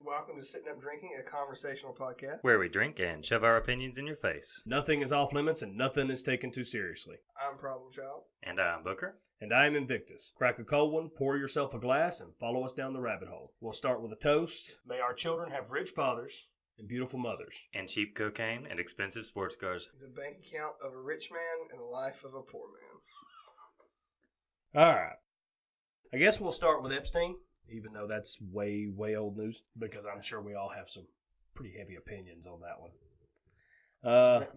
Welcome to Sitting Up Drinking, a conversational podcast. Where we drink and shove our opinions in your face. Nothing is off limits and nothing is taken too seriously. I'm Problem Child. And I'm Booker. And I'm Invictus. Crack a cold one, pour yourself a glass, and follow us down the rabbit hole. We'll start with a toast. May our children have rich fathers and beautiful mothers. And cheap cocaine and expensive sports cars. It's a bank account of a rich man and the life of a poor man. All right. I guess we'll start with Epstein, even though that's way, way old news, because I'm sure we all have some pretty heavy opinions on that one.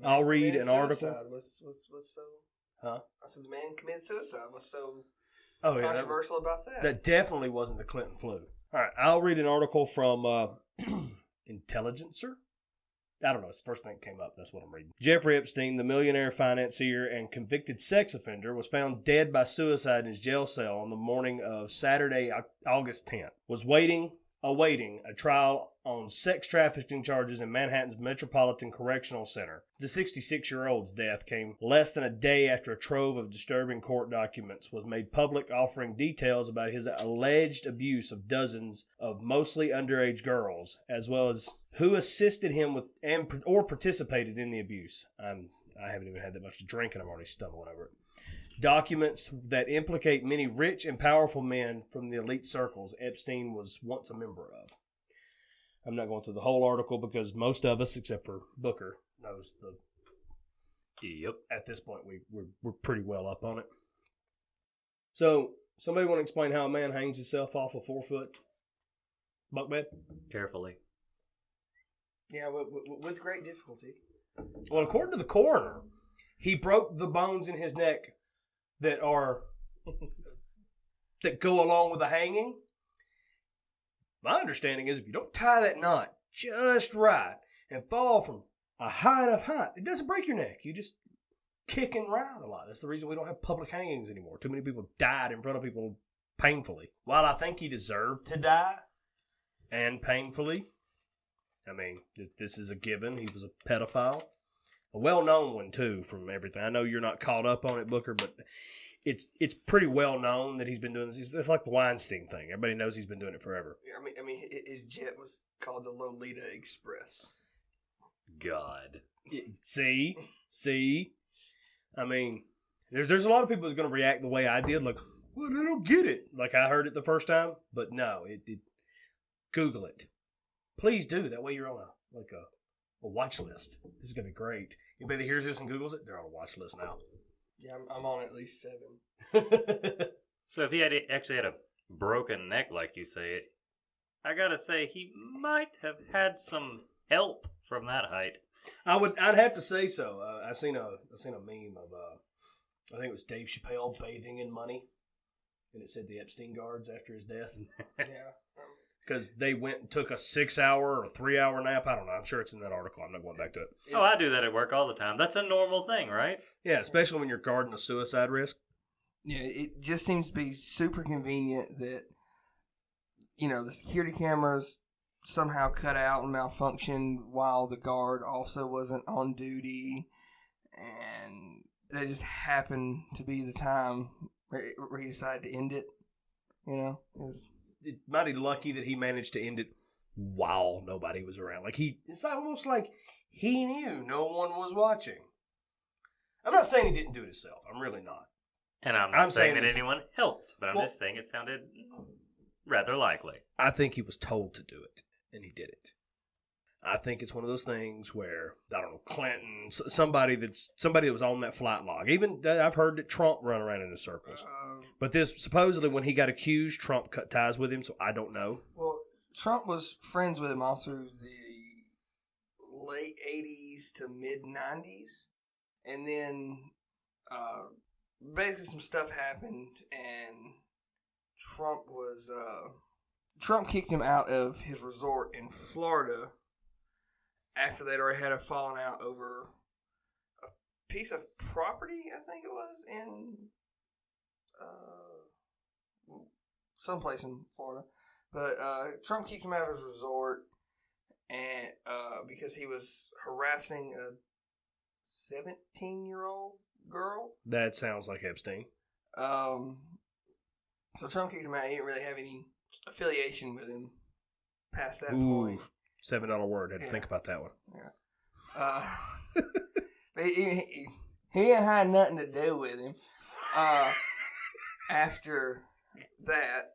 I'll read an article. What's so... Huh? I said the man committed suicide. What's so yeah, controversial about that? That definitely wasn't the Clinton flu. All right, I'll read an article from Intelligencer. I don't know. It's the first thing that came up. That's what I'm reading. Jeffrey Epstein, the millionaire financier and convicted sex offender, was found dead by suicide in his jail cell on the morning of Saturday, August 10th. Was awaiting a trial on sex trafficking charges in Manhattan's Metropolitan Correctional Center. The 66-year-old's death came less than a day after a trove of disturbing court documents was made public, offering details about his alleged abuse of dozens of mostly underage girls, as well as who assisted him with or participated in the abuse. I haven't even had that much to drink and I'm already stumbling over it. Documents that implicate many rich and powerful men from the elite circles Epstein was once a member of. I'm not going through the whole article because most of us, except for Booker, knows the. Yep. At this point, we're pretty well up on it. So, somebody want to explain how a man hangs himself off a 4-foot bunk bed? Carefully. Yeah, with great difficulty. Well, according to the coroner, he broke the bones in his neck that go along with the hanging. My understanding is if you don't tie that knot just right and fall from a high enough height, it doesn't break your neck. You just kick and writhe a lot. That's the reason we don't have public hangings anymore. Too many people died in front of people painfully. While I think he deserved to die and painfully, I mean, this is a given. He was a pedophile. A well-known one, too, from everything. I know you're not caught up on it, Booker, but it's pretty well-known that he's been doing this. It's like the Weinstein thing. Everybody knows he's been doing it forever. I mean, his jet was called the Lolita Express. God. See? I mean, there's a lot of people that's going to react the way I did, like, well, I don't get it. Like I heard it the first time, but no, Google it. Please do. That way you're on a watch list. This is going to be great. Anybody that hears this and Googles it, they're on a watch list now. Yeah, I'm on at least 7. So if he actually had a broken neck, like you say, I gotta say he might have had some help from that height. I'd have to say so. I seen a meme of I think it was Dave Chappelle bathing in money, and it said the Epstein guards after his death. Yeah. Because they went and took a 6-hour or 3-hour nap. I don't know. I'm sure it's in that article. I'm not going back to it. Oh, I do that at work all the time. That's a normal thing, right? Yeah, especially when you're guarding a suicide risk. Yeah, it just seems to be super convenient that, the security cameras somehow cut out and malfunctioned while the guard also wasn't on duty. And that just happened to be the time where he decided to end it. It was... It's mighty lucky that he managed to end it while nobody was around. It's almost like he knew no one was watching. I'm not saying he didn't do it himself. I'm really not. And I'm not saying that anyone helped, but I'm just saying it sounded rather likely. I think he was told to do it, and he did it. I think it's one of those things where, I don't know, Clinton, somebody that was on that flight log. Even, I've heard that Trump run around in the circles. But this, supposedly, when he got accused, Trump cut ties with him, so I don't know. Well, Trump was friends with him all through the late 80s to mid-90s. And then, basically some stuff happened, and Trump kicked him out of his resort in Florida after they'd already had a falling out over a piece of property, I think it was, in someplace in Florida. But Trump kicked him out of his resort and because he was harassing a 17-year-old girl. That sounds like Epstein. So Trump kicked him out. He didn't really have any affiliation with him past that Ooh, point. $7 word. Had to think about that one. Yeah. But he ain't had nothing to do with him. After that,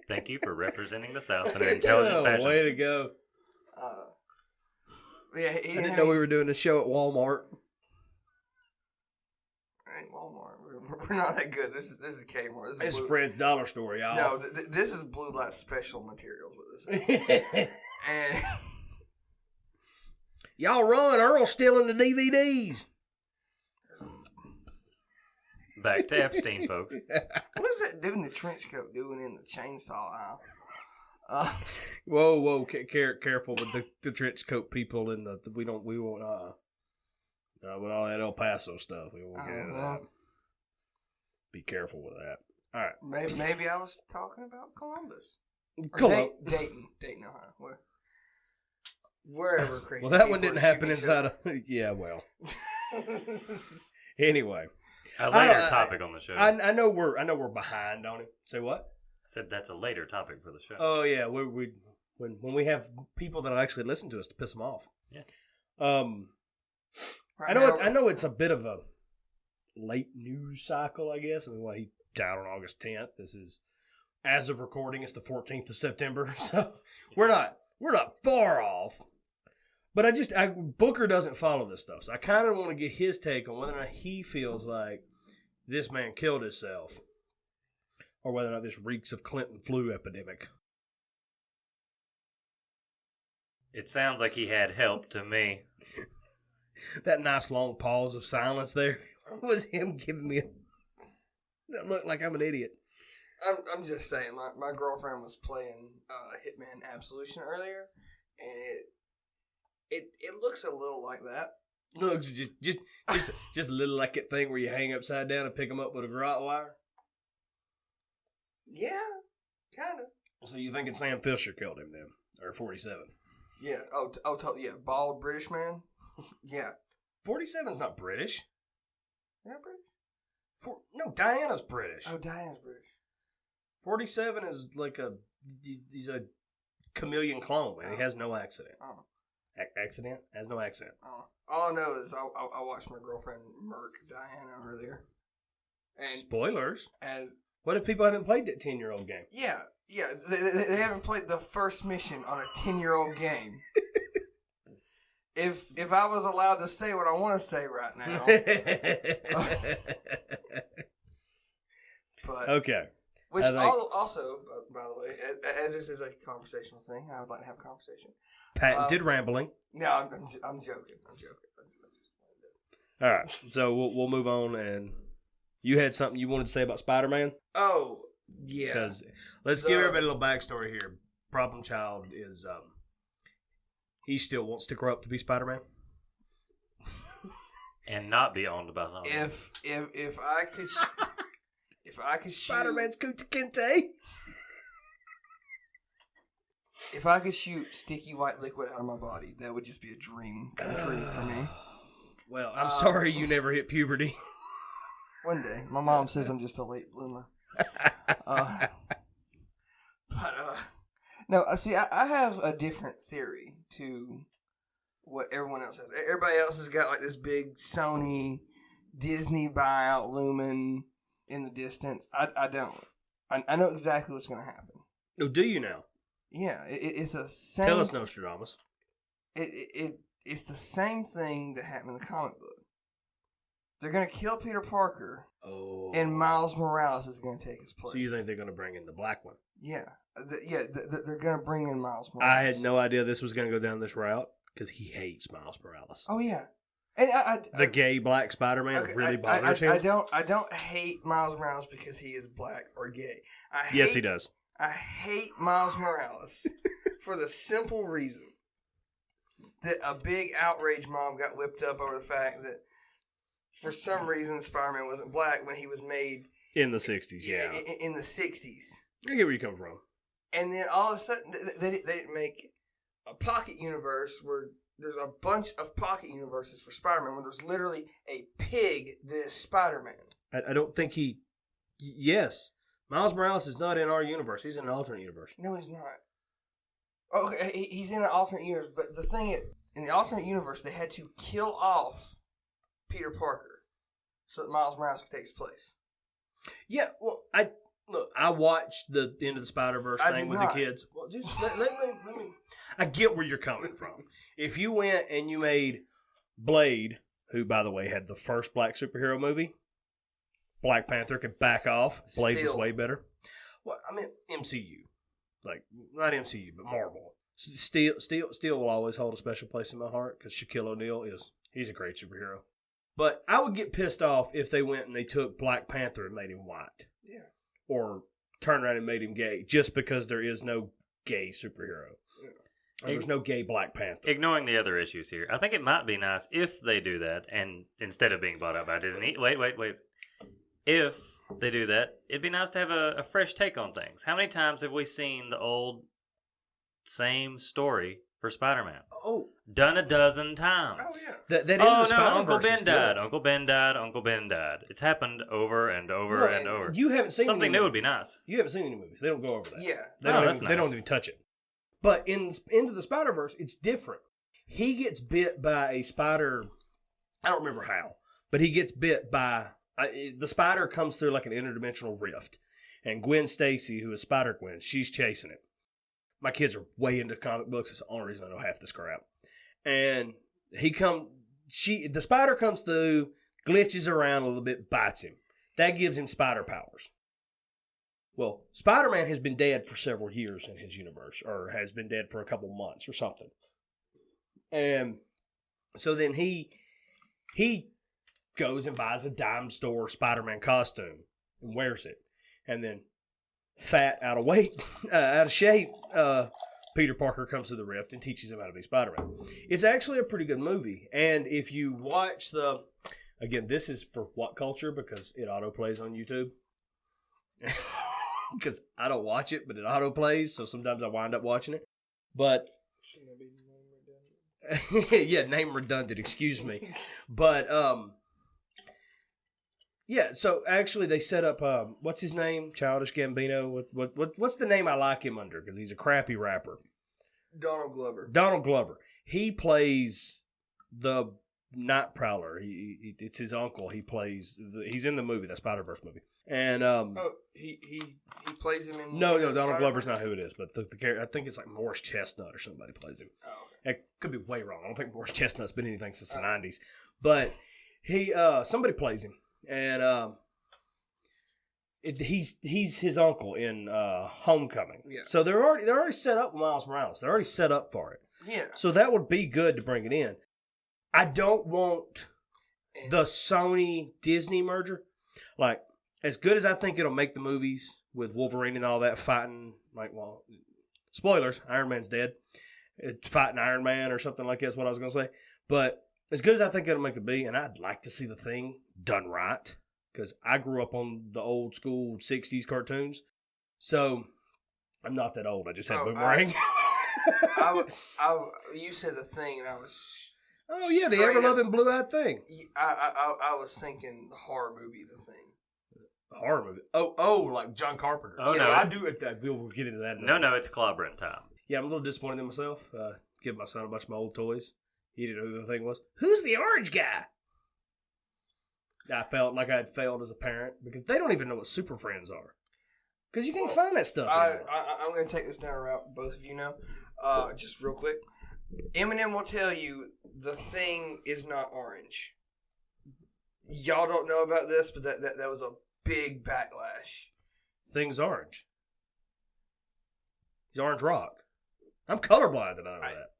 Thank you for representing the South in an intelligent fashion. Way to go. yeah, I didn't know we were doing a show at Walmart. Ain't Walmart. We're not that good. This is Kmart. This is Fred's Dollar Store, y'all. No, this is Blue Light Special Materials. What this is. And y'all run! Earl's stealing the DVDs. Back to Epstein, folks. what is that dude in the trench coat doing in the chainsaw aisle? Whoa! Careful with the trench coat people in the. We won't. With all that El Paso stuff, we won't get into that. Be careful with that. All right. Maybe I was talking about Columbus. Dayton, Ohio. Wherever crazy. Well, that one didn't happen inside of. Yeah, well. Anyway, a later topic on the show. I know we're behind on it. Say what? I said that's a later topic for the show. Oh yeah, when we have people that actually listen to us to piss them off. Yeah. I know it's a bit of a late news cycle, I guess. I mean, he died on August 10th. This is, as of recording, it's the 14th of September, so we're not far off. But Booker doesn't follow this stuff, so I kind of want to get his take on whether or not he feels like this man killed himself, or whether or not this reeks of Clinton flu epidemic. It sounds like he had help to me. That nice long pause of silence there was him giving me that look like I'm an idiot. I'm just saying, my girlfriend was playing Hitman Absolution earlier, and it looks a little like that. Looks just a little like that thing where you hang upside down and pick them up with a garrote wire. Yeah, kind of. So you thinking Sam Fisher killed him then, or 47? Yeah. Yeah. Bald British man. Yeah. 47's not British. You're not British? No, Diana's British. Oh, Diana's British. 47 is like he's a chameleon clone, man. He has no accident. Oh. Accident? Has no accent. Oh. All I know is I watched my girlfriend murk Diana earlier. And spoilers? And what if people haven't played that 10-year-old game? Yeah. They haven't played the first mission on a 10-year-old game. If I was allowed to say what I want to say right now. But okay. Which also, by the way, as this is a conversational thing, I would like to have a conversation. Patented rambling. No, I'm joking. All right, so we'll move on. And you had something you wanted to say about Spider-Man? Oh, yeah. Because let's give everybody a little backstory here. Problem Child is he still wants to grow up to be Spider-Man, and not be owned by someone. If I could. If I could shoot Spider-Man's Kunta Kinte. If I could shoot sticky white liquid out of my body, that would just be a dream come true for me. Well, I'm sorry you never hit puberty. One day. My mom says I'm just a late bloomer. No, see, I have a different theory to what everyone else has. Everybody else has got like this big Sony, Disney buyout looming in the distance. I don't. I know exactly what's going to happen. Oh, do you now? Yeah, it's the same. Tell us, Nostradamus. It's the same thing that happened in the comic book. They're going to kill Peter Parker. Oh. And Miles Morales is going to take his place. So you think they're going to bring in the black one? Yeah. They're going to bring in Miles Morales. I had no idea this was going to go down this route because he hates Miles Morales. Oh, yeah. And the gay black Spider-Man really bothers him? I don't hate Miles Morales because he is black or gay. Yes, he does. I hate Miles Morales for the simple reason that a big outrage mob got whipped up over the fact that for some reason Spider-Man wasn't black when he was made in the 60s, yeah. In the 60s. I get where you come from. And then all of a sudden they didn't make a pocket universe where there's a bunch of pocket universes for Spider-Man where there's literally a pig that is Spider-Man. I don't think he... Yes. Miles Morales is not in our universe. He's in an alternate universe. No, he's not. Okay, he's in an alternate universe, but the thing is, in the alternate universe, they had to kill off Peter Parker so that Miles Morales could take his place. Yeah, well, I watched the End of the Spider-Verse thing with the kids. Well, just let me. I get where you're coming from. If you went and you made Blade, who, by the way, had the first black superhero movie, Black Panther could back off. Blade was way better. Well, I mean, MCU. Like, not MCU, but Marvel. Steel will always hold a special place in my heart because Shaquille O'Neal he's a great superhero. But I would get pissed off if they went and they took Black Panther and made him white. Yeah. Or turned around and made him gay just because there is no gay superhero. Yeah. There's no gay Black Panther. Ignoring the other issues here, I think it might be nice if they do that, and instead of being bought out by Disney, wait. If they do that, it'd be nice to have a fresh take on things. How many times have we seen the old same story for Spider-Man? Oh. Done a dozen times. Oh, yeah. That Uncle Ben died. Uncle Ben died. It's happened over and over and over. You haven't seen something new would be nice. You haven't seen any movies. They don't go over that. Yeah. They don't even touch it. But in Into the Spider-Verse, it's different. He gets bit by a spider. I don't remember how, but he gets bit by... the spider comes through like an interdimensional rift. And Gwen Stacy, who is Spider-Gwen, she's chasing it. My kids are way into comic books. It's the only reason I know half this crap. And the spider comes through, glitches around a little bit, bites him. That gives him spider powers. Well, Spider-Man has been dead for several years in his universe, or has been dead for a couple months or something. And so then he goes and buys a dime store Spider-Man costume and wears it. And then fat, out of shape, Peter Parker comes to the rift and teaches him how to be Spider-Man. It's actually a pretty good movie. And if you watch again, this is for what culture? Because it auto-plays on YouTube. Because I don't watch it, but it auto-plays, so sometimes I wind up watching it. But... Shouldn't it be name redundant? Yeah, name redundant, excuse me. But, yeah, so actually they set up, what's his name? Childish Gambino. What's the name I like him under? Because he's a crappy rapper. Donald Glover. He plays the Night Prowler. It's his uncle. He's in the movie, that Spider-Verse movie. And he plays him in. No, Donald Glover's not who it is, but the character, I think it's like Morris Chestnut or somebody plays him. Oh, okay. I could be way wrong. I don't think Morris Chestnut's been anything since the 90s, but somebody plays him. And he's his uncle in Homecoming. Yeah. So they're already set up with Miles Morales. They're already set up for it. Yeah. So that would be good to bring it in. I don't want the Sony Disney merger. Like, as good as I think it'll make the movies with Wolverine and all that fighting, like, well, spoilers, Iron Man's dead. Fighting Iron Man or something like that's what I was gonna say. But as good as I think it'll make it be, and I'd like to see the thing done right, because I grew up on the old school 60s cartoons. So, I'm not that old. I just had Boomerang. You said the thing, and I was... Oh, yeah, the ever-loving blue-eyed thing. I was thinking the horror movie, The Thing. The horror movie? Oh, like John Carpenter. Oh, yeah, no. I do. We'll get into that. No, it's clobbering time. Yeah, I'm a little disappointed in myself. Give my son a bunch of my old toys. He didn't know who the thing was. Who's the orange guy? I felt like I had failed as a parent because they don't even know what Super Friends are. Because you can't find that stuff anymore. I'm going to take this down a route, both of you know. Just real quick. Eminem will tell you the thing is not orange. Y'all don't know about this, but that was a big backlash. Thing's orange. He's Orange Rock. I'm colorblind and I know that.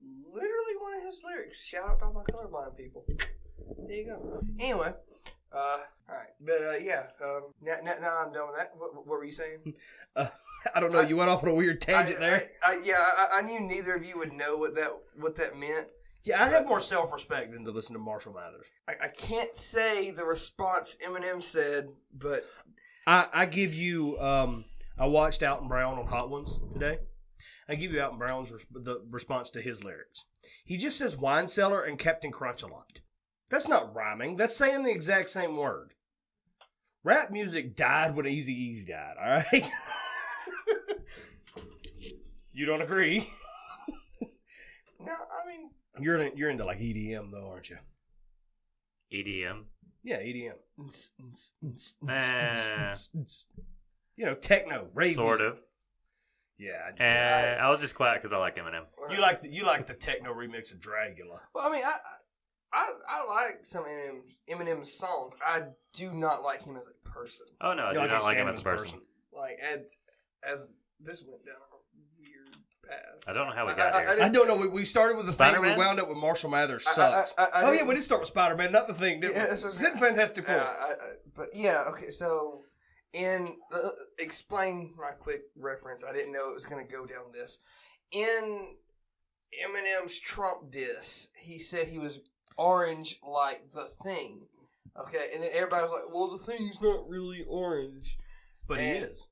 Literally one of his lyrics. Shout out to all my colorblind people. There you go. Anyway, alright. But, now I'm done with that. What were you saying? I don't know. You went off on a weird tangent there. I knew neither of you would know what that meant. Yeah, I have more self-respect than to listen to Marshall Mathers. I can't say the response Eminem said, but... I give you... I watched Alton Brown on Hot Ones today. I give you Alton Brown's the response to his lyrics. He just says wine cellar and Captain Crunch a lot. That's not rhyming. That's saying the exact same word. Rap music died when Eazy-E's died, all right? You don't agree? No, I mean... You're into like EDM, though, aren't you? EDM? Yeah, EDM. Eh, You know, techno, rave sort music. of. Yeah. I was just quiet because I like Eminem. You like the techno remix of Dragula. Well, I mean, I like some Eminem songs. I do not like him as a person. Oh, no, I do not like him as a person. Like, as this went down a weird path. I don't know how we got here. I don't know. We started with the thing. Spider-Man? We wound up with Marshall Mathers sucks. I Yeah, we did start with Spider-Man. Not the thing. Did we? Zip Fantastic Four. But yeah, okay. So, explain my quick reference. I didn't know it was going to go down this. In Eminem's Trump diss, he said he was orange like the Thing. Okay, and then everybody was like, "Well, the Thing's not really orange," But he is.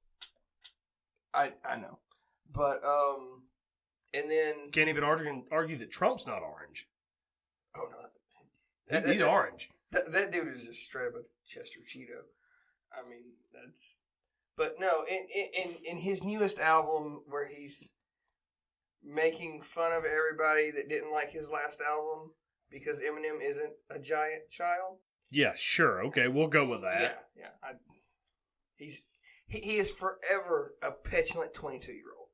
I know, but and then Can't even argue that Trump's not orange. oh no, He's orange. That dude is just straight up a Chester Cheeto. I mean, that's. But no, in his newest album, where he's making fun of everybody that didn't like his last album because Eminem isn't a giant child. Yeah, sure. Okay, we'll go with that. Yeah. He is forever a petulant 22-year-old.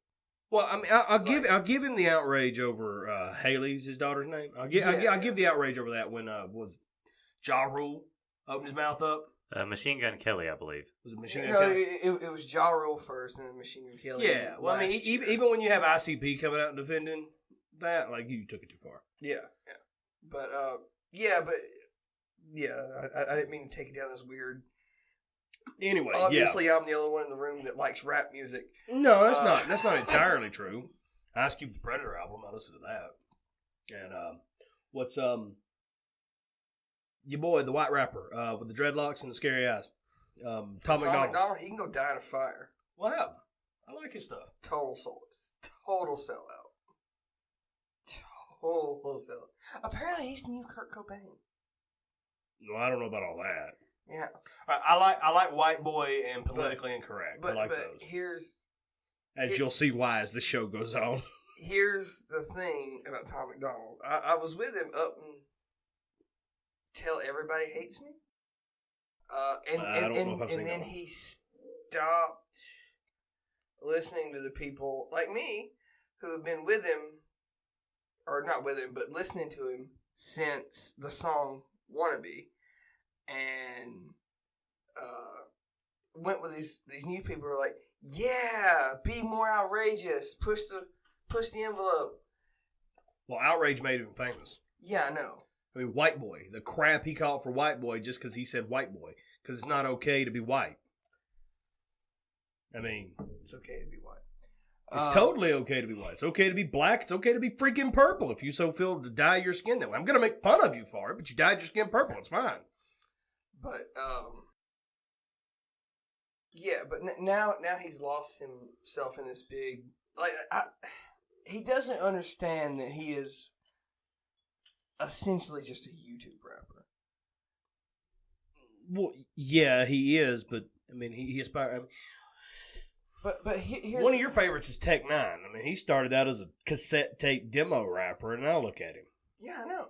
Well, I mean, I'll give him the outrage over Haley's his daughter's name. I'll give the outrage over that when was Ja Rule opened his mouth up. Machine Gun Kelly, I believe. Was it Machine Gun No, Kelly? it was Ja Rule first, and then Machine Gun Kelly. Yeah, well, I mean, even when you have ICP coming out and defending that, like, you took it too far. Yeah. But I didn't mean to take it down this weird. Anyway, obviously, I'm the only one in the room that likes rap music. No, that's not entirely true. Ice Cube the Predator album, I listened to that. And what's your boy, the white rapper with the dreadlocks and the scary eyes, Tom McDonald. He can go die in a fire. Wow, I like his stuff. Total sellout. Total sellout. Apparently, he's the new Kurt Cobain. No, I don't know about all that. Yeah, I like White Boy and Politically Incorrect. I like those. You'll see why as the show goes on. Here's the thing about Tom McDonald. I was with him up and Tell Everybody Hates Me. And then he stopped listening to the people like me who have been with him, or not with him, but listening to him since the song Wannabe. And went with these new people who are like, yeah, be more outrageous, push the envelope. Well, outrage made him famous. Yeah, I know. I mean, White Boy, the crap he called for White Boy just because he said White Boy, because it's not okay to be white. I mean, it's okay to be white. It's totally okay to be white. It's okay to be black. It's okay to be freaking purple if you so feel to dye your skin that way. I'm going to make fun of you for it, but you dyed your skin purple. It's fine. But, yeah, but now he's lost himself in this big, like, he doesn't understand that he is essentially just a YouTube rapper. Well, yeah, he is, but, I mean, he aspires, I mean, But here's one of your favorites is Tech Nine. I mean, he started out as a cassette tape demo rapper, and now look at him. Yeah, I know.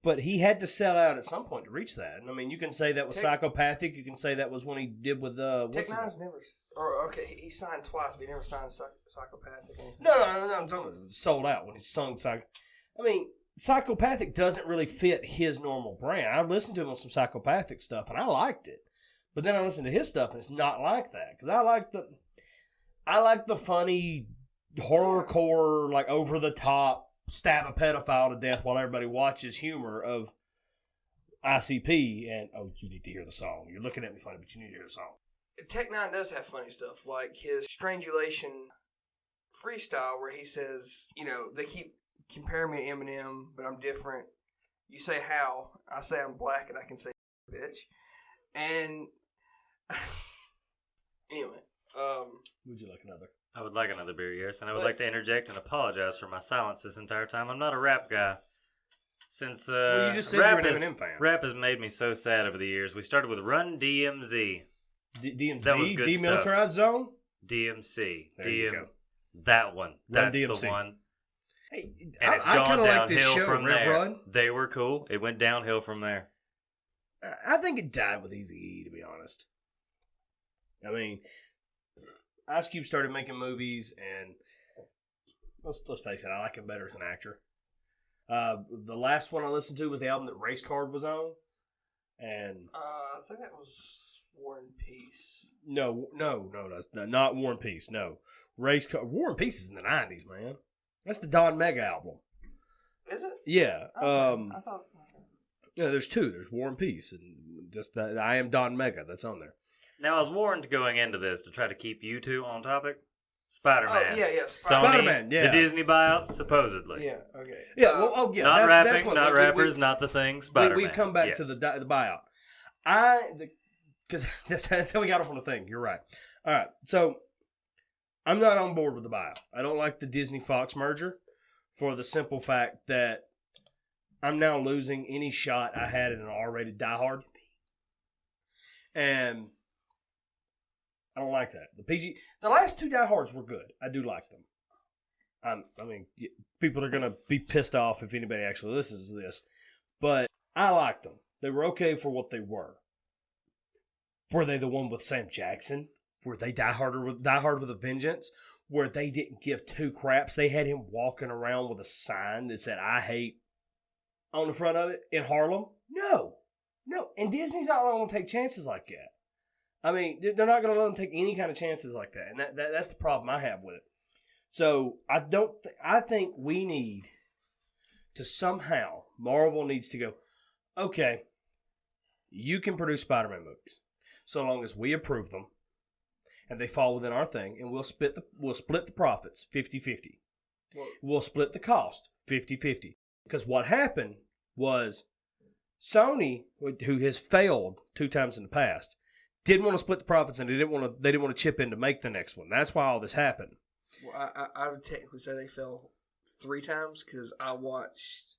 But he had to sell out at some point to reach that. And I mean, you can say that was Psychopathic. You can say that was when he did with Tech Nine's never. Or okay, he signed twice, but he never signed Psychopathic. No. I'm talking about sold out when he sung I mean, Psychopathic doesn't really fit his normal brand. I listened to him on some Psychopathic stuff, and I liked it. But then I listened to his stuff, and it's not like that. Because I like the funny horrorcore, like over the top, stab a pedophile to death while everybody watches humor of ICP. And you need to hear the song. You're looking at me funny, but you need to hear the song. Tech Nine does have funny stuff, like his Strangulation freestyle, where he says, they keep comparing me to Eminem, but I'm different. You say how? I say I'm black, and I can say bitch. And anyway, would you like another? I would like another beer, yes, and I would like to interject and apologize for my silence this entire time. I'm not a rap guy. Since Well, you just said you're an Eminem fan. Rap has made me so sad over the years. We started with Run DMZ. DMZ? That was good Demilitarized Zone? DMC. There you go. That one. Run That's DMC. the one. Hey, And it's I gone kind of like this downhill show, from Rev there. Run. They were cool. It went downhill from there. I think it died with Eazy-E, to be honest. I mean, Ice Cube started making movies, and let's face it, I like him better as an actor. The last one I listened to was the album that Race Card was on, and I think that was War and Peace. no, that's not War and Peace. No, War and Peace is in the '90s, man. That's the Don Mega album. Is it? Yeah. Okay. I thought. Yeah, there's two. There's War and Peace, and just that I Am Don Mega. That's on there. Now, I was warned going into this to try to keep you two on topic. Spider-Man. Oh, yeah, Sony, Spider-Man, yeah. The Disney buyout, supposedly. Yeah, okay. Yeah, well, yeah. Not that's rapping, what, not rappers, not the thing. Spider-Man. We come back to the buyout. Because that's how we got off on the thing. You're right. All right, so I'm not on board with the buyout. I don't like the Disney-Fox merger for the simple fact that I'm now losing any shot I had in an R-rated Die Hard. And I don't like that. The last two Die Hards were good. I do like them. I mean, people are going to be pissed off if anybody actually listens to this. But I liked them. They were okay for what they were. Were they the one with Sam Jackson? Were they Die Hard with a Vengeance? Where they didn't give two craps? They had him walking around with a sign that said, I hate, on the front of it in Harlem? No. And Disney's not going to take chances like that. I mean, they're not going to let them take any kind of chances like that. And that's the problem I have with it. So I think we need to somehow, Marvel needs to go, okay, you can produce Spider-Man movies so long as we approve them and they fall within our thing, and we'll split the profits 50-50. We'll split the cost 50-50. Because what happened was Sony, who has failed 2 times in the past, didn't want to split the profits, and they didn't want to chip in to make the next one. That's why all this happened. Well, I would technically say they fell 3 times because I watched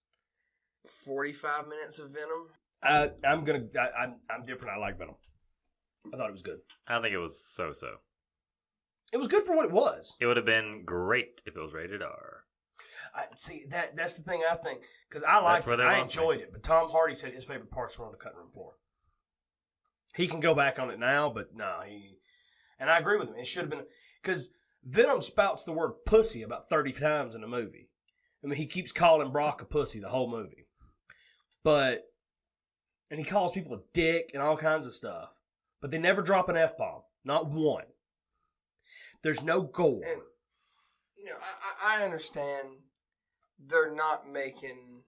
45 minutes of Venom. I'm different. I like Venom. I thought it was good. I think it was so-so. It was good for what it was. It would have been great if it was rated R. See, that's the thing I think, because I liked it. I enjoyed it. But Tom Hardy said his favorite parts were on the cutting room floor. He can go back on it now, but no, and I agree with him. It should have been, because Venom spouts the word pussy about 30 times in the movie. I mean, he keeps calling Brock a pussy the whole movie. And he calls people a dick and all kinds of stuff. But they never drop an F-bomb. Not one. There's no gore. And, I understand they're not making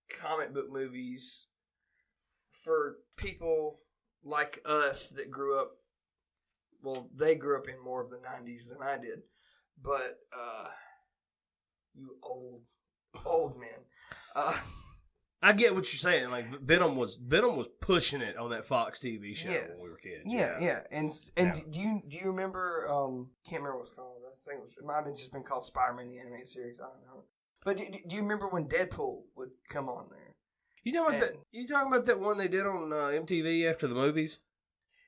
comic book movies for people like us that grew up. Well, they grew up in more of the 90s than I did. But, you old men. I get what you're saying. Like Venom was pushing it on that Fox TV show when we were kids. Yeah. And do you remember? Can't remember what it's called. I think it might have just been called Spider-Man the Animated Series. I don't know. But do you remember when Deadpool would come on there? You talking about that one they did on MTV after the movies?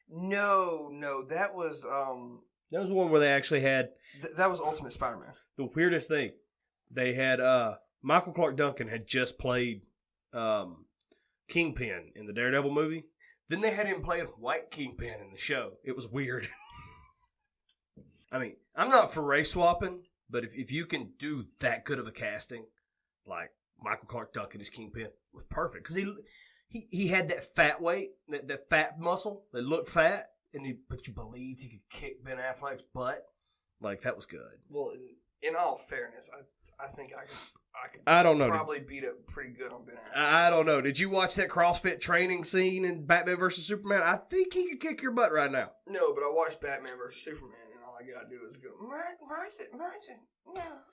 No, that was that was one where they actually had that was Ultimate Spider-Man. The weirdest thing, they had Michael Clark Duncan had just played Kingpin in the Daredevil movie. Then they had him playing White Kingpin in the show. It was weird. I mean, I'm not for race swapping, but if you can do that good of a casting, like Michael Clark Duncan as Kingpin, it was perfect. Because he had that fat weight, that fat muscle that looked fat, but you believed he could kick Ben Affleck's butt. Like, that was good. Well, in all fairness, I think I could I don't know. Probably beat up pretty good on Ben Affleck. I don't know. Did you watch that CrossFit training scene in Batman vs. Superman? I think he could kick your butt right now. No, but I watched Batman vs. Superman, and all I gotta do is go,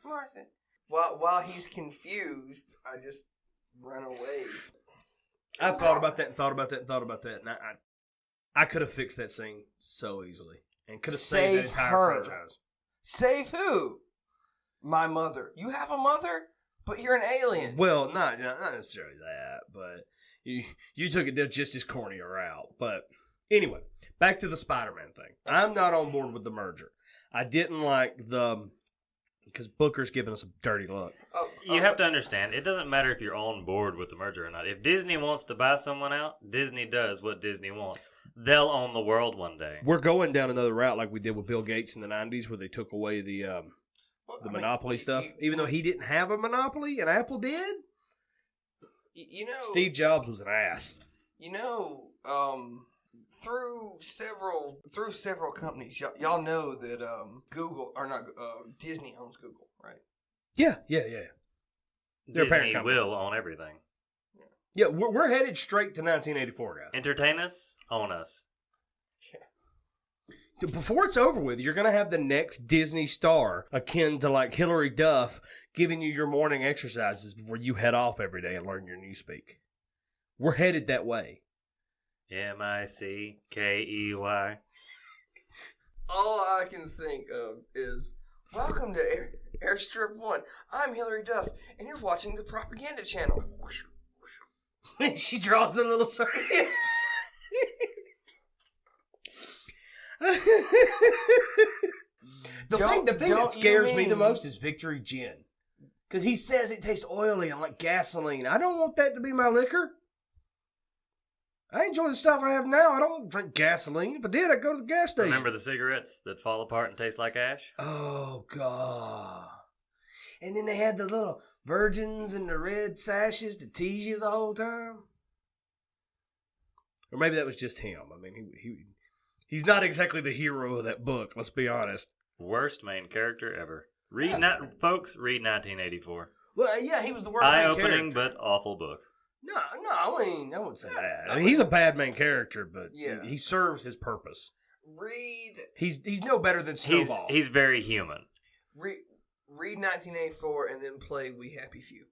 Martha. While he's confused, I just run away. I thought about that, and I could have fixed that scene so easily, and could have saved the entire franchise. Save who? My mother. You have a mother? But you're an alien. Well, not necessarily that, but you took it just as corny a route. But anyway, back to the Spider-Man thing. I'm not on board with the merger. I didn't like because Booker's giving us a dirty look. You have to understand, it doesn't matter if you're on board with the merger or not. If Disney wants to buy someone out, Disney does what Disney wants. They'll own the world one day. We're going down another route like we did with Bill Gates in the 90s where they took away the monopoly stuff. Even though he didn't have a monopoly and Apple did. Steve Jobs was an ass. Through several companies, y'all know that Disney owns Google, right? Yeah. Disney will own everything. Yeah, we're headed straight to 1984, guys. Entertain us, own us. Yeah. Before it's over with, you're going to have the next Disney star akin to like Hillary Duff giving you your morning exercises before you head off every day and learn your newspeak. We're headed that way. Mickey. All I can think of is, welcome to Airstrip 1. I'm Hillary Duff, and you're watching the Propaganda Channel. She draws the little circle. The thing that scares me the most is Victory Gin. Because he says it tastes oily and like gasoline. I don't want that to be my liquor. I enjoy the stuff I have now. I don't drink gasoline. If I did, I'd go to the gas station. Remember the cigarettes that fall apart and taste like ash? Oh, God. And then they had the little virgins and the red sashes to tease you the whole time. Or maybe that was just him. I mean, he's not exactly the hero of that book, let's be honest. Worst main character ever. Folks, read 1984. Well, yeah, he was the worst main character. Eye-opening but awful book. No, I wouldn't say that. I mean, he's a bad main character, but he serves his purpose. He's no better than Snowball. He's very human. Read 1984 and then play We Happy Few.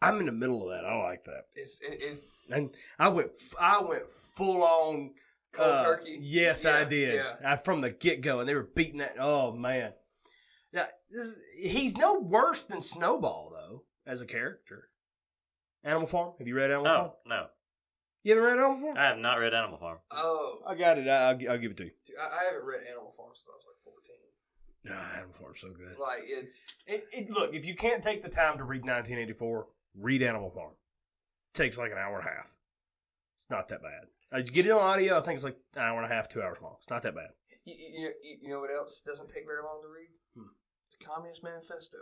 I'm in the middle of that. I like that. It's and I went full on cold turkey. Yes, I did. Yeah. From the get go, and they were beating that. Oh man, he's no worse than Snowball though as a character. Animal Farm? Have you read Animal Farm? No. You haven't read Animal Farm? I have not read Animal Farm. Oh. I got it. I'll give it to you. Dude, I haven't read Animal Farm since I was like 14. Animal Farm's so good. Like, it's... Look, if you can't take the time to read 1984, read Animal Farm. It takes like an hour and a half. It's not that bad. You get it on audio, I think it's like an hour and a half, 2 hours long. It's not that bad. You know what else doesn't take very long to read? The Communist Manifesto.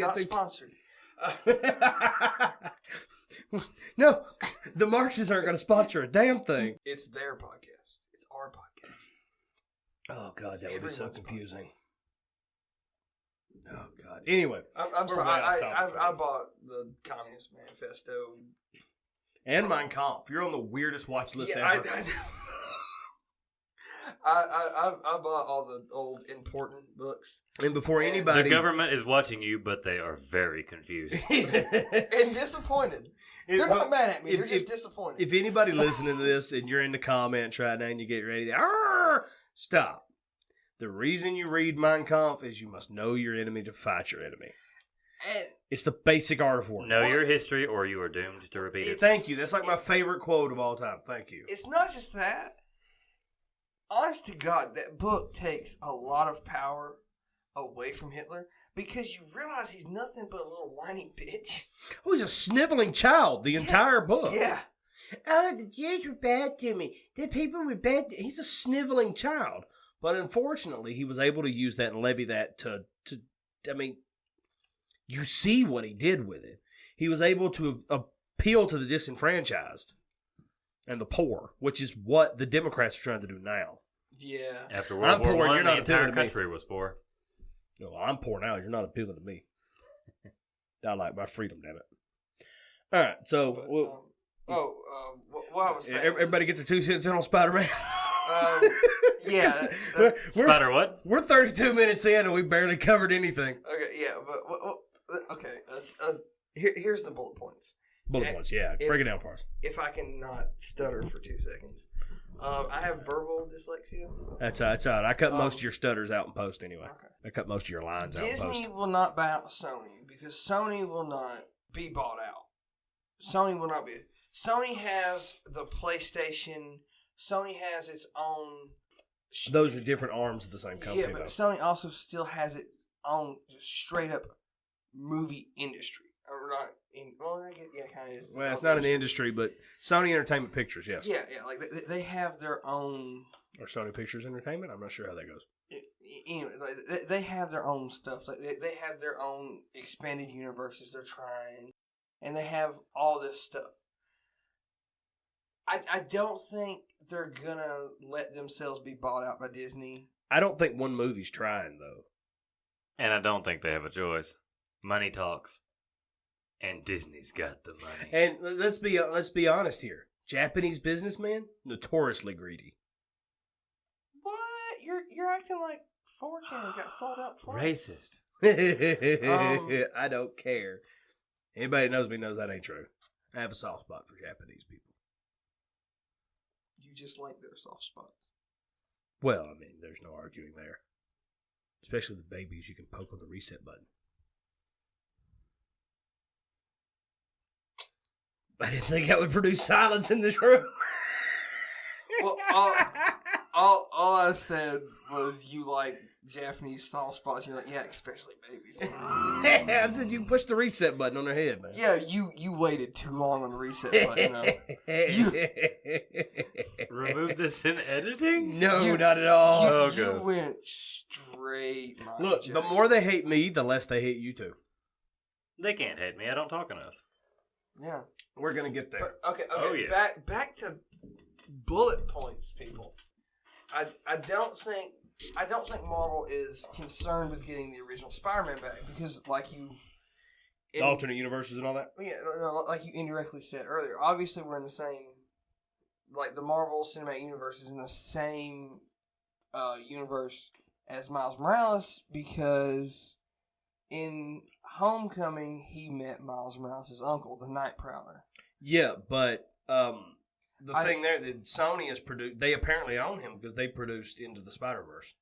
Not sponsored. No, the Marxists aren't going to sponsor a damn thing. It's their podcast. It's our podcast. Oh, God, that would be so confusing. Oh, God. Anyway. I'm sorry. I bought the Communist Manifesto. And Mein Kampf. You're on the weirdest watch list ever. I bought all the old important books. And before anybody... The government is watching you, but they are very confused. And disappointed. They're not mad at me. They're just disappointed. If anybody listening to this and you're in the comments right now and you get ready to... Stop. The reason you read Mein Kampf is you must know your enemy to fight your enemy. And it's the basic art of war. Know your history or you are doomed to repeat it. Thank you. That's like my favorite quote of all time. Thank you. It's not just that. Honest to God, that book takes a lot of power away from Hitler because you realize he's nothing but a little whiny bitch. Oh, he's a sniveling child the entire book. Yeah. Oh, the Jews were bad to me. The people were bad. He's a sniveling child. But unfortunately, he was able to use that and levy that to I mean, you see what he did with it. He was able to appeal to the disenfranchised and the poor, which is what the Democrats are trying to do now. Yeah. After World War I, the entire country was poor. No, I'm poor now. You're not appealing to me. I like my freedom, damn it. All right, so... what I was saying everybody get their 2 cents in on Spider-Man? Yeah. Spider what? We're 32 minutes in and we barely covered anything. Okay, yeah, but... Okay, here's the bullet points. Bullet points, yeah. Break it down for us. If I can not stutter for 2 seconds. I have verbal dyslexia. So. That's all right. I cut most of your stutters out in post anyway. Okay. I cut most of your lines out in post. Disney will not buy out Sony because Sony will not be bought out. Sony will not be. Sony has the PlayStation. Sony has its own. Those are different arms of the same company. Yeah, but Sony also still has its own straight up movie industry. Or not? Well, I guess, yeah, kind of is. Well, it's not an industry, but Sony Entertainment Pictures, yes. Yeah, like they have their own. Or Sony Pictures Entertainment. I'm not sure how that goes. Anyway, like, they have their own stuff. Like they have their own expanded universes they're trying, and they have all this stuff. I don't think they're gonna let themselves be bought out by Disney. I don't think one movie's trying though, And I don't think they have a choice. Money talks, and Disney's got the money. and let's be honest here. Japanese businessmen notoriously greedy. What? You're acting like 4chan got sold out twice. Racist. I don't care. Anybody that knows me knows that ain't true. I have a soft spot for Japanese people. You just like their soft spots. Well, I mean, there's no arguing there. Especially the babies you can poke on the reset button. I didn't think that would produce silence in this room. Well, all I said was you like Japanese soft spots. You're like, yeah, especially babies. I said you push the reset button on their head, man. Yeah, you waited too long on the reset button. Remove this in editing? No, not at all. You went straight. Look, the more they hate me, the less they hate you too. They can't hate me. I don't talk enough. Yeah, we're gonna get there. But, okay. Oh, yeah. Back to bullet points, people. I don't think Marvel is concerned with getting the original Spider-Man back because, like you, Alternate universes and all that. Yeah, no, like you indirectly said earlier. Obviously, we're in the same. Like the Marvel Cinematic Universe is in the same universe as Miles Morales because in Homecoming he met Miles Morales' uncle, the Night Prowler. Yeah, but the thing there that Sony has produced, they apparently own him because they produced Into the Spider-Verse.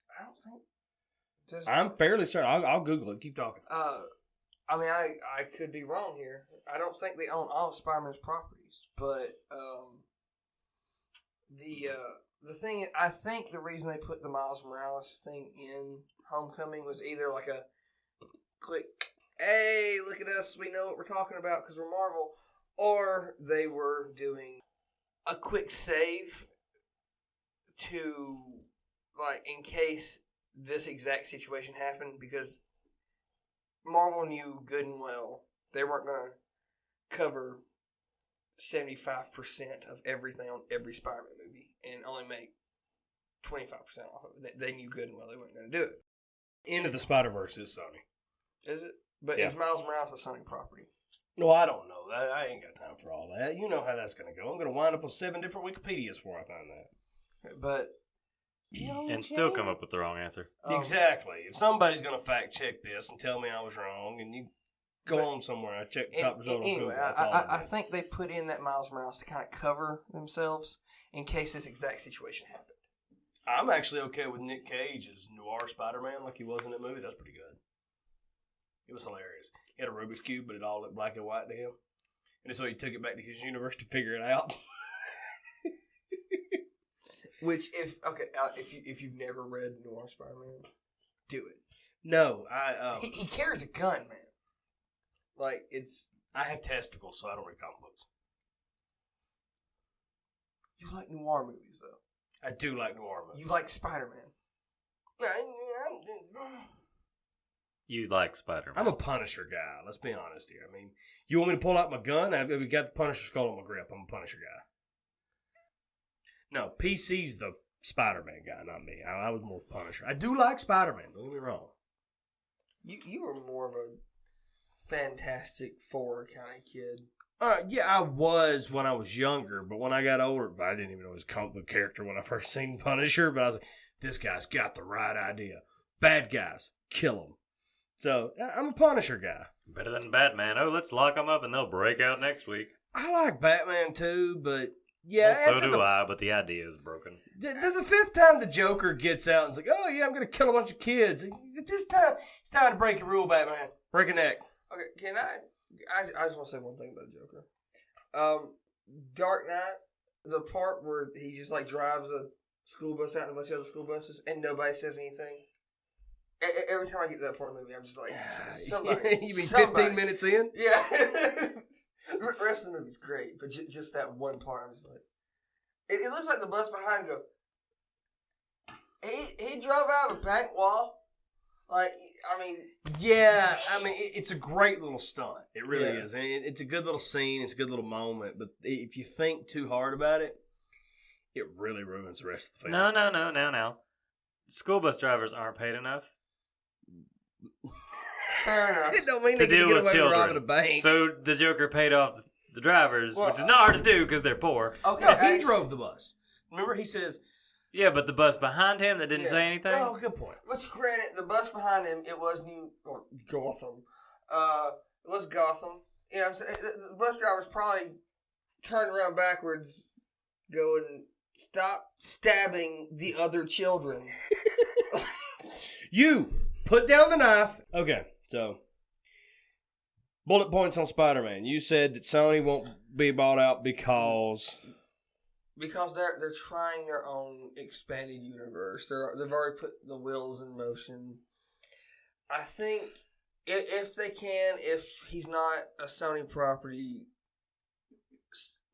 I don't think. I'm fairly certain. I'll Google it. Keep talking. I mean, I could be wrong here. I don't think they own all of Spider-Man's properties, but the thing, I think the reason they put the Miles Morales thing in Homecoming was either like a quick, hey, look at us, we know what we're talking about because we're Marvel, or they were doing a quick save to, like, in case this exact situation happened, because Marvel knew good and well they weren't going to cover 75% of everything on every Spider-Man movie and only make 25% off of it. They knew good and well they weren't going to do it. Into the Spider-Verse is Sony. Is it? But Yeah. is Miles Morales a Sony property? No, I don't know. I ain't got time for all that. You know how that's going to go. I'm going to wind up with 7 different Wikipedias before I find that. But And still come up with the wrong answer. Exactly. If somebody's going to fact check this and tell me I was wrong, and you go on somewhere, I check the top result on anyway, Google. That's all I think they put in that Miles Morales to kind of cover themselves in case this exact situation happened. I'm actually okay with Nick Cage as noir Spider-Man like he was in that movie. That's pretty good. It was hilarious. He had a Rubik's Cube, but it all looked black and white to him. And so he took it back to his universe to figure it out. Which, if you've never read Noir Spider-Man, do it. No, He carries a gun, man. Like, it's... I have testicles, so I don't read comic books. You like noir movies, though. I do like noir movies. You like Spider-Man. You like Spider-Man. I'm a Punisher guy. Let's be honest here. I mean, you want me to pull out my gun? I've got the Punisher skull on my grip. I'm a Punisher guy. No, PC's the Spider-Man guy, not me. I was more Punisher. I do like Spider-Man. Don't get me wrong. You were more of a Fantastic Four kind of kid. Yeah, I was when I was younger, but when I got older, I didn't even know his comic book character when I first seen Punisher, but I was like, this guy's got the right idea. Bad guys, kill them. So, I'm a Punisher guy. Better than Batman. Oh, let's lock them up and they'll break out next week. I like Batman too, but Yeah, Well, so do I, but the idea is broken. The fifth time the Joker gets out and is like, oh, yeah, I'm going to kill a bunch of kids. This time, it's time to break a rule, Batman. Break a neck. Okay, can I just want to say one thing about Joker. Dark Knight, the part where he just like drives a school bus out and a bunch of other school buses and nobody says anything. Every time I get to that part of the movie, I'm just like, somebody. You mean 15 minutes in? Yeah. The rest of the movie's great, but just that one part, I'm just like, it looks like the bus behind go. He drove out a bank wall. Like, I mean... Yeah, I mean, it's a great little stunt. It really is. And it's a good little scene. It's a good little moment. But if you think too hard about it, it really ruins the rest of the film. No. School bus drivers aren't paid enough. Fair enough. It don't mean to they deal can get with away children. with robbing a bank. So the Joker paid off the drivers, Well, which is not hard to do because they're poor. Okay, No, he drove the bus. Remember, he says... Yeah, but the bus behind him that didn't say anything? Oh, good point. Which, granted, the bus behind him, it was Gotham. It was Gotham. You know what I'm saying? The bus driver's probably turned around backwards, going, stop stabbing the other children. You, put down the knife. Okay, so... Bullet points on Spider-Man. You said that Sony won't be bought out because... Because they're trying their own expanded universe. They've already put the wheels in motion. I think if they can, if he's not a Sony property,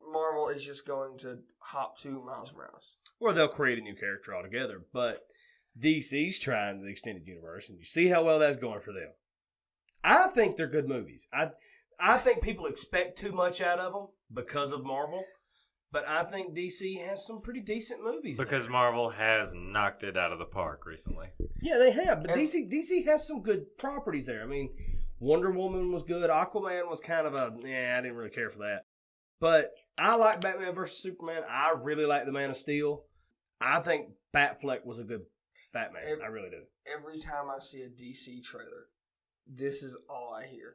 Marvel is just going to hop to Miles Morales. Or they'll create a new character altogether. But DC's trying the extended universe, and you see how well that's going for them. I think they're good movies. I think people expect too much out of them because of Marvel. But I think DC has some pretty decent movies. Because there. Marvel has knocked it out of the park recently. Yeah, they have. But DC has some good properties there. I mean, Wonder Woman was good. Aquaman was kind of I didn't really care for that. But I like Batman vs. Superman. I really like The Man of Steel. I think Batfleck was a good Batman. I really do. Every time I see a DC trailer, this is all I hear.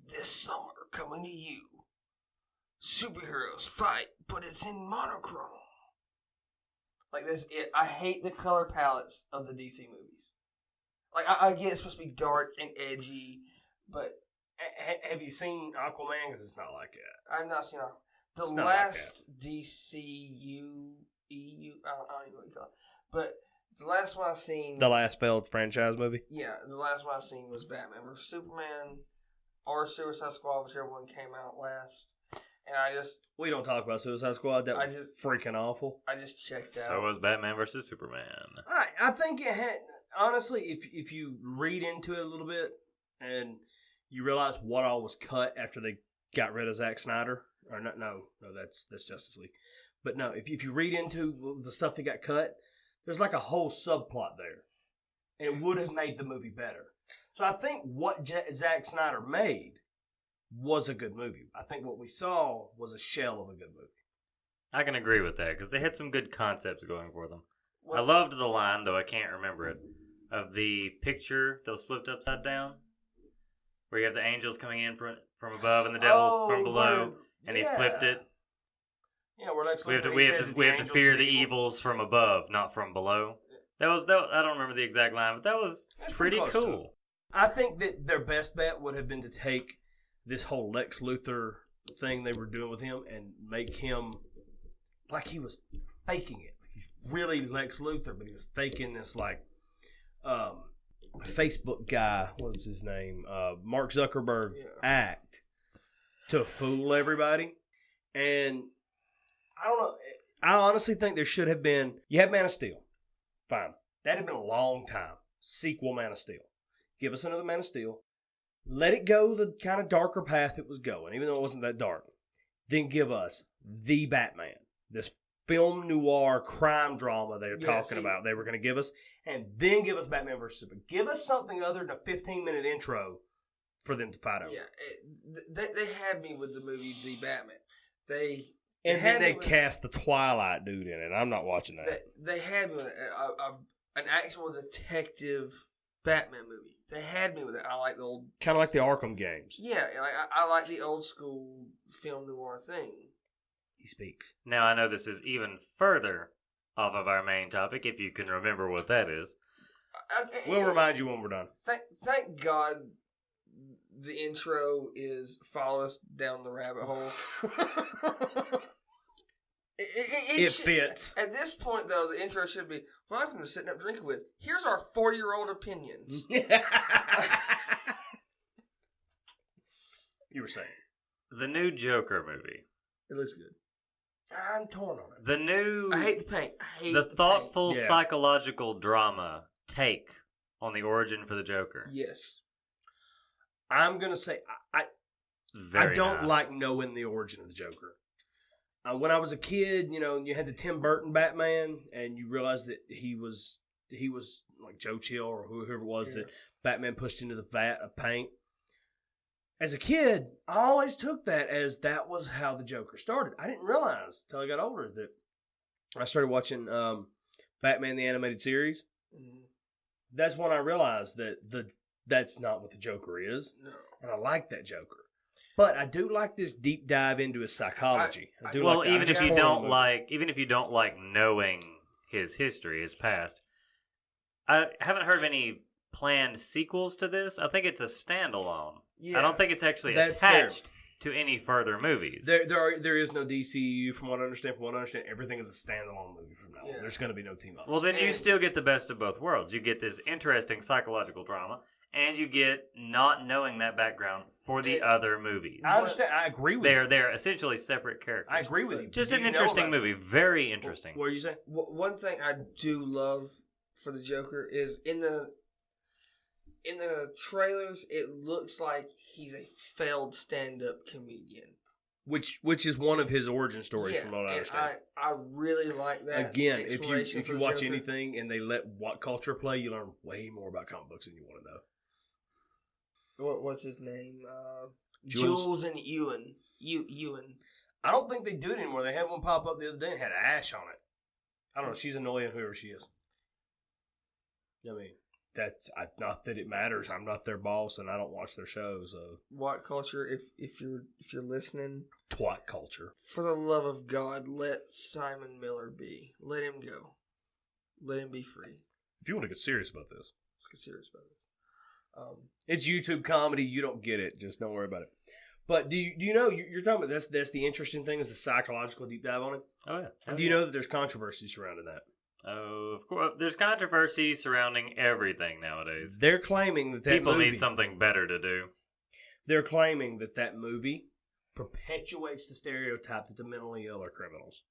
This summer coming to you. Superheroes fight, but it's in monochrome. Like that's it. I hate the color palettes of the DC movies. Like I get it's supposed to be dark and edgy, but have you seen Aquaman? Because it's not like that. I've not seen Aquaman. The last like DCU EU. I don't even know what you call it. But the last one I seen. The last failed franchise movie. Yeah, the last one I seen was Batman vs Superman or Suicide Squad, whichever one came out last. And we don't talk about Suicide Squad. That was freaking awful. I just checked out. So was Batman vs. Superman. I think it had, honestly, if you read into it a little bit and you realize what all was cut after they got rid of Zack Snyder, or no, that's Justice League. But no, if you read into the stuff that got cut, there's like a whole subplot there. And it would have made the movie better. So I think what Zack Snyder made was a good movie. I think what we saw was a shell of a good movie. I can agree with that because they had some good concepts going for them. I loved the line, though I can't remember it, of the picture that was flipped upside down, where you have the angels coming in from above and the devils from below, and he flipped it. Yeah, where Lex we have to fear the evils from above, not from below. That I don't remember the exact line, but that was pretty cool. I think that their best bet would have been to take this whole Lex Luthor thing they were doing with him and make him like he was faking it. He's really Lex Luthor, but he was faking this like Facebook guy, what was his name? Mark Zuckerberg act to fool everybody. And I don't know. I honestly think there should have been. You have Man of Steel. Fine. That'd have been a long time. Sequel Man of Steel. Give us another Man of Steel. Let it go the kind of darker path it was going, even though it wasn't that dark. Then give us the Batman. This film noir crime drama they're talking about. They were going to give us. And then give us Batman vs. Superman. Give us something other than a 15-minute intro for them to fight over. Yeah. They had me with the movie The Batman. And then they cast the Twilight dude in it. I'm not watching that. They had me with an actual detective Batman movie. They had me with it. I like the old... Kind of like the Arkham games. Yeah, like I like the old school film noir thing. he speaks. Now, I know this is even further off of our main topic, if you can remember what that is. We'll remind you when we're done. Thank God the intro is follow us down the rabbit hole. It fits. At this point, though, the intro should be, welcome to Sitting Up Drinking With. Here's our 40-year-old opinions. You were saying. The new Joker movie. It looks good. I'm torn on it. The new... I hate the paint. The thoughtful Yeah. psychological drama take on the origin for the Joker. Yes. I'm going to say, I Very don't nice. like knowing the origin of the Joker. When I was a kid, you had the Tim Burton Batman, and you realized that he was like Joe Chill or whoever it was that Batman pushed into the vat of paint. As a kid, I always took that as that was how the Joker started. I didn't realize until I got older that I started watching Batman the Animated Series. Mm-hmm. That's when I realized that that's not what the Joker is. No. And I like that Joker. But I do like this deep dive into his psychology. Even if you don't like knowing his history, his past, I haven't heard of any planned sequels to this. I think it's a standalone. Yeah. I don't think it's actually attached to any further movies. There is no DCU from what I understand. From what I understand, everything is a standalone movie from now on. Yeah. There's going to be no team ups. Well, then you still get the best of both worlds. You get this interesting psychological drama, and you get not knowing that background for the other movies. I understand. I agree with you. They're essentially separate characters. I agree with you. Just Do an you know interesting about- movie. Very interesting. What are you saying? One thing I do love for the Joker is in the trailers, it looks like he's a failed stand-up comedian. Which is one of his origin stories from what I understand. I really like that. Again, if exploration you for the watch Joker. anything and they let what culture play, you learn way more about comic books than you want to know. What's his name? Jules Jules and Ewan. I don't think they do it anymore. They had one pop up the other day and had Ash on it. I don't know. She's annoying, whoever she is. I mean, not that it matters. I'm not their boss, and I don't watch their shows. What culture? If you're listening, Twat culture. for the love of God, let Simon Miller be. Let him go. Let him be free. If you want to get serious about this, Let's get serious about it. it's YouTube comedy. You don't get it. Just don't worry about it. But do you know you're talking about that's the interesting thing is the psychological deep dive on it. Oh yeah. Do you know that there's controversy surrounding that? Oh, of course. There's controversy surrounding everything nowadays. They're claiming that People movie, need something better to do. They're claiming that movie perpetuates the stereotype that the mentally ill are criminals.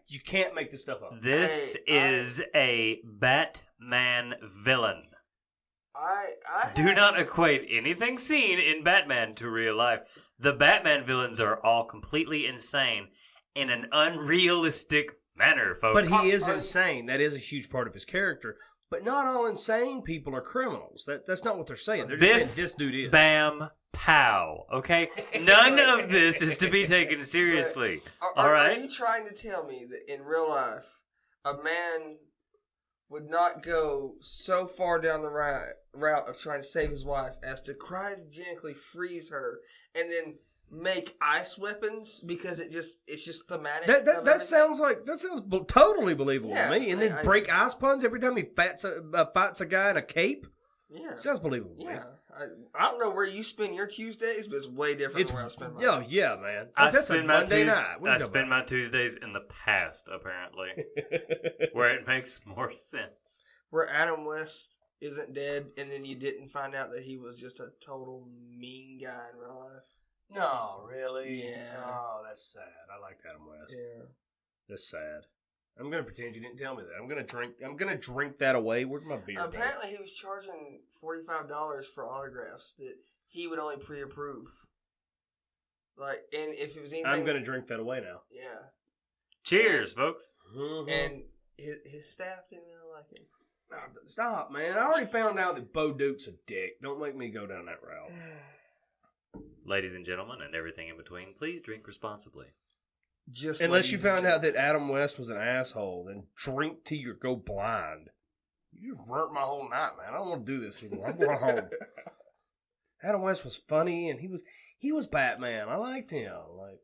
You can't make this stuff up. This is a Batman villain. Do not equate anything seen in Batman to real life. The Batman villains are all completely insane in an unrealistic manner, folks. But he is insane. That is a huge part of his character. But not all insane people are criminals. That's not what they're saying. They're just saying this dude is. Bam, pow. Okay? None of this is to be taken seriously. All right? Are you trying to tell me that in real life, a man would not go so far down the route of trying to save his wife as to cryogenically freeze her and then make ice weapons because it's just thematic? That sounds totally believable Yeah, to me. And then break ice puns every time he fights a guy in a cape. Yeah, Sounds believable. To me. yeah. I don't know where you spend your Tuesdays, but it's way different than where I spend mine. Oh yeah, man. I That's spend a my Monday night. What are I you talking spend my Tuesdays in the past, apparently, where it makes more sense. Where Adam West isn't dead, and then you didn't find out that he was just a total mean guy in real life. No, really? Yeah. Oh, that's sad. I like Adam West. Yeah. That's sad. I'm gonna pretend you didn't tell me that. I'm gonna drink that away. Where's my beer? Apparently, he was charging $45 for autographs that he would only pre-approve. Like, and if it was anything, I'm gonna drink that away now. Yeah. Cheers, folks. Mm-hmm. And his staff didn't really like him. Oh, stop, man. I already found out that Bo Duke's a dick. Don't make me go down that route. Ladies and gentlemen, and everything in between, please drink responsibly. Just Unless you found out that Adam West was an asshole, then drink till you go blind. You just burnt my whole night, man. I don't want to do this anymore. I'm going home. Adam West was funny, and He was Batman. I liked him. Like,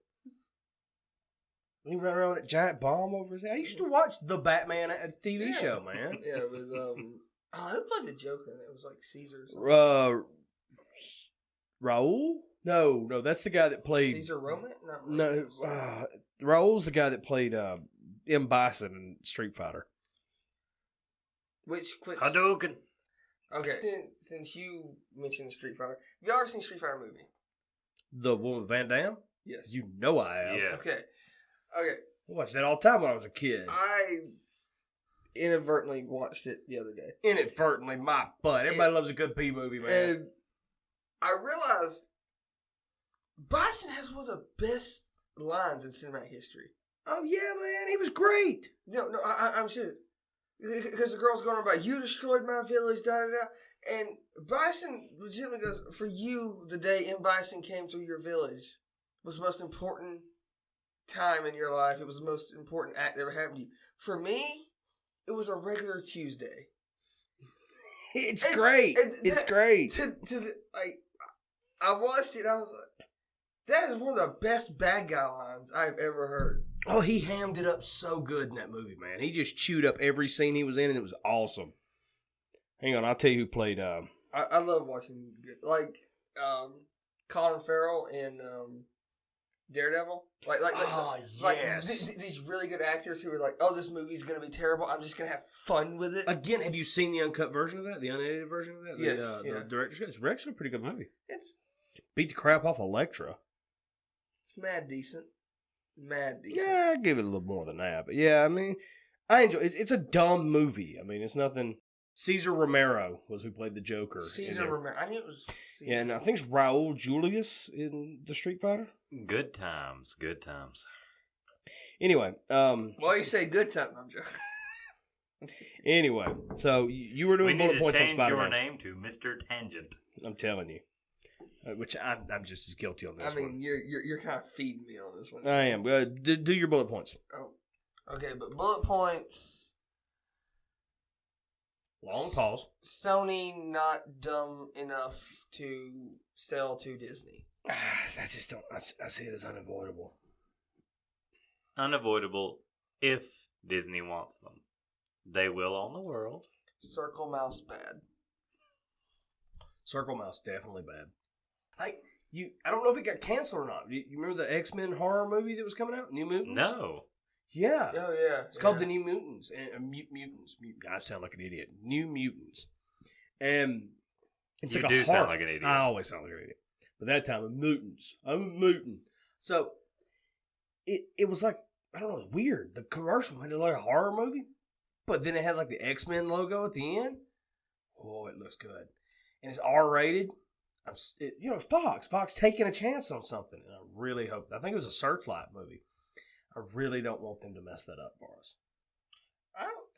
he ran around with that giant bomb over his head. I used to watch the Batman TV show, man. Yeah, with who played the Joker? It was like Caesar or something. Raul? No, that's the guy that played Caesar Roman? No, Raul's the guy that played M. Bison in Street Fighter. Which Hadouken. Okay, since you mentioned Street Fighter, have you ever seen Street Fighter movie? The one with Van Damme? Yes. You know I have. Yes. Okay. I watched that all the time when I was a kid. I inadvertently watched it the other day. Inadvertently, my butt. Everybody loves a good B movie, man. And I realized Bison has one of the best lines in cinematic history. Oh, yeah, man. He was great. No, I'm serious. Because the girl's going about, you destroyed my village, da-da-da. And Bison legitimately goes, for you, the day M. Bison came through your village was the most important time in your life. It was the most important act that ever happened to you. For me, it was a regular Tuesday. It's great. It's great. I watched it, I was like, that is one of the best bad guy lines I've ever heard. Oh, he hammed it up so good in that movie, man. He just chewed up every scene he was in, and it was awesome. Hang on, I'll tell you who played... I love watching, like, Colin Farrell in Daredevil. These really good actors who are like, oh, this movie's going to be terrible. I'm just going to have fun with it. Again, have you seen the uncut version of that? The unedited version of that? Yes. The director's cut? It's actually a pretty good movie. It's beat the crap off Elektra. It's mad decent. Yeah, I give it a little more than that. But yeah, I mean, I enjoy it. It's a dumb movie. I mean, it's nothing. Cesar Romero was who played the Joker. Cesar Romero. I knew it was Cesar. Yeah, and I think it's Raul Julius in the Street Fighter. Good times. Anyway. Well, you say good time, I'm joking. Anyway, so you were doing bullet points on Spider-Man. We need to change your name to Mr. Tangent. I'm telling you. Which I'm just as guilty on this one. I mean, you're kind of feeding me on this one. I am. Do your bullet points. Oh, okay, but bullet points. Long pause. Sony not dumb enough to sell to Disney. I just don't. I see it as unavoidable. Unavoidable if Disney wants them. They will own the world. Circle Mouse bad. Circle Mouse definitely bad. Like, I don't know if it got canceled or not. You remember the X-Men horror movie that was coming out? New Mutants? No. Yeah. Oh, yeah. It's called The New Mutants. And Mutants. I sound like an idiot. New Mutants. And it's you like do a sound like an idiot. I always sound like an idiot. But that time, mutants. I'm a mutant. So, it was like, I don't know, it was weird. The commercial had like a horror movie, but then it had like the X-Men logo at the end. Oh, it looks good. And it's R-rated. Fox taking a chance on something. And I really hope, I think it was a Searchlight movie. I really don't want them to mess that up for us.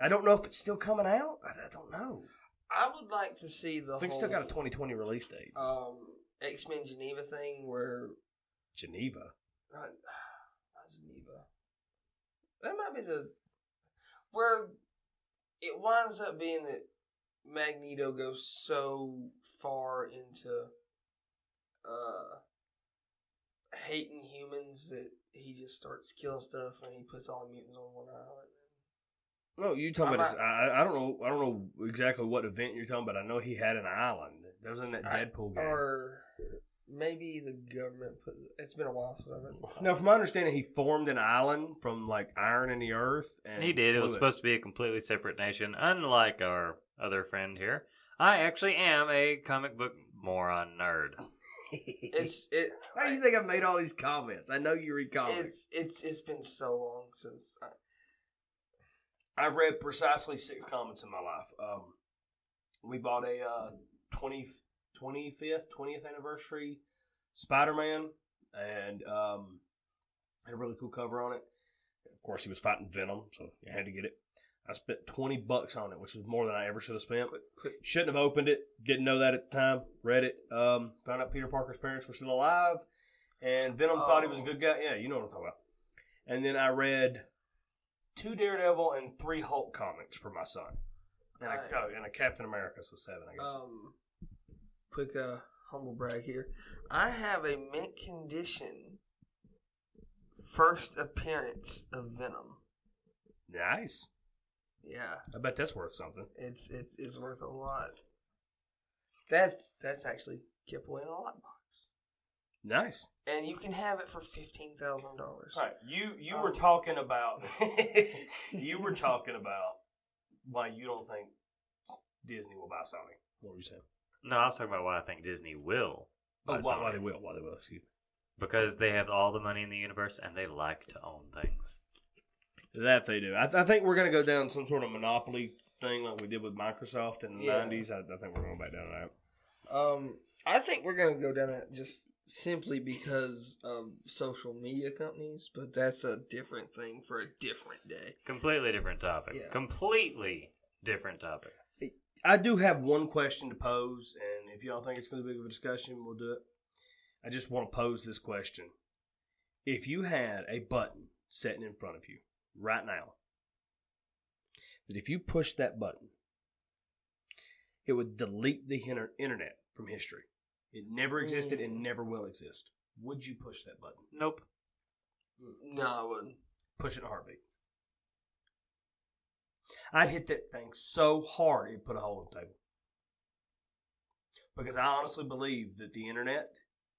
I don't know if it's still coming out. I don't know. I would like to see the I think it's still got a 2020 release date. X-Men Geneva thing where... Geneva? Not Geneva. That might be where it winds up being that Magneto goes so far into hating humans that he just starts killing stuff and he puts all the mutants on one island. No, you talking about? I don't know. I don't know exactly what event you're talking about. I know he had an island. That was in that Deadpool game. Or maybe the government put. It's been a while since I've read. No, from my understanding, he formed an island from like iron in the earth. And he did. It was supposed to be a completely separate nation, unlike our other friend here. I actually am a comic book moron nerd. How do you think I've made all these comments? I know you read comics. It's been so long since I've read precisely 6 comics in my life. We bought a 20th anniversary Spider-Man, and had a really cool cover on it. Of course, he was fighting Venom, so you had to get it. I spent $20 on it, which was more than I ever should have spent. Shouldn't have opened it. Didn't know that at the time. Read it. Found out Peter Parker's parents were still alive, and Venom thought he was a good guy. Yeah, you know what I'm talking about. And then I read 2 Daredevil and 3 Hulk comics for my son. And a Captain America, so 7, I guess. Quick humble brag here. I have a mint condition first appearance of Venom. Nice. Yeah, I bet that's worth something. it's worth a lot. That's actually kept away in a lockbox. Nice. And you can have it for $15,000. All right, you were talking about why you don't think Disney will buy Sony. What were you saying? No, I was talking about why I think Disney will. Why they will? Excuse me. Because they have all the money in the universe and they like to own things. That they do. I think we're going to go down some sort of monopoly thing like we did with Microsoft in the 90s. I think we're going back down to that. I think we're going to go down it just simply because of social media companies, but that's a different thing for a different day. Completely different topic. Yeah. Completely different topic. I do have one question to pose, and if y'all think it's going to be big of a discussion, we'll do it. I just want to pose this question. If you had a button sitting in front of you right now, that if you push that button, it would delete the internet from history. It never existed and never will exist. Would you push that button? Nope. No, I wouldn't. Push it in a heartbeat. I'd hit that thing so hard it'd put a hole in the table. Because I honestly believe that the internet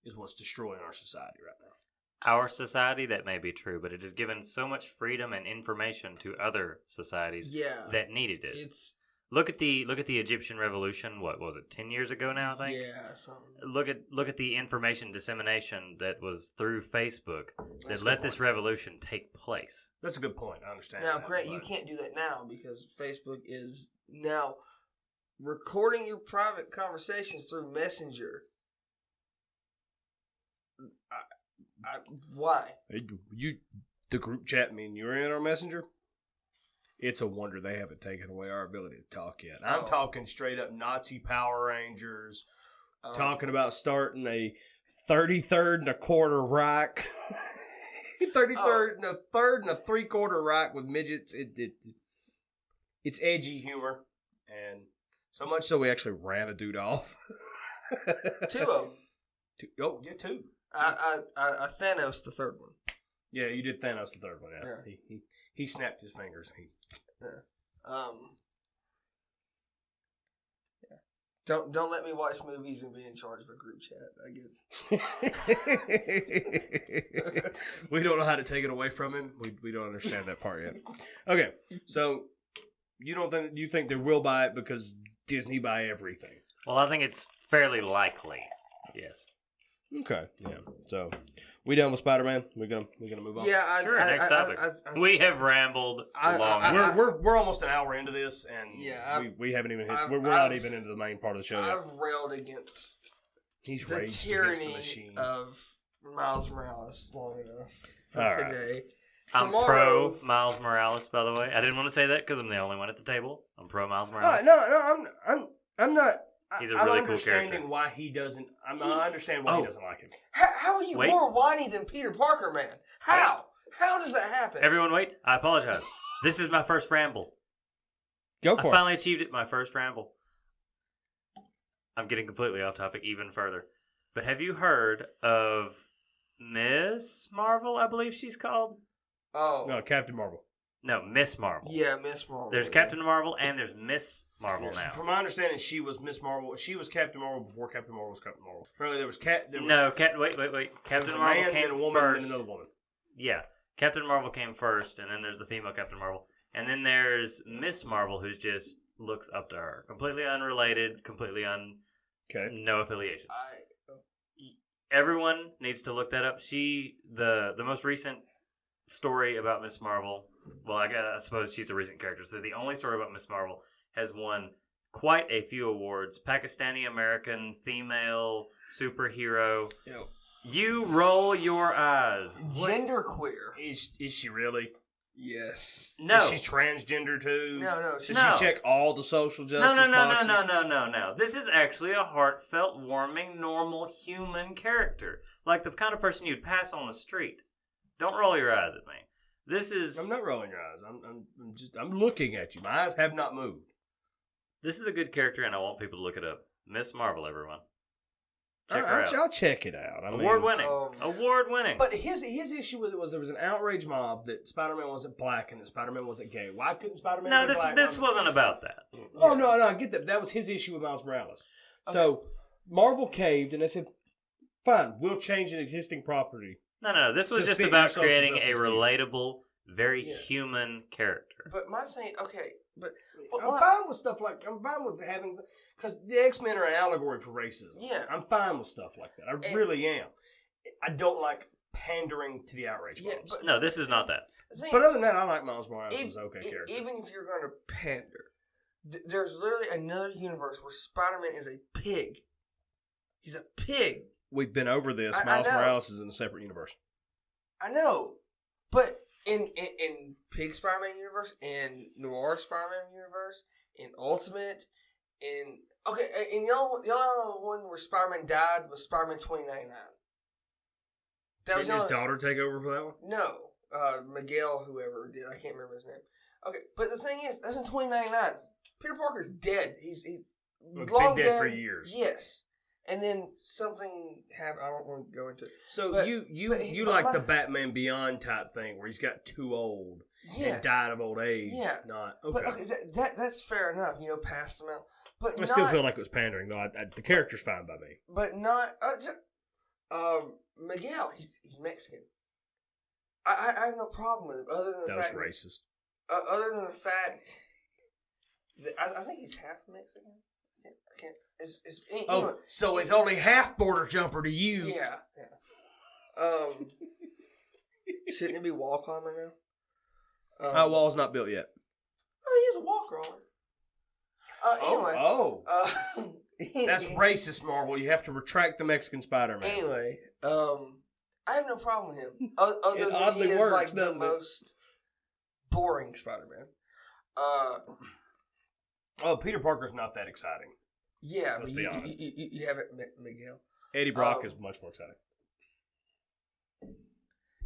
is what's destroying our society right now. Our society, that may be true, but it has given so much freedom and information to other societies that needed it. It's Look at the Egyptian Revolution. What was it? 10 years ago now, I think. Yeah, something. Look at the information dissemination that was through Facebook That's that let this revolution take place. That's a good point. I understand. Now, that, Grant, but you can't do that now because Facebook is now recording your private conversations through Messenger. Why? Hey, the group chat mean you're in our messenger? It's a wonder they haven't taken away our ability to talk yet. I'm talking straight up Nazi Power Rangers, talking about starting a 33rd and a quarter Reich. 33rd and a third and a three-quarter Reich with midgets. It's edgy humor. And so much so we actually ran a dude off. 2 of them. Oh, yeah, 2. I Thanos the third one. Yeah, you did Thanos the third one. Yeah. He snapped his fingers. Don't let me watch movies and be in charge of a group chat. I get. We don't know how to take it away from him. We don't understand that part yet. Okay, so you think they will buy it because Disney buy everything? Well, I think it's fairly likely. Yes. Okay. Yeah. So we done with Spider-Man. We're gonna move on. Yeah. Sure. Next topic. We have rambled long. We're almost an hour into this, and we haven't even hit. We're not even into the main part of the show yet. I've railed against the tyranny of Miles Morales long enough for today. I'm pro Miles Morales, by the way. I didn't want to say that because I'm the only one at the table. I'm pro Miles Morales. No, I'm not. He's a really cool character. I understand why he doesn't like him. How are you more whiny than Peter Parker, man? How? How does that happen? Everyone wait. I apologize. This is my first ramble. Go for it. I finally achieved it. My first ramble. I'm getting completely off topic even further. But have you heard of Miss Marvel, I believe she's called? Oh. No, Captain Marvel. No, Miss Marvel. Yeah, Miss Marvel. There's Captain Marvel and there's Miss Marvel now. From my understanding, she was Miss Marvel. She was Captain Marvel before Captain Marvel was Captain Marvel. Apparently, there was wait. Captain Marvel came a woman first. And another woman. Yeah, Captain Marvel came first, and then there's the female Captain Marvel, and then there's Miss Marvel, who just looks up to her, completely unrelated, no affiliation. Everyone needs to look that up. The most recent story about Miss Marvel. Well, I suppose she's a recent character. So the only story about Miss Marvel has won quite a few awards. Pakistani American female superhero. Yep. You roll your eyes. Genderqueer. Is she really? Yes. No. Is she transgender too? No. Does she check all the social justice boxes? No. This is actually a heartfelt, warming, normal human character. Like the kind of person you'd pass on the street. Don't roll your eyes at me. This is... I'm not rolling your eyes. I'm looking at you. My eyes have not moved. This is a good character, and I want people to look it up. Miss Marvel, everyone. Check her out. I'll check it out. Award winning. But his issue with it was there was an outrage mob that Spider-Man wasn't black and that Spider-Man wasn't gay. Why couldn't Spider-Man be black? No, this wasn't about that. Oh, no, I get that. That was his issue with Miles Morales. Okay. So, Marvel caved and they said, fine, we'll change an existing property. No. This was just about creating a relatable, very human character. But my thing, okay, but I'm fine with stuff like I'm fine with having because the X-Men are an allegory for racism. Yeah, I'm fine with stuff like that. I really am. I don't like pandering to the outrage. Yeah, no, this is not that. But other than that, I like Miles Morales as okay character. Even if you're going to pander, there's literally another universe where Spider-Man is a pig. He's a pig. We've been over this. Miles Morales is in a separate universe. I know, but in Pig Spider-Man universe, in Noir Spider-Man universe, in Ultimate, in the other one where Spider-Man died was Spider-Man 2099. Didn't his daughter take over for that one? No, Miguel, whoever did, I can't remember his name. Okay, but the thing is, that's in 2099. Peter Parker's dead. He's long been dead for years. Yes. And then something happened. I don't want to go into it. So you like the Batman Beyond type thing where he's got too old and died of old age. Yeah. Not okay. But that's fair enough. Past them out. But I still feel like it was pandering though. The character's fine by me. But not Miguel. He's Mexican. I have no problem with him other than the fact that was racist. Other than the fact that I think he's half Mexican. I can't. Anyway, so he's only half border jumper to you. Yeah. Shouldn't it be wall climber now? Wall's not built yet. Oh, he's a wall crawler. Anyway. That's racist, Marvel. You have to retract the Mexican Spider-Man. Anyway, I have no problem with him. Other it than oddly he is works, like the doesn't most boring Spider-Man. Peter Parker's not that exciting. Yeah, Let's but be honest. You have it, Miguel. Eddie Brock is much more exciting.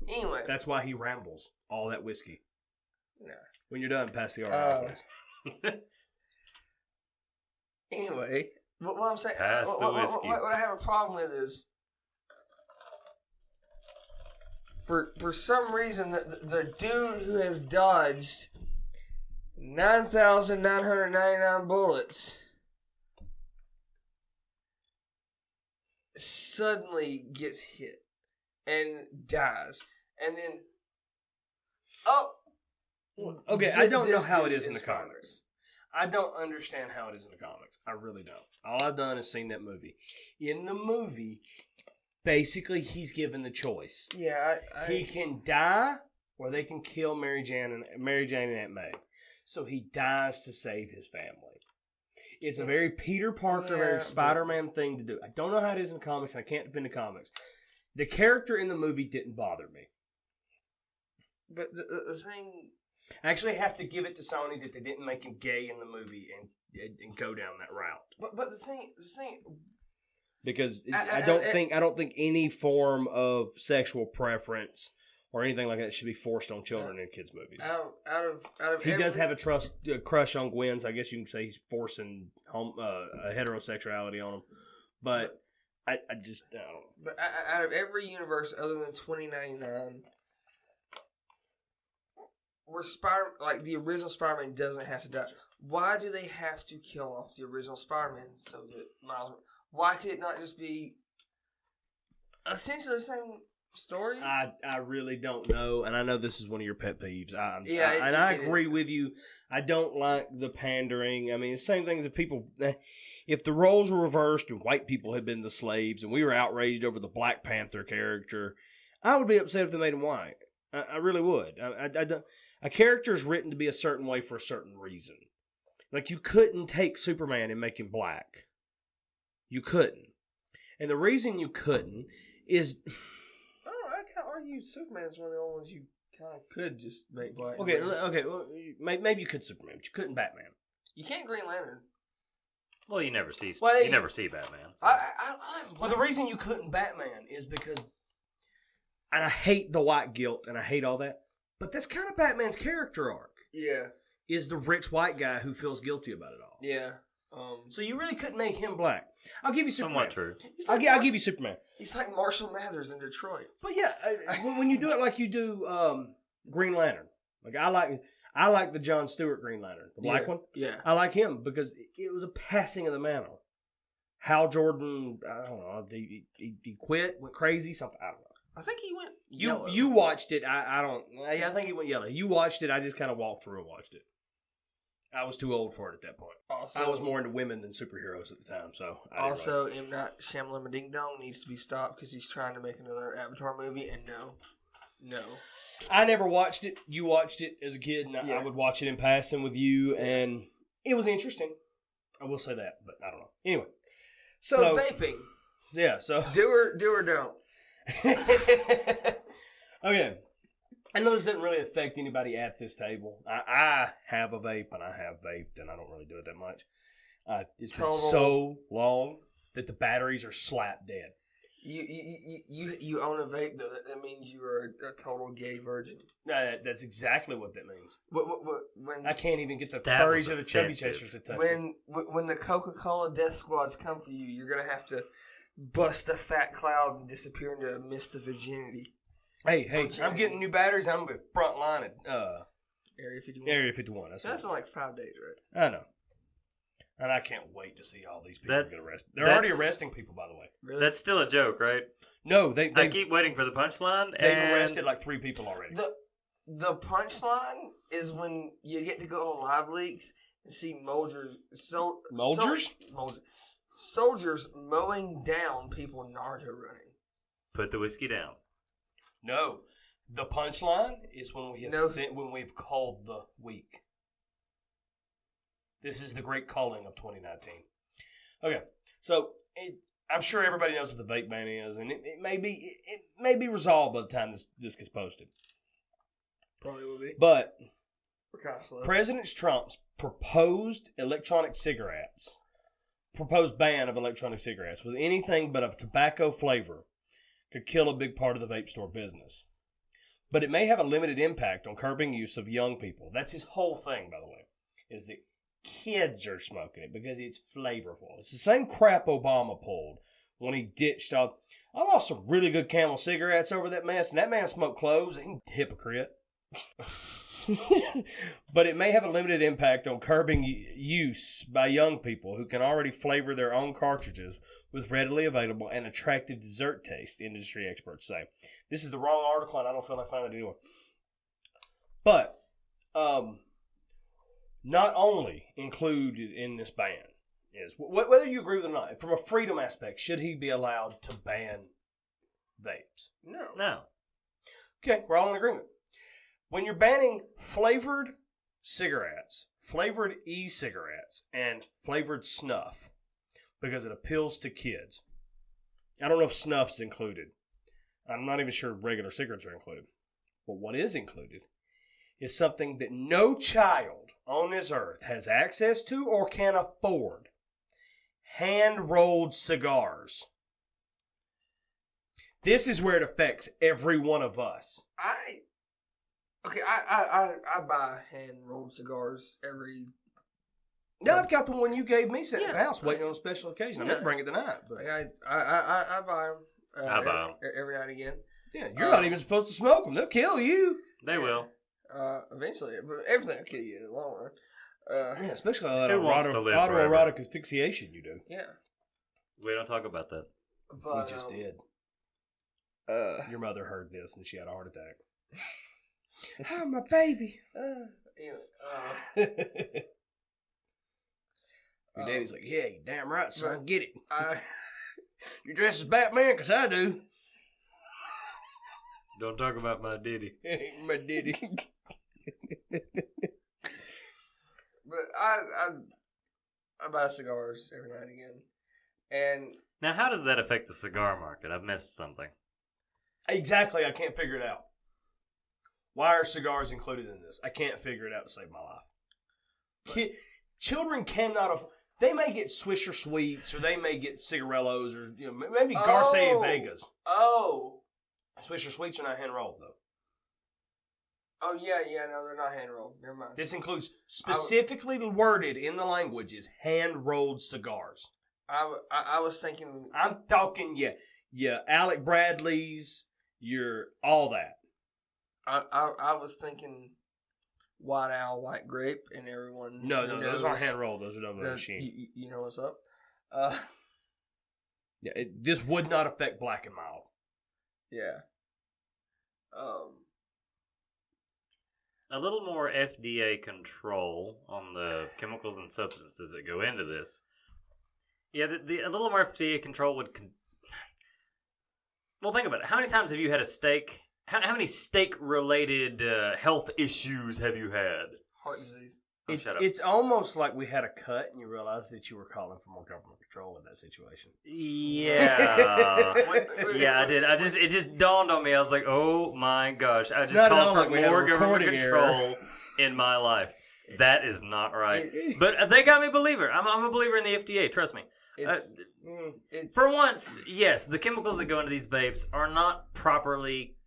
Anyway. That's why he rambles all that whiskey. Nah. When you're done, pass the RI, please. Anyway, what I'm saying, pass the whiskey. What I have a problem with is, for some reason, the dude who has dodged 9,999 bullets suddenly gets hit and dies, and then okay, I don't know how it is in the comics. I don't understand how it is in the comics. I really don't. All I've done is seen that movie. In the movie, basically, he's given the choice. Yeah, he can die, or they can kill Mary Jane and Aunt May. So he dies to save his family. It's a very Peter Parker, very Spider-Man thing to do. I don't know how it is in the comics, and I can't defend the comics. The character in the movie didn't bother me. But the thing... I actually have to give it to Sony that they didn't make him gay in the movie and go down that route. But the thing... Because I don't think any form of sexual preference or anything like that should be forced on children in kids' movies. Out of he does have a crush on Gwen, so I guess you can say he's forcing heterosexuality on him. But I don't know. But out of every universe other than 2099, where the original Spider-Man doesn't have to die, why do they have to kill off the original Spider-Man so that Miles? Why could it not just be essentially the same story? I really don't know, and I know this is one of your pet peeves. I agree with you. I don't like the pandering. I mean, it's the same thing as if the roles were reversed and white people had been the slaves and we were outraged over the Black Panther character, I would be upset if they made him white. I really would. A character is written to be a certain way for a certain reason. Like, you couldn't take Superman and make him black. You couldn't. And the reason you couldn't is... I can't argue Superman's one of the only ones you kind of could just make black. Okay, well, maybe you could Superman, but you couldn't Batman. You can't Green Lantern. Well, you never see Batman. So. Well, the reason you couldn't Batman is because... And I hate the white guilt, and I hate all that. But that's kind of Batman's character arc. Yeah. Is the rich white guy who feels guilty about it all. Yeah. So you really couldn't make him black. I'll give you Superman. Somewhat true. I'll give you Superman. He's like Marshall Mathers in Detroit. But yeah, when you do it like you do Green Lantern, like I like the Jon Stewart Green Lantern, the black one. Yeah. I like him because it was a passing of the mantle. Hal Jordan, I don't know, he quit, went crazy, something, I don't know. I think he went yellow. You watched it, I think he went yellow. You watched it, I just kind of walked through and watched it. I was too old for it at that point. Also, I was more into women than superheroes at the time, so also, M. Night Shyamalan Ding Dong needs to be stopped because he's trying to make another Avatar movie, and no. I never watched it. You watched it as a kid, and I would watch it in passing with you, and it was interesting. I will say that, but I don't know. Anyway. So vaping. Yeah, so. Do or don't. Okay. I know this doesn't really affect anybody at this table. I have a vape, and I have vaped, and I don't really do it that much. It's been so long that the batteries are slap dead. You own a vape, though. That means you are a total gay virgin. That's exactly what that means. When I can't even get the furries or the chubby chasers to touch me. When the Coca-Cola Death Squads come for you, you're going to have to bust a fat cloud and disappear into a mist of virginity. Hey, I'm getting new batteries. I'm going to be front line at Area 51. Area 51. That's in like 5 days, right? I know. And I can't wait to see all these people get arrested. They're already arresting people, by the way. Really? That's still a joke, right? No, I keep waiting for the punchline. They've arrested like 3 people already. The punchline is when you get to go on Live Leaks and see soldiers mowing down people Naruto running. Put the whiskey down. No, the punchline is when we've called the week. This is the great calling of 2019. Okay, so I'm sure everybody knows what the vape ban is, and it may be resolved by the time this gets posted. Probably will be. But we're kind of slow. President Trump's proposed ban of electronic cigarettes with anything but a tobacco flavor could kill a big part of the vape store business. But it may have a limited impact on curbing use of young people. That's his whole thing, by the way, is that kids are smoking it because it's flavorful. It's the same crap Obama pulled when he ditched I lost some really good Camel cigarettes over that mess, and that man smoked cloves. Hypocrite. But it may have a limited impact on curbing use by young people who can already flavor their own cartridges with readily available and attractive dessert taste, industry experts say. This is the wrong article, and I don't feel like finding it anywhere. But, not only included in this ban is, whether you agree with it or not, from a freedom aspect, should he be allowed to ban vapes? No. Okay, we're all in agreement. When you're banning flavored cigarettes, flavored e-cigarettes, and flavored snuff, because it appeals to kids. I don't know if snuff's included. I'm not even sure regular cigarettes are included. But what is included is something that no child on this earth has access to or can afford. Hand-rolled cigars. This is where it affects every one of us. I buy hand-rolled cigars every... Yeah, I've got the one you gave me sitting at the house waiting on a special occasion. I meant to bring it tonight. But I buy them. I buy them. Every now and again. Yeah, you're not even supposed to smoke them. They'll kill you. They will. Eventually. But everything will kill you in the long run. Yeah, especially all that Who wants to live forever? autoerotic asphyxiation you do. Yeah. We don't talk about that. But, we just did. Your mother heard this and she had a heart attack. Oh, my baby. Anyway, Your daddy's like, yeah, you damn right, son. Get it. You dress as Batman because I do. Don't talk about my ditty. My ditty. But I buy cigars every now and again. And now, how does that affect the cigar market? I've missed something. Exactly. I can't figure it out. Why are cigars included in this? I can't figure it out to save my life. Children cannot they may get Swisher Sweets, or they may get cigarellos, or maybe Garcia Vegas. Oh. Swisher Sweets are not hand rolled though. Oh, yeah, no, they're not hand-rolled. Never mind. This includes specifically worded in the language is hand-rolled cigars. I was thinking... I'm talking, Alec Bradley's, all that. I was thinking White Owl, White Grape, and everyone... No, those aren't hand-rolled. Those are done by a machine. You know what's up? This would not affect Black and Mild. Yeah. A little more FDA control on the chemicals and substances that go into this. Yeah, a little more FDA control would... Well, think about it. How many times have you had a steak? How many steak-related health issues have you had? Heart disease. Oh, shut up. It's almost like we had a cut and you realized that you were calling for more government control in that situation. Yeah. Yeah, I did. It just dawned on me. I was like, oh my gosh. I just called for more government control in my life. That is not right. But they got me a believer. I'm a believer in the FDA. Trust me. For once, yes, the chemicals that go into these vapes are not properly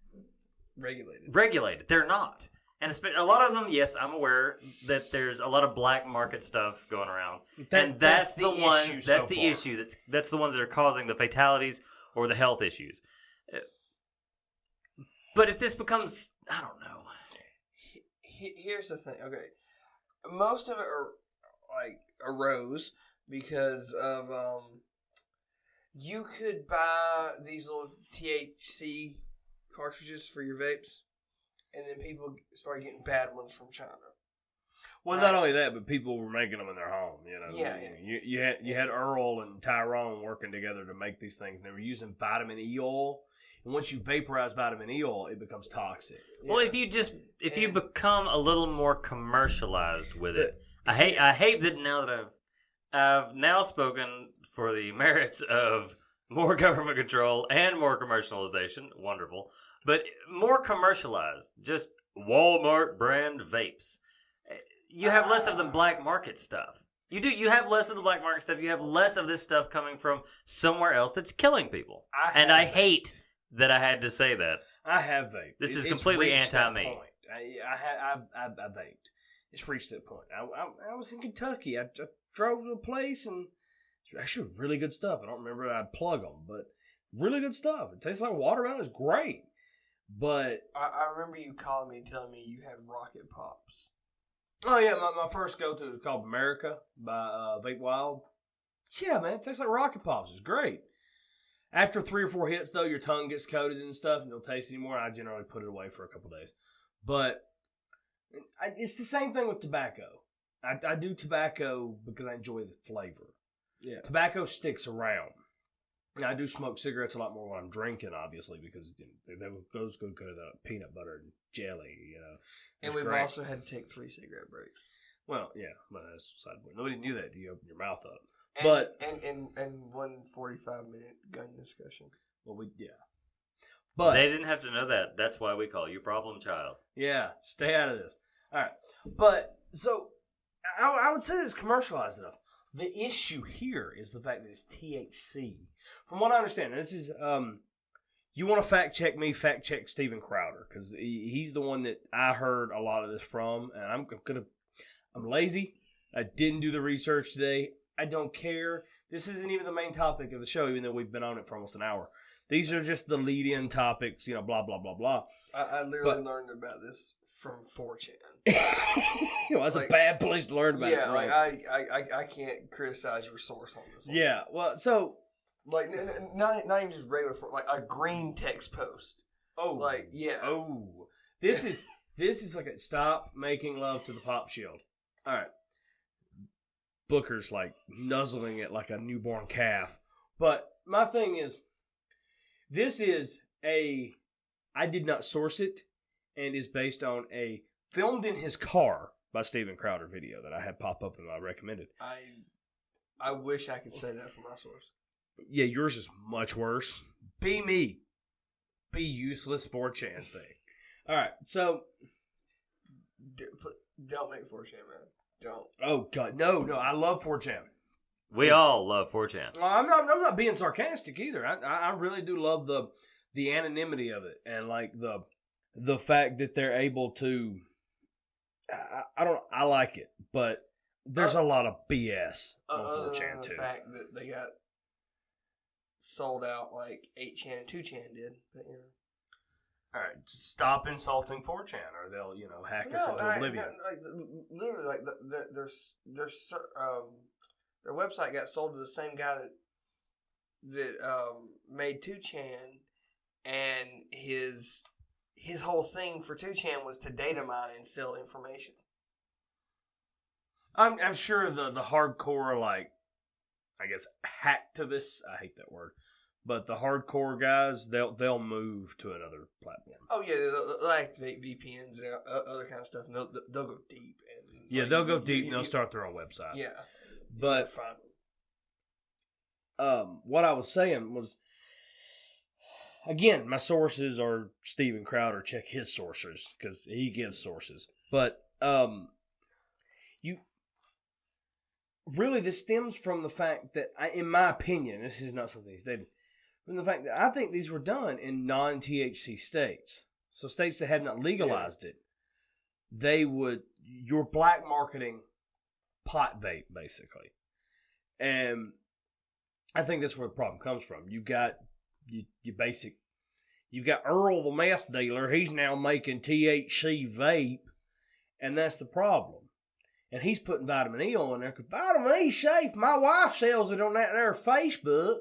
regulated. They're not. And a lot of them, yes, I'm aware that there's a lot of black market stuff going around, and that's the ones. That's the issue. That's the ones that are causing the fatalities or the health issues. But if this becomes, I don't know. Here's the thing. Okay, most of it arose because of you could buy these little THC cartridges for your vapes. And then people started getting bad ones from China. Well, not only that, but people were making them in their home. Yeah. You had Earl and Tyrone working together to make these things. They were using vitamin E oil, and once you vaporize vitamin E oil, it becomes toxic. Well, if you become a little more commercialized with it, I hate that now that I've now spoken for the merits of more government control and more commercialization. Wonderful. But more commercialized, just Walmart brand vapes. You have less of the black market stuff. You do. You have less of the black market stuff. You have less of this stuff coming from somewhere else that's killing people. I hate that I had to say that. I have vaped. This is completely anti-me. I vaped. It's reached that point. I was in Kentucky. I drove to a place and it's actually really good stuff. I don't remember that I'd plug them, but really good stuff. It tastes like watermelon. It's great. But I remember you calling me and telling me you had Rocket Pops. Oh yeah, my first go-to is called America by Vape Wild. Yeah, man, it tastes like Rocket Pops. It's great. After 3 or 4 hits, though, your tongue gets coated and stuff, and you don't taste it anymore. I generally put it away for a couple days. But it's the same thing with tobacco. I do tobacco because I enjoy the flavor. Yeah, tobacco sticks around. Now, I do smoke cigarettes a lot more when I'm drinking, obviously, because those go good peanut butter and jelly, And we've also had to take 3 cigarette breaks. Well, yeah, but that's a side point. Nobody knew that until you open your mouth up. And 1 45-minute gun discussion. Well, but they didn't have to know that. That's why we call you problem child. Yeah, stay out of this. All right, but so I would say it's commercialized enough. The issue here is the fact that it's THC. From what I understand, this is, you want to fact check me, fact check Steven Crowder, because he's the one that I heard a lot of this from, and I'm lazy. I didn't do the research today. I don't care. This isn't even the main topic of the show, even though we've been on it for almost an hour. These are just the lead-in topics, blah, blah, blah, blah. I literally learned about this from 4chan. That's a bad place to learn about it. Yeah, I can't criticize your source on this one. Yeah, well, so... Like, not even just regular, like a green text post. Oh. Like, yeah. Oh. This is like a stop making love to the pop shield. All right. Booker's like nuzzling it like a newborn calf. But my thing is, this is I did not source it, and is based on a filmed in his car by Steven Crowder video that I had pop up and I recommended. I wish I could say that for my source. Yeah, yours is much worse. Be me. Be useless 4chan thing. All right, so don't make 4chan, man. Don't. Oh God, no! I love 4chan. We all love 4chan. Well, I'm not being sarcastic either. I really do love the anonymity of it and like the the fact that they're able to, I like it, but there's a lot of BS on Other 4chan than the too. fact that they got sold out like 8chan and 2chan did. But, you know. All right, stop insulting 4chan, or they'll hack us into oblivion. Literally, like their website got sold to the same guy that made 2chan, and his whole thing for 2chan was to data mine and sell information. I'm sure the hardcore, like, I guess, hacktivists, I hate that word, but the hardcore guys, they'll move to another platform. Oh yeah, they'll activate VPNs and other kind of stuff, and they'll go deep. And they'll go deep and they'll start their own website. Yeah, but what I was saying was, again, my sources are Steven Crowder. Check his sources because he gives sources. But this stems from the fact that, in my opinion, this is not something he stated, from the fact that I think these were done in non-THC states. So states that have not legalized it, you're black marketing pot vape, basically. And I think that's where the problem comes from. You've got Earl the meth dealer. He's now making THC vape, and that's the problem. And he's putting vitamin E on there, because vitamin E safe. My wife sells it on that there Facebook.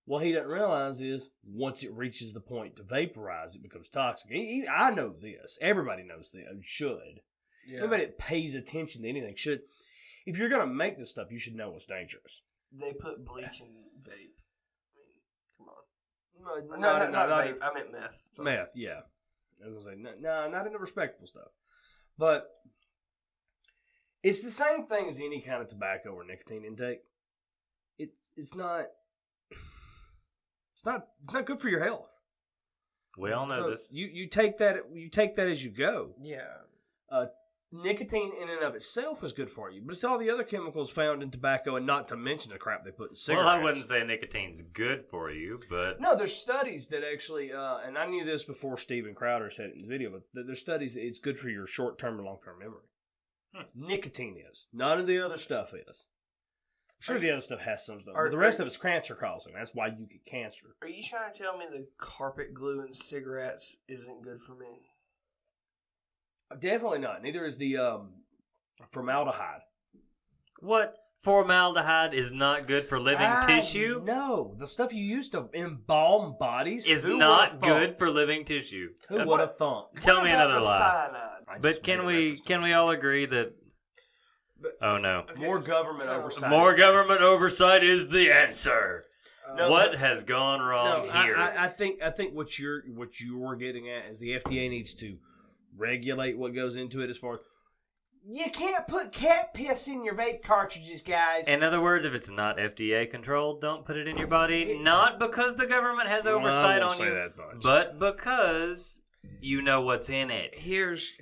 What he doesn't realize is, once it reaches the point to vaporize, it becomes toxic. I know this. Everybody knows this. Should. Yeah. Everybody that pays attention to anything should. If you're going to make this stuff, you should know it's dangerous. They put bleach in vape. I mean, come on. No, not vape. I meant meth. So. Meth, yeah. I was going to say, no, not in the respectable stuff. But it's the same thing as any kind of tobacco or nicotine intake. It's not good for your health. We all know this. You take that as you go. Yeah. Nicotine in and of itself is good for you, but it's all the other chemicals found in tobacco, and not to mention the crap they put in cigarettes. Well, I wouldn't say nicotine's good for you, but... No, there's studies that actually, and I knew this before Steven Crowder said it in the video, but there's studies that it's good for your short-term and long-term memory. Nicotine is. None of the other stuff is. I'm sure the other stuff has some stuff, but the rest of it's cancer-causing. That's why you get cancer. Are you trying to tell me the carpet glue in cigarettes isn't good for me? Definitely not. Neither is the formaldehyde. What? Formaldehyde is not good for living tissue? No. The stuff you use to embalm bodies is not good for living tissue. Who would have thought? Tell me another lie. Cyanide? But can we all agree that... Oh, no. Okay. More government oversight. More government oversight is the answer. What has gone wrong here? I think what you're getting at is the FDA needs to regulate what goes into it as far as you can't put cat piss in your vape cartridges, guys. In other words, if it's not FDA controlled, don't put it in your body. Not because the government has oversight on you, but because you know what's in it.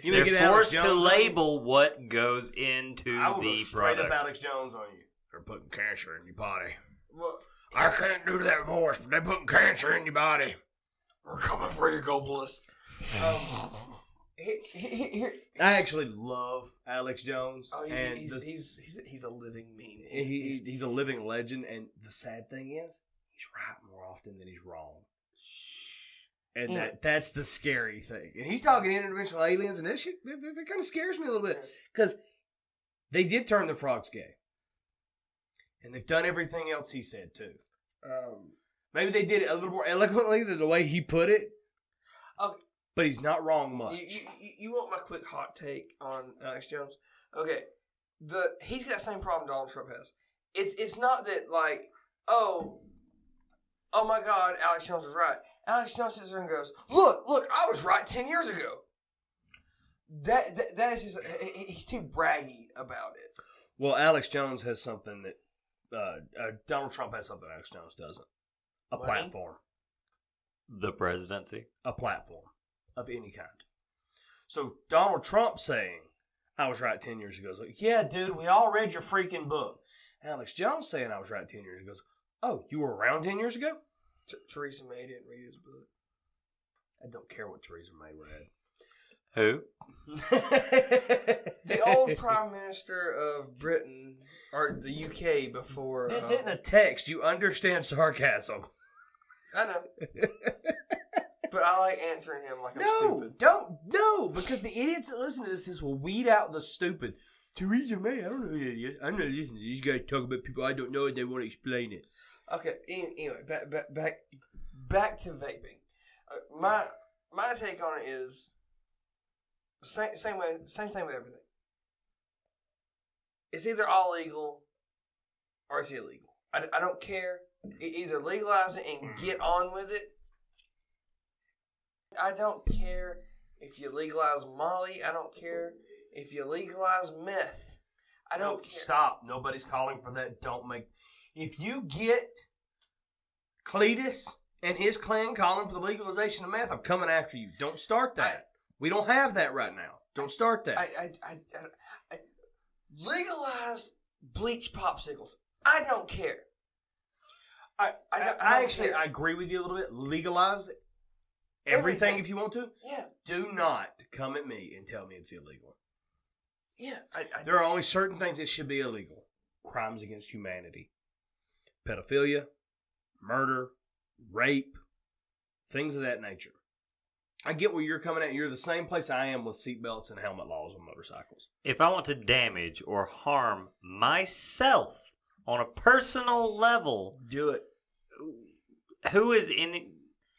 They're forced to label what goes into I will the go straight product. up Alex Jones on you. They're putting cancer in your body. Well, I can't do that voice, but they're putting cancer in your body. We're coming for you, globalist. I actually love Alex Jones. Oh, he's a living meme. He's a living legend, and the sad thing is, he's right more often than he's wrong. And that's the scary thing. And he's talking interdimensional aliens, and that shit that kind of scares me a little bit, because they did turn the frogs gay, and they've done everything else he said too. Maybe they did it a little more eloquently than the way he put it. Okay. But he's not wrong much. You want my quick hot take on Alex Jones? Okay, he's got the same problem Donald Trump has. It's not that like, oh my God, Alex Jones was right. Alex Jones sits there and goes, look, I was right 10 years ago. That is just, he's too braggy about it. Well, Alex Jones has something that Donald Trump has something Alex Jones doesn't. A platform. The presidency. A platform. Of any kind. So Donald Trump saying, I was right 10 years ago. Is like, yeah, dude, we all read your freaking book. Alex Jones saying I was right 10 years ago. Oh, you were around 10 years ago? Theresa May didn't read his book. I don't care what Theresa May read. Who? The old Prime Minister of Britain, or the UK before... This isn't a text. You understand sarcasm. I know. But I like answering him like I'm stupid. No, because the idiots that listen to this will weed out the stupid. Theresa May, I don't know who that is. I'm not listening to these guys talk about people I don't know and they want to explain it. Okay, anyway, back to vaping. My take on it is same thing with everything. It's either all legal or it's illegal. I don't care. Either legalize it and get on with it. I don't care if you legalize Molly. I don't care if you legalize meth. I don't care. Stop. Nobody's calling for that. Don't make... If you get Cletus and his clan calling for the legalization of meth, I'm coming after you. Don't start that. We don't have that right now. Don't start that. I legalize bleach popsicles. I don't care. I agree with you a little bit. Legalize everything if you want to. Yeah. Do not come at me and tell me it's illegal. Yeah. There are only certain things that should be illegal. Crimes against humanity. Pedophilia, murder, rape, things of that nature. I get where you're coming at. You're the same place I am with seatbelts and helmet laws on motorcycles. If I want to damage or harm myself on a personal level, do it. Who is in...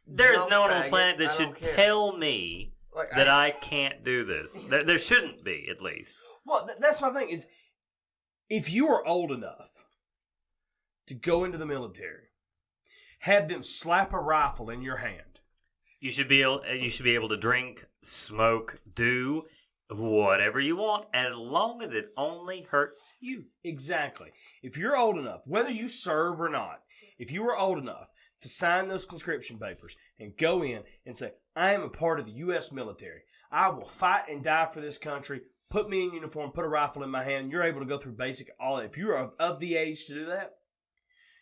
There's no one on the planet that should tell me that I can't do this. There shouldn't be, at least. Well, that's my thing, is if you are old enough to go into the military, have them slap a rifle in your hand. You should be able to drink, smoke, do whatever you want, as long as it only hurts you. Exactly. If you're old enough, whether you serve or not, if you are old enough to sign those conscription papers and go in and say, I am a part of the U.S. military. I will fight and die for this country. Put me in uniform, put a rifle in my hand. You're able to go through basic all that. If you're of the age to do that,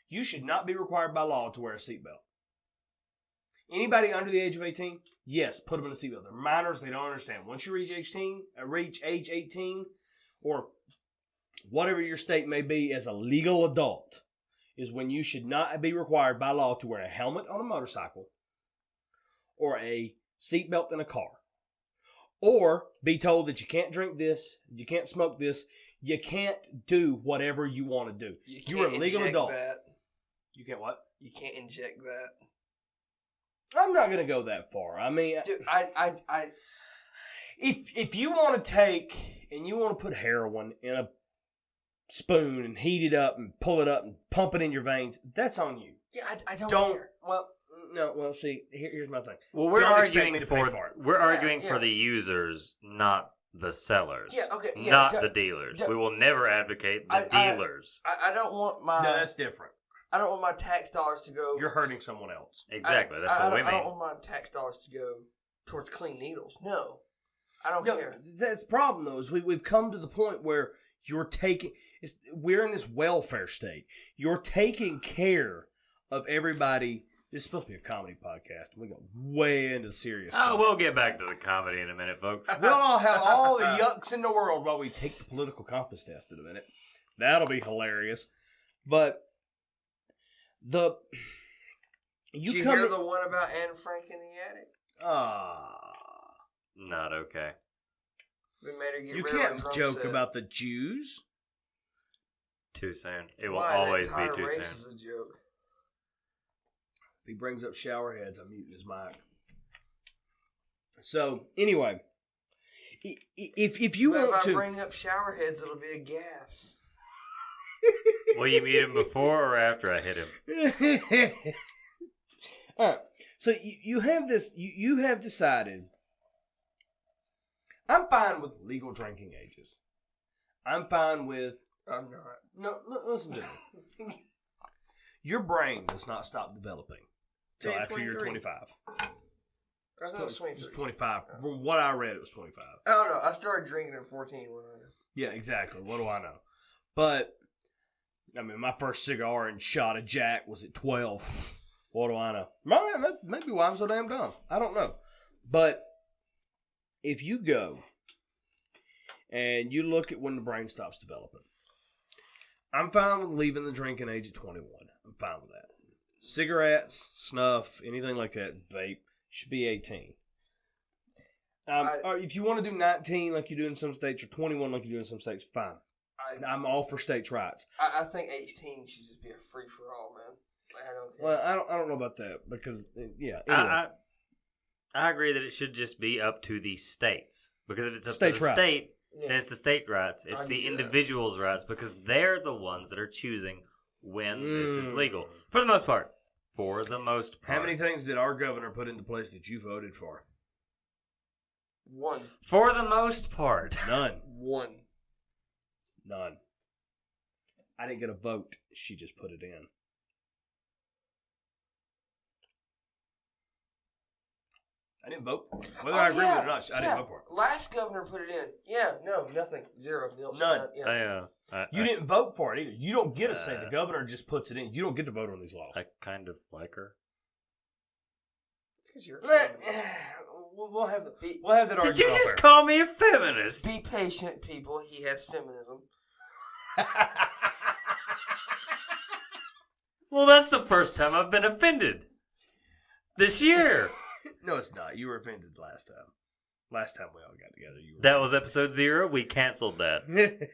you should not be required by law to wear a seatbelt. Anybody under the age of 18, yes, put them in a seatbelt. They're minors, they don't understand. Once you reach age 18, or whatever your state may be as a legal adult, is when you should not be required by law to wear a helmet on a motorcycle or a seatbelt in a car. Or be told that you can't drink this, you can't smoke this, you can't do whatever you want to do. You're a legal adult. You can't what? You can't inject that. I'm not going to go that far. I mean, dude, if you want to take and you want to put heroin in a spoon and heat it up and pull it up and pump it in your veins, that's on you. Yeah, I don't care. Well, see, here's my thing. Well, we're arguing for the users, not the sellers. Yeah, okay. Yeah, not the dealers. We will never advocate the dealers. I don't want my... No, that's different. I don't want my tax dollars to go... You're hurting someone else. Exactly. That's what we mean. I don't want my tax dollars to go towards clean needles. No. I don't care. That's the problem, though, is we've come to the point where you're taking... we're in this welfare state. You're taking care of everybody. This is supposed to be a comedy podcast. We go way into the serious stuff. Oh, we'll get back to the comedy in a minute, folks. We'll all have all the yucks in the world while we take the political compass test in a minute. That'll be hilarious. But... Did you hear the one about Anne Frank in the attic? Not okay. We made her get you rid can't of joke about the Jews. Too soon. It will always be too soon. Is a joke. If he brings up shower heads, I'm muting his mic. So anyway, if you want to, if I bring up shower heads, it'll be a gas. Will you mute him before or after I hit him? All right. So you have this. You have decided. I'm fine with legal drinking ages. I'm fine with. I'm not. No, listen to me. Your brain does not stop developing until after you're 25. I thought it was 23. It's 25. From what I read, it was 25. Oh, no. I started drinking at 14. Yeah, exactly. What do I know? But, I mean, my first cigar and shot of Jack was at 12. What do I know? Maybe why I'm so damn dumb. I don't know. But if you go and you look at when the brain stops developing, I'm fine with leaving the drinking age at 21. I'm fine with that. Cigarettes, snuff, anything like that, vape, should be 18. Or if you want to do 19 like you do in some states or 21 like you do in some states, fine. I'm all for states' rights. I think 18 should just be a free-for-all, man. Like, I don't care. Well, I don't know about that because, yeah. Anyway. I agree that it should just be up to the states. Because if it's up States' to the rights. state, then it's the state rights. It's the do that. individual's rights because they're the ones that are choosing when this is legal. For the most part. For the most part. How many things did our governor put into place that you voted for? One. For the most part. None. One. None. I didn't get a vote. She just put it in. I didn't vote for it. Whether I agree with it or not, I didn't vote for it. Last governor put it in. Yeah, no, nothing. Zero. Nil. None. You didn't vote for it either. You don't get a say. The governor just puts it in. You don't get to vote on these laws. I kind of like her. It's because you're a feminist. We'll have that argument. Did you just call me a feminist? Be patient, people. He has feminism. Well, that's the first time I've been offended. This year. No, it's not. You were offended last time. Last time we all got together, you were. That was episode 0. We canceled that.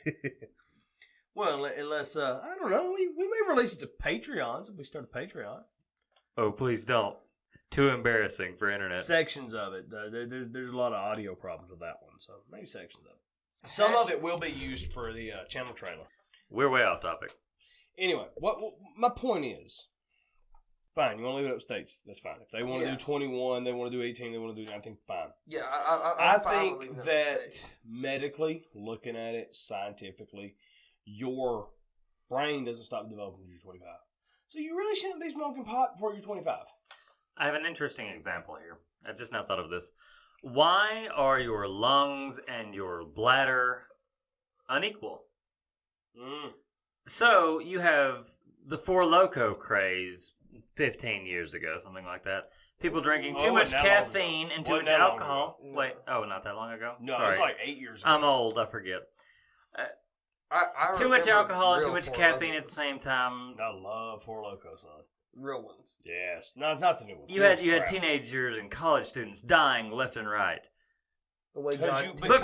Well, unless I don't know, we may release it to Patreons if we start a Patreon. Oh, please don't. Too embarrassing for internet. Sections of it. There's a lot of audio problems with that one, so maybe sections of it. Some of it will be used for the channel trailer. We're way off topic. Anyway, what my point is, fine, you want to leave it up to states, that's fine. If they want to do 21, they want to do 18, they want to do 19, fine. Yeah, I I'm fine with think leaving it up to that states. medically, looking at it scientifically, your brain doesn't stop developing when you're 25. So you really shouldn't be smoking pot before you're 25. I have an interesting example here. I just now thought of this. Why are your lungs and your bladder unequal? So you have the Four Loko craze 15 years ago, something like that. People drinking too much caffeine and too much alcohol. No. Wait, not that long ago? No, Sorry. it's like 8 years ago. I'm old, I forget. I Too much remember alcohol and too real much Four caffeine Loko. at the same time. I love Four Loko, son. Real ones. Yes, not the new ones. You had teenagers and college students dying left and right. The way Because God you- did.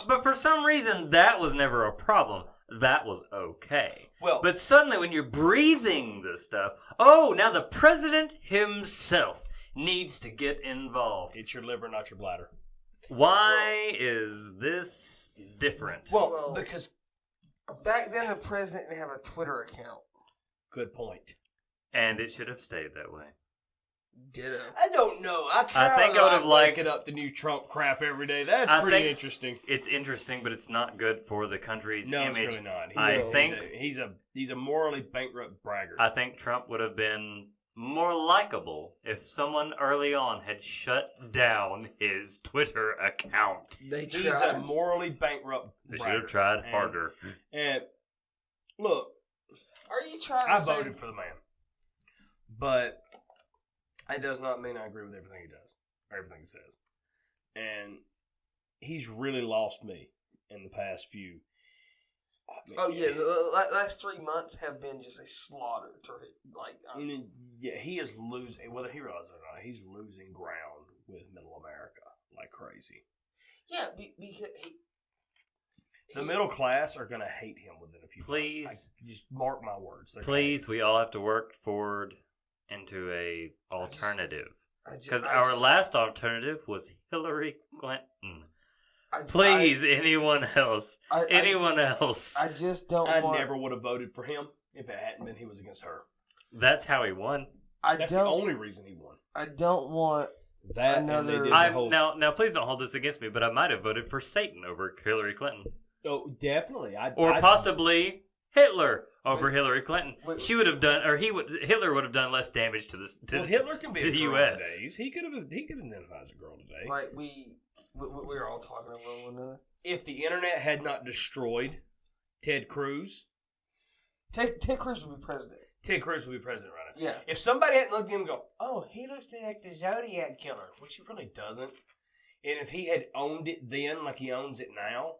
But for some reason that was never a problem. That was okay. Well, But suddenly when you're breathing this stuff, now the president himself needs to get involved. it's your liver, not your bladder. Why is this different? Well, because back then the president didn't have a Twitter account. good point. And it should have stayed that way. Ditto. I don't know. I think I would have liked- waking up the new Trump crap every day. That's I pretty think- interesting. It's interesting, but it's not good for the country's No, image. it's really not. He's a morally bankrupt braggart. I think Trump would have been more likable if someone early on had shut down his Twitter account. They He's tried. a morally bankrupt They braggart. should have tried harder. And look, Are you trying to I say... voted for the man, but it does not mean I agree with everything he does or everything he says. And he's really lost me in the past few. Oh, yeah. The last 3 months have been just a slaughter. Yeah, he is losing, whether he realizes it or not, he's losing ground with middle America like crazy. Yeah, because The middle class are going to hate him within a few Please. months. Just mark my words. They're gonna Please, we all have to work forward into a alternative. Because I our last alternative was Hillary Clinton. I- Please, anyone else. Anyone else. I just don't I want... never would have voted for him if it hadn't been he was against her. That's how he won. That's the only reason he won. I don't want... That Another- and they did the I'm whole... now please don't hold this against me, but I might have voted for Satan over Hillary Clinton. Oh, definitely. Or possibly Hitler over Wait. Hillary Clinton. Wait. She would have done, or Hitler would have done less damage to this. Well, Hitler can be to a the girl U.S. today. He could identify as a girl today. Like, we were all talking about one another. If the internet had not destroyed Ted Cruz, Ted Cruz would be president. Ted Cruz would be president right now. Yeah. If somebody hadn't looked at him and go, oh, he looks like the Zodiac Killer, which he really doesn't. And if he had owned it then like he owns it now,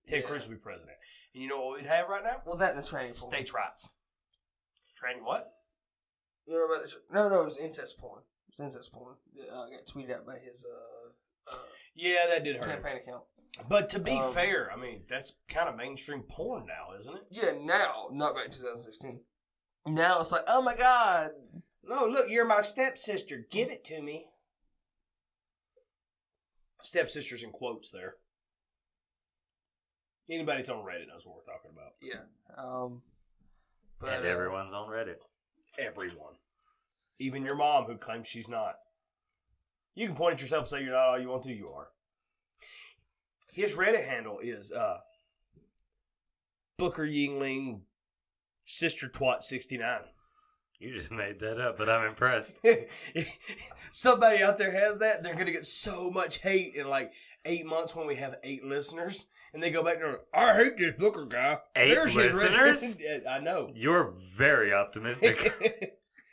Ted Cruz would be president. And you know what we'd have right now? Well, that and the tranny porn. States' rights. Tranny what? You know about this? No, it was incest porn. It was incest porn. Got tweeted out by his yeah, that did hurt. campaign account. But to be fair, I mean, that's kind of mainstream porn now, isn't it? Yeah, now, not back in 2016. Now it's like, oh my god. No, look, you're my stepsister. Give it to me. Stepsisters in quotes there. Anybody that's on Reddit knows what we're talking about. Yeah. And everyone's on Reddit. Everyone. Even your mom who claims she's not. You can point at yourself and say you're not all you want to, you are. His Reddit handle is Booker Yingling Sister Twat 69. You just made that up, but I'm impressed. Somebody out there has that, they're going to get so much hate in like 8 months when we have 8 listeners. And they go back and they're like, I hate this Booker guy. 8 There's his listeners? I know. You're very optimistic.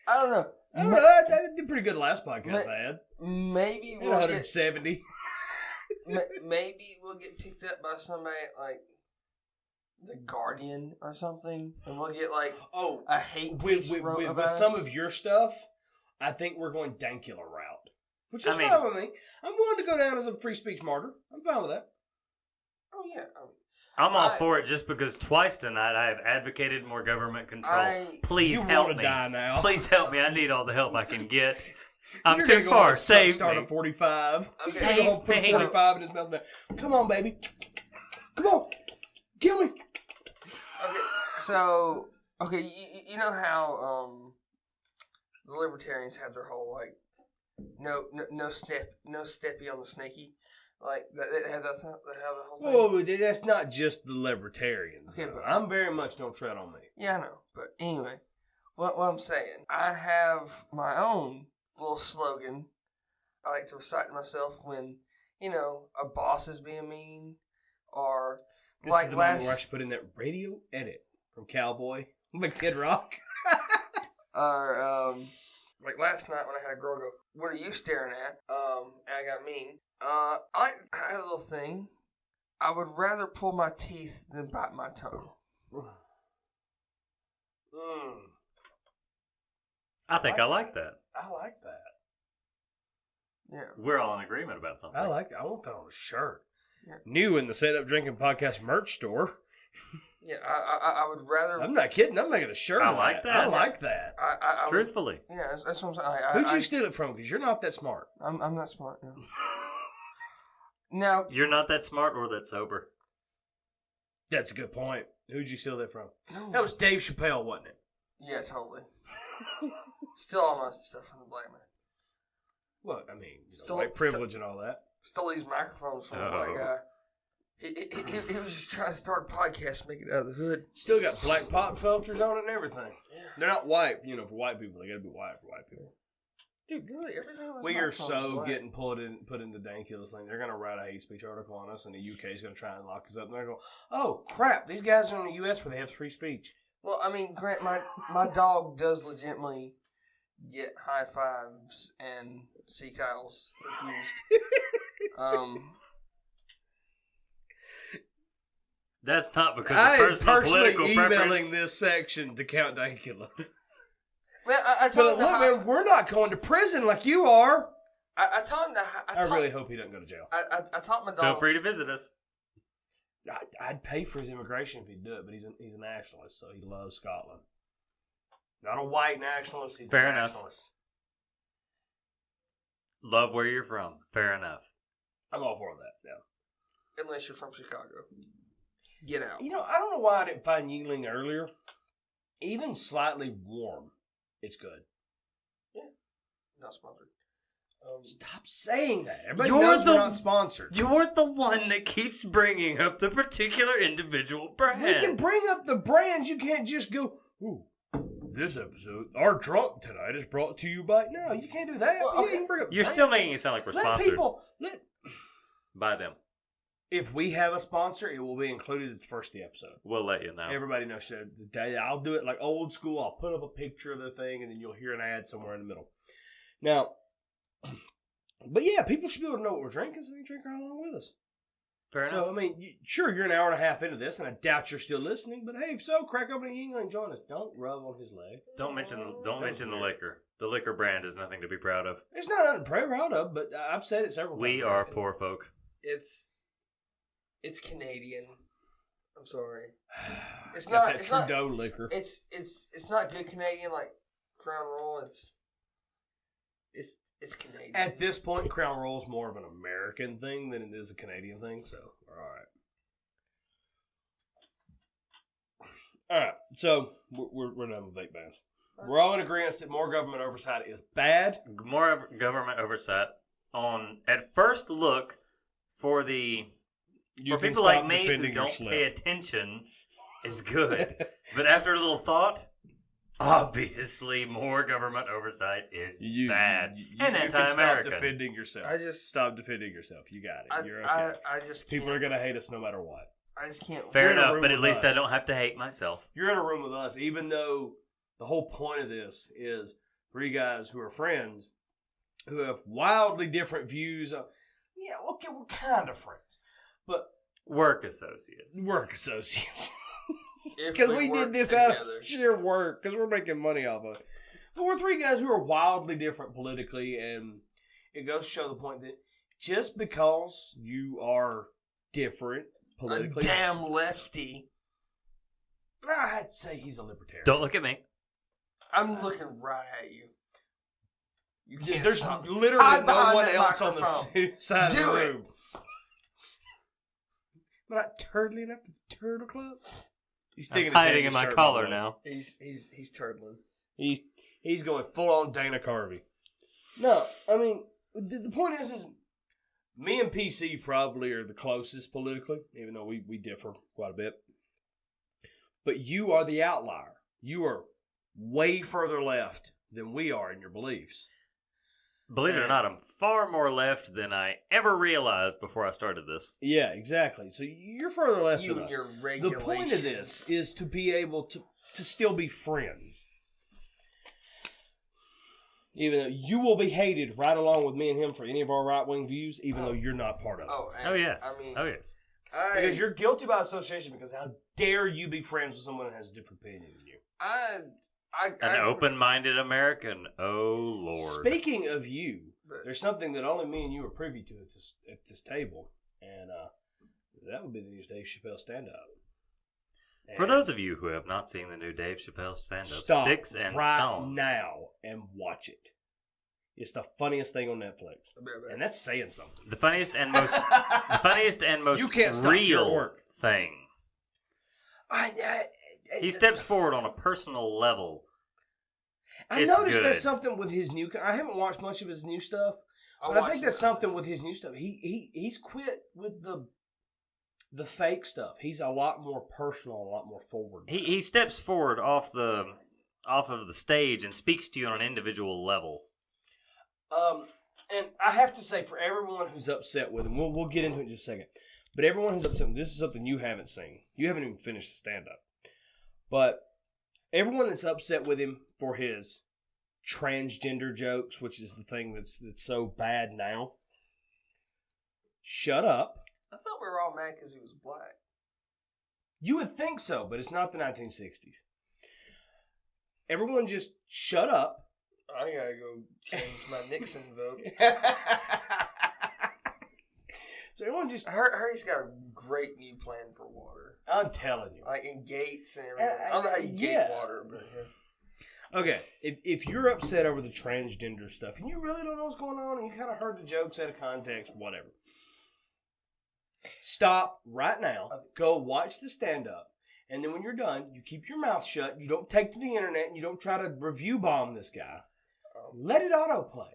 I don't know. I don't know. I did pretty good last podcast I had. Maybe we'll 170. maybe we'll get picked up by somebody like The Guardian or something, and we'll get like a hate piece wrote about with some us. of your stuff. I think we're going Dankula route, which is I fine with me. I'm willing to go down as a free speech martyr. I'm fine with that. Oh yeah, I'm all for it just because twice tonight I have advocated more government control. Please you help want to me. die now. Please help me. I need all the help I can get. I'm You're too go far. on a Save start me. at 45. Okay. Save You're gonna put me. 45 in his mouth. Come on, baby. Come on. Kill me. Okay, so you know how the libertarians have their whole like no steppy on the snaky, like they have the whole thing. Whoa, that's not just the libertarians. Okay, but I'm very much don't tread on me. Yeah, I know, but anyway, what I'm saying, I have my own little slogan. I like to recite to myself when a boss is being mean, or This like is the moment where I should put in that radio edit from Cowboy by Kid Rock. Or like last night when I had a girl go, "What are you staring at?" And I got mean. I have a little thing. I would rather pull my teeth than bite my tongue. I think I like that. I like that. Yeah. We're all in agreement about something. I like that. I want that on a shirt. Yeah. New in the Set Up Drinking Podcast merch store. Yeah, I would rather. I'm not kidding. I'm making a shirt. I of like that. I like that. I would- Truthfully. yeah, that's what I'm saying. Who'd you steal it from? Because you're not that smart. I'm not smart. No. Now You're not that smart or that sober. That's a good point. Who'd you steal that from? no. That was Dave Chappelle, wasn't it? Yeah, totally. Still all my stuff from the black man. Well, I mean, Still- white privilege and all that. Stole these microphones from the black guy. He was just trying to start a podcast, make it out of the hood. Still got black pop filters on it and everything. Yeah. They're not white, for white people. They gotta be white for white people. Dude, really, everything on those We are microphones is so black. getting put into Dankula's thing. They're gonna write a hate speech article on us, and the UK is gonna try and lock us up. And they're going, "Oh crap! These guys are in the US where they have free speech." Well, I mean, Grant, my dog does legitimately get high fives and see Kyle's confused. That's not because I of am personal personally political emailing preference. this section to Count Dankula. Man, I But told look, him to man, we're not going to prison like you are. I told him to. I really hope he doesn't go to jail. I taught my dog. Feel free to visit us. I'd pay for his immigration if he'd do it, but he's a nationalist, so he loves Scotland. Not a white nationalist. He's Fair a enough. nationalist. Love where you're from. Fair enough. I'm all for that. Yeah. Unless you're from Chicago, get out. I don't know why I didn't find Yingling earlier. Even slightly warm, it's good. Not sponsored. Stop saying that. Everybody You're knows the- we're not sponsored. You're the one that keeps bringing up the particular individual brand. We can bring up the brands. You can't just go, ooh, this episode, our drunk tonight is brought to you by... No, you can't do that. Well, You can bring up You're brands. still making it sound like we're Let sponsored people... by them. If we have a sponsor, it will be included at the first of the episode. We'll let you know. Everybody knows that. I'll do it like old school. I'll put up a picture of the thing, and then you'll hear an ad somewhere in the middle. Now, But yeah, people should be able to know what we're drinking, so they can drink right along with us. Fair enough. So, I mean, sure, you're an hour and a half into this, and I doubt you're still listening, but hey, if so, crack open a Yingling and join us. Don't rub on his leg. Don't mention the liquor. The liquor brand is nothing to be proud of. It's not nothing to be proud of, but I've said it several times. We are poor folk. It's Canadian. I'm sorry. It's Got not. that It's Trudeau not. liquor. It's not good Canadian like Crown Royal. It's Canadian. At this point, Crown Royal is more of an American thing than it is a Canadian thing, so, Alright, so we're done with vape bans. We're all in agreement that more government oversight is bad. More government oversight on, at first look, for people like me who don't pay attention is good. But after a little thought, obviously more government oversight is bad and anti-American. Stop defending yourself. Stop defending yourself. You got it. You're okay. I just People are going to hate us no matter what. I just can't. Fair enough, but at least I don't have to hate myself. You're in a room with us, even though the whole point of this is for you guys who are friends who have wildly different views. Yeah, okay, we're kind of friends, but work associates. Because we did this out of sheer work, because we're making money off of it. But we're three guys who are wildly different politically, and it goes to show the point that just because you are different politically... A damn lefty. I'd say he's a libertarian. Don't look at me. I'm looking right at you. You can't There's stop. literally no one else on the side of the Do it. room. Am I not turtling up the Turtle Club? He's I'm hiding in my collar now. He's turtling. He's going full on Dana Carvey. No, I mean the point is me and PC probably are the closest politically, even though we differ quite a bit. But you are the outlier. You are way further left than we are in your beliefs. Believe it or not, I'm far more left than I ever realized before I started this. Yeah, exactly. So you're further left You than and us. your The regulations. point of this is to be able to still be friends. Even though you will be hated right along with me and him for any of our right-wing views, even though you're not part of it. Oh, yes. Yes. Because you're guilty by association, because how dare you be friends with someone that has a different opinion than you? An open-minded American. Oh, Lord. Speaking of you, there's something that only me and you are privy to at this table, and that would be the new Dave Chappelle stand-up. For those of you who have not seen the new Dave Chappelle stand-up, Sticks and Stones, now and watch it. It's the funniest thing on Netflix, and that's saying something. The funniest and most You can't stop your real work. thing. He steps forward on a personal level. I noticed that's something with his new. I haven't watched much of his new stuff, but I think that's something with his new stuff. He's quit with the fake stuff. He's a lot more personal, a lot more forward. He steps forward off of the stage and speaks to you on an individual level. And I have to say, for everyone who's upset with him, we'll get into it in just a second. But everyone who's upset, this is something you haven't seen. You haven't even finished the stand-up. But everyone that's upset with him for his transgender jokes, which is the thing that's so bad now, shut up. I thought we were all mad because he was black. You would think so, but it's not the 1960s. Everyone just shut up. I gotta go change my Nixon vote. So everyone just... I heard he's got a great new plan for water. I'm telling you. Like in gates and everything. I don't know how you gate water, but... Yeah. Okay, if you're upset over the transgender stuff, and you really don't know what's going on, and you kind of heard the jokes out of context, whatever. Stop right now. Go watch the stand-up. And then when you're done, you keep your mouth shut. You don't take to the internet, and you don't try to review bomb this guy. Let it autoplay.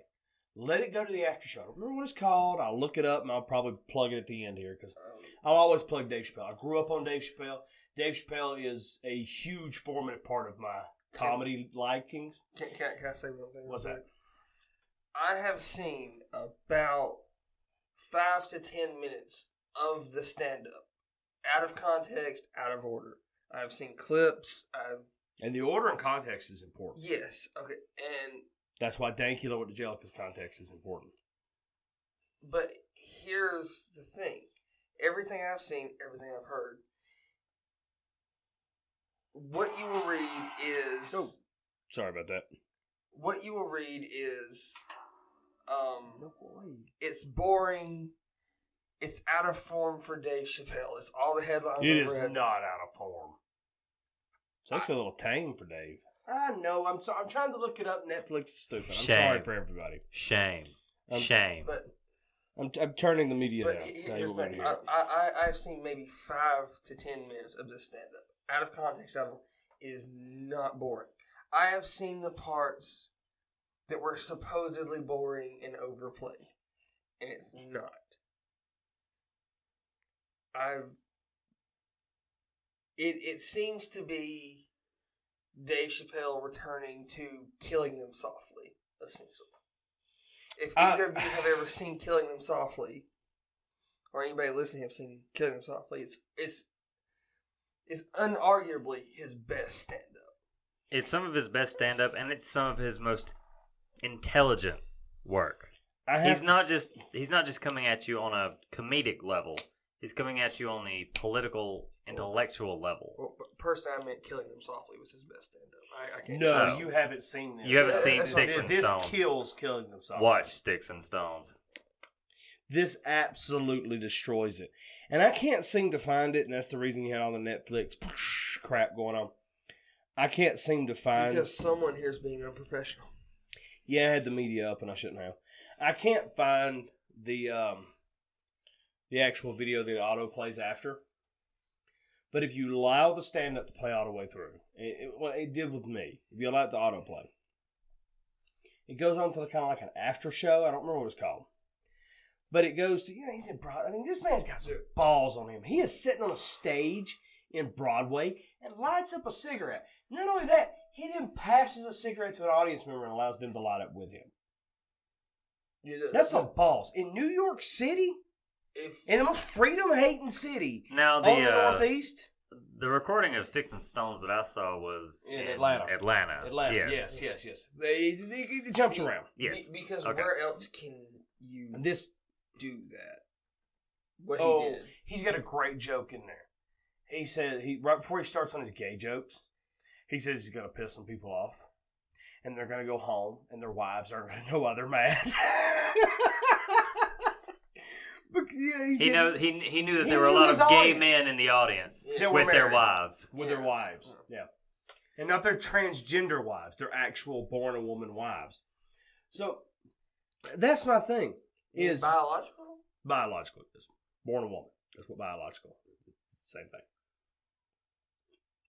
Let it go to the after show. I don't remember what it's called. I'll look it up, and I'll probably plug it at the end here, because I'll always plug Dave Chappelle. I grew up on Dave Chappelle. Dave Chappelle is a huge formative part of my comedy likings. Can I say one thing? What's that? I have seen about 5 to 10 minutes of the stand-up. Out of context, out of order. I've seen clips. And the order and context is important. Yes. Okay. And that's why Dan Keeler went to jail, because context is important. But here's the thing. Everything I've seen, everything I've heard, what you will read is... Oh, sorry about that. What you will read is... it's boring. It's out of form for Dave Chappelle. It's all the headlines It I've is read. not out of form. It's actually a little tame for Dave. I know. I'm trying to look it up. Netflix is stupid. I'm sorry for everybody. Shame. But I'm turning the media down. Here's the thing. I've seen maybe 5 to 10 minutes of this stand-up. Out of context, it is not boring. I have seen the parts that were supposedly boring and overplayed, and it's not. It seems to be Dave Chappelle returning to Killing Them Softly, essentially. If either of you have ever seen Killing Them Softly, or anybody listening have seen Killing Them Softly, it's unarguably his best stand-up. It's some of his best stand-up, and it's some of his most intelligent work. He's not just coming at you on a comedic level. He's coming at you on the political, intellectual level. Well, personally, I meant Killing Them Softly was his best stand-up. I can't. No, you haven't seen this. You haven't seen Sticks and This Stones. kills Killing Them Softly. Watch Sticks and Stones. This absolutely destroys it. And I can't seem to find it, and that's the reason you had all the Netflix crap going on. I can't seem to find... Because someone here is being unprofessional. Yeah, I had the media up, and I shouldn't have. I can't find the actual video that auto plays after. But if you allow the stand-up to play all the way through, it did with me. If you allow it to autoplay, it goes on to kind of like an after show. I don't remember what it's called. But it goes to, he's in Broadway. I mean, this man's got some balls on him. He is sitting on a stage in Broadway and lights up a cigarette. Not only that, he then passes a cigarette to an audience member and allows them to light up with him. Yeah, that's some balls. In New York City, in the most freedom-hating city now on the Northeast. The recording of Sticks and Stones that I saw was in Atlanta. Atlanta. Yes. It jumps around. Yes. Because where else can you do that? What he did. He's got a great joke in there. He said right before he starts on his gay jokes, he says he's going to piss some people off, and they're going to go home, and their wives aren't going to know why they're mad. But, yeah, he knew that there were a lot of gay men in the audience with their wives. With their wives, yeah. And not their transgender wives, their actual born-a-woman wives. So, that's my thing. Is biological? Biological, yes. Born a woman. That's what biological is. Same thing.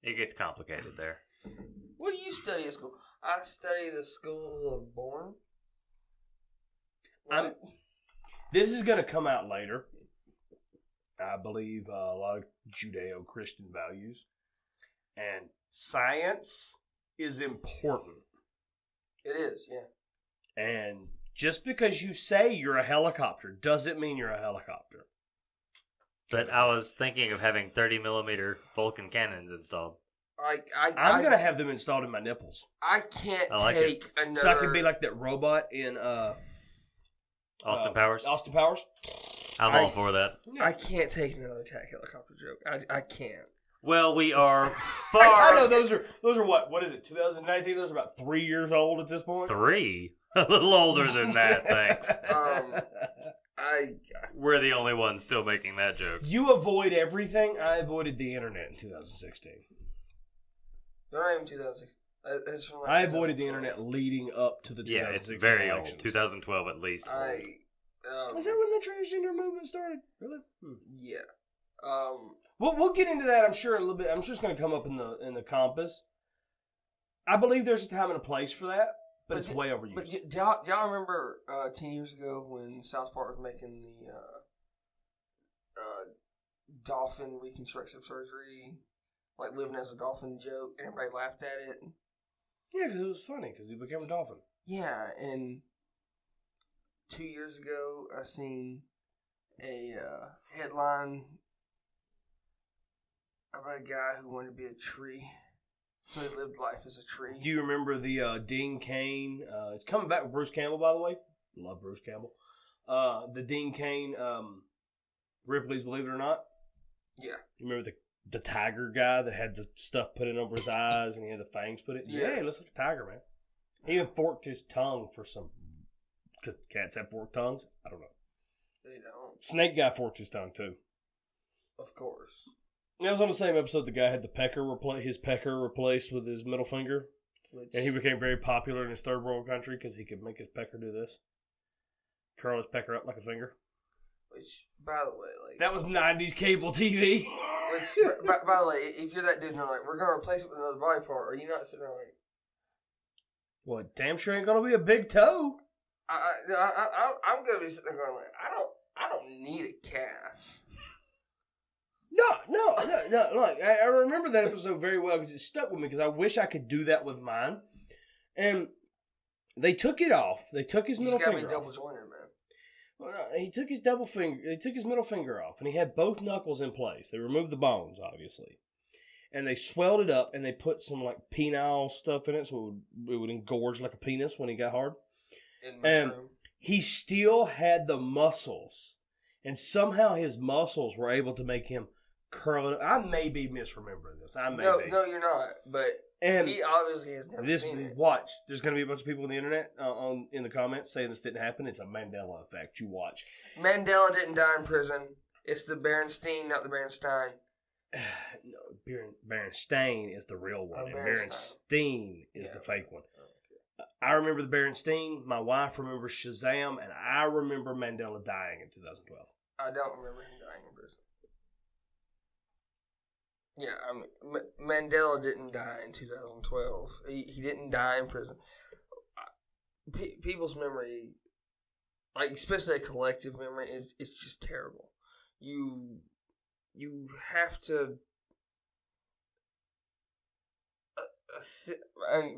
It gets complicated there. What do you study at school? I study the School of Born. This is going to come out later. I believe a lot of Judeo-Christian values. And science is important. It is, yeah. And just because you say you're a helicopter doesn't mean you're a helicopter. But I was thinking of having 30mm Vulcan cannons installed. I'm going to have them installed in my nipples. I can't take another... So I can be like that robot in... Austin Powers? Austin Powers? I'm all for that. I can't take another attack helicopter joke. I can't. Well, we are far... I know, those are what? What is it, 2019? Those are about 3 years old at this point? 3? A little older than that, thanks. We're the only ones still making that joke. You avoid everything. I avoided the internet in 2016. Not even 2016. I avoided the internet leading up to the 2016 it's very elections. old. 2012 at least. Is that when the transgender movement started? Really? Yeah. We'll get into that, I'm sure, a little bit. I'm sure it's going to come up in the compass. I believe there's a time and a place for that, but it's way overused. But do y'all remember 10 years ago when South Park was making the dolphin reconstructive surgery, like living as a dolphin joke, and everybody laughed at it? Yeah, because it was funny, because he became a dolphin. Yeah, and 2 years ago, I seen a headline about a guy who wanted to be a tree. So he lived life as a tree. Do you remember the Dean Cain? It's coming back with Bruce Campbell, by the way. Love Bruce Campbell. The Dean Cain, Ripley's Believe It or Not. Yeah. You remember the tiger guy that had the stuff put in over his eyes and he had the fangs put in? Yeah, he looks like a tiger, man. He even forked his tongue for some... Because cats have forked tongues? I don't know. They don't. Snake guy forked his tongue, too. Of course. It was on the same episode the guy had his pecker replaced with his middle finger. And he became very popular in his third world country because he could make his pecker do this. Curl his pecker up like a finger. Which, by the way, like... That was 90s cable TV. Which, by the way, if you're that dude and they're like, we're going to replace it with another body part, are you not sitting there like... Well, damn sure ain't going to be a big toe. I'm going to be sitting there going like, I don't need a calf. No. Look, I remember that episode very well because it stuck with me because I wish I could do that with mine. And they took it off. They took his middle finger off. You got to be double jointed, man. Well, he took his middle finger off, and he had both knuckles in place. They removed the bones, obviously, and they swelled it up, and they put some like penile stuff in it, so it would engorge like a penis when he got hard. And he still had the muscles, and somehow his muscles were able to make him curl it. I may be misremembering this. No, you're not. But he obviously has never seen it. Watch. There's going to be a bunch of people on the internet in the comments saying this didn't happen. It's a Mandela effect. You watch. Mandela didn't die in prison. It's the Berenstein, not the Berenstein. No, Berenstain is the real one, and Berenstein is the fake one. I remember the Berenstein. My wife remembers Shazam, and I remember Mandela dying in 2012. I don't remember him dying in prison. Yeah, I mean, Mandela didn't die in 2012. He didn't die in prison. People's memory, like especially a collective memory, it's just terrible. You have to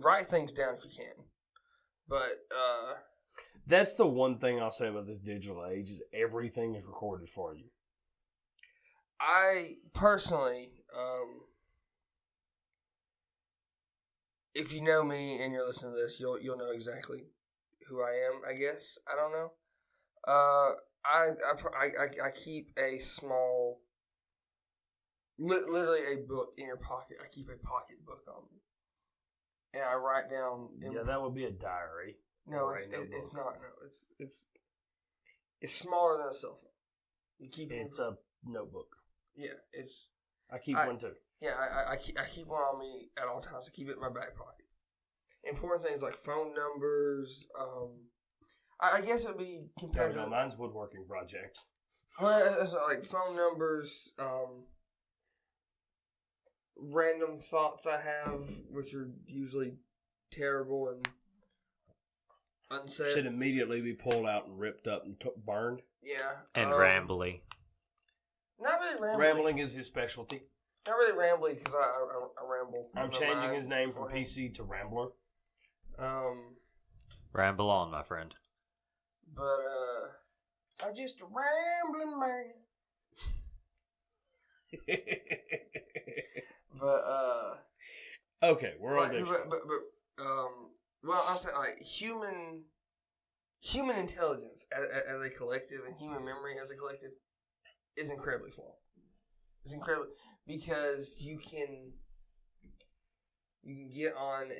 write things down if you can. But that's the one thing I'll say about this digital age is everything is recorded for you. I personally, if you know me and you're listening to this, you'll know exactly who I am. I guess I don't know. I keep a small, literally a book in your pocket. I keep a pocket book on me, and I write down. Yeah, that would be a diary. No, it's not. No, it's smaller than a cell phone. You keep it's a notebook. Yeah, I keep one too. Yeah, I keep one on me at all times. I keep it in my back pocket. Important things like phone numbers. I guess it would be compared to... mine's woodworking projects. Well, it's like phone numbers, random thoughts I have, which are usually terrible and unsaid. Should immediately be pulled out and ripped up and burned. Yeah. And rambly. Not really rambly. Rambling is his specialty. Not really rambly because I ramble. I'm changing his name from PC to Rambler. Ramble on, my friend. But, I'm just a rambling man. But, okay, we're on this. Well, I'll say, like, human intelligence as a collective and human memory as a collective is incredibly flawed. It's incredibly, because you can get on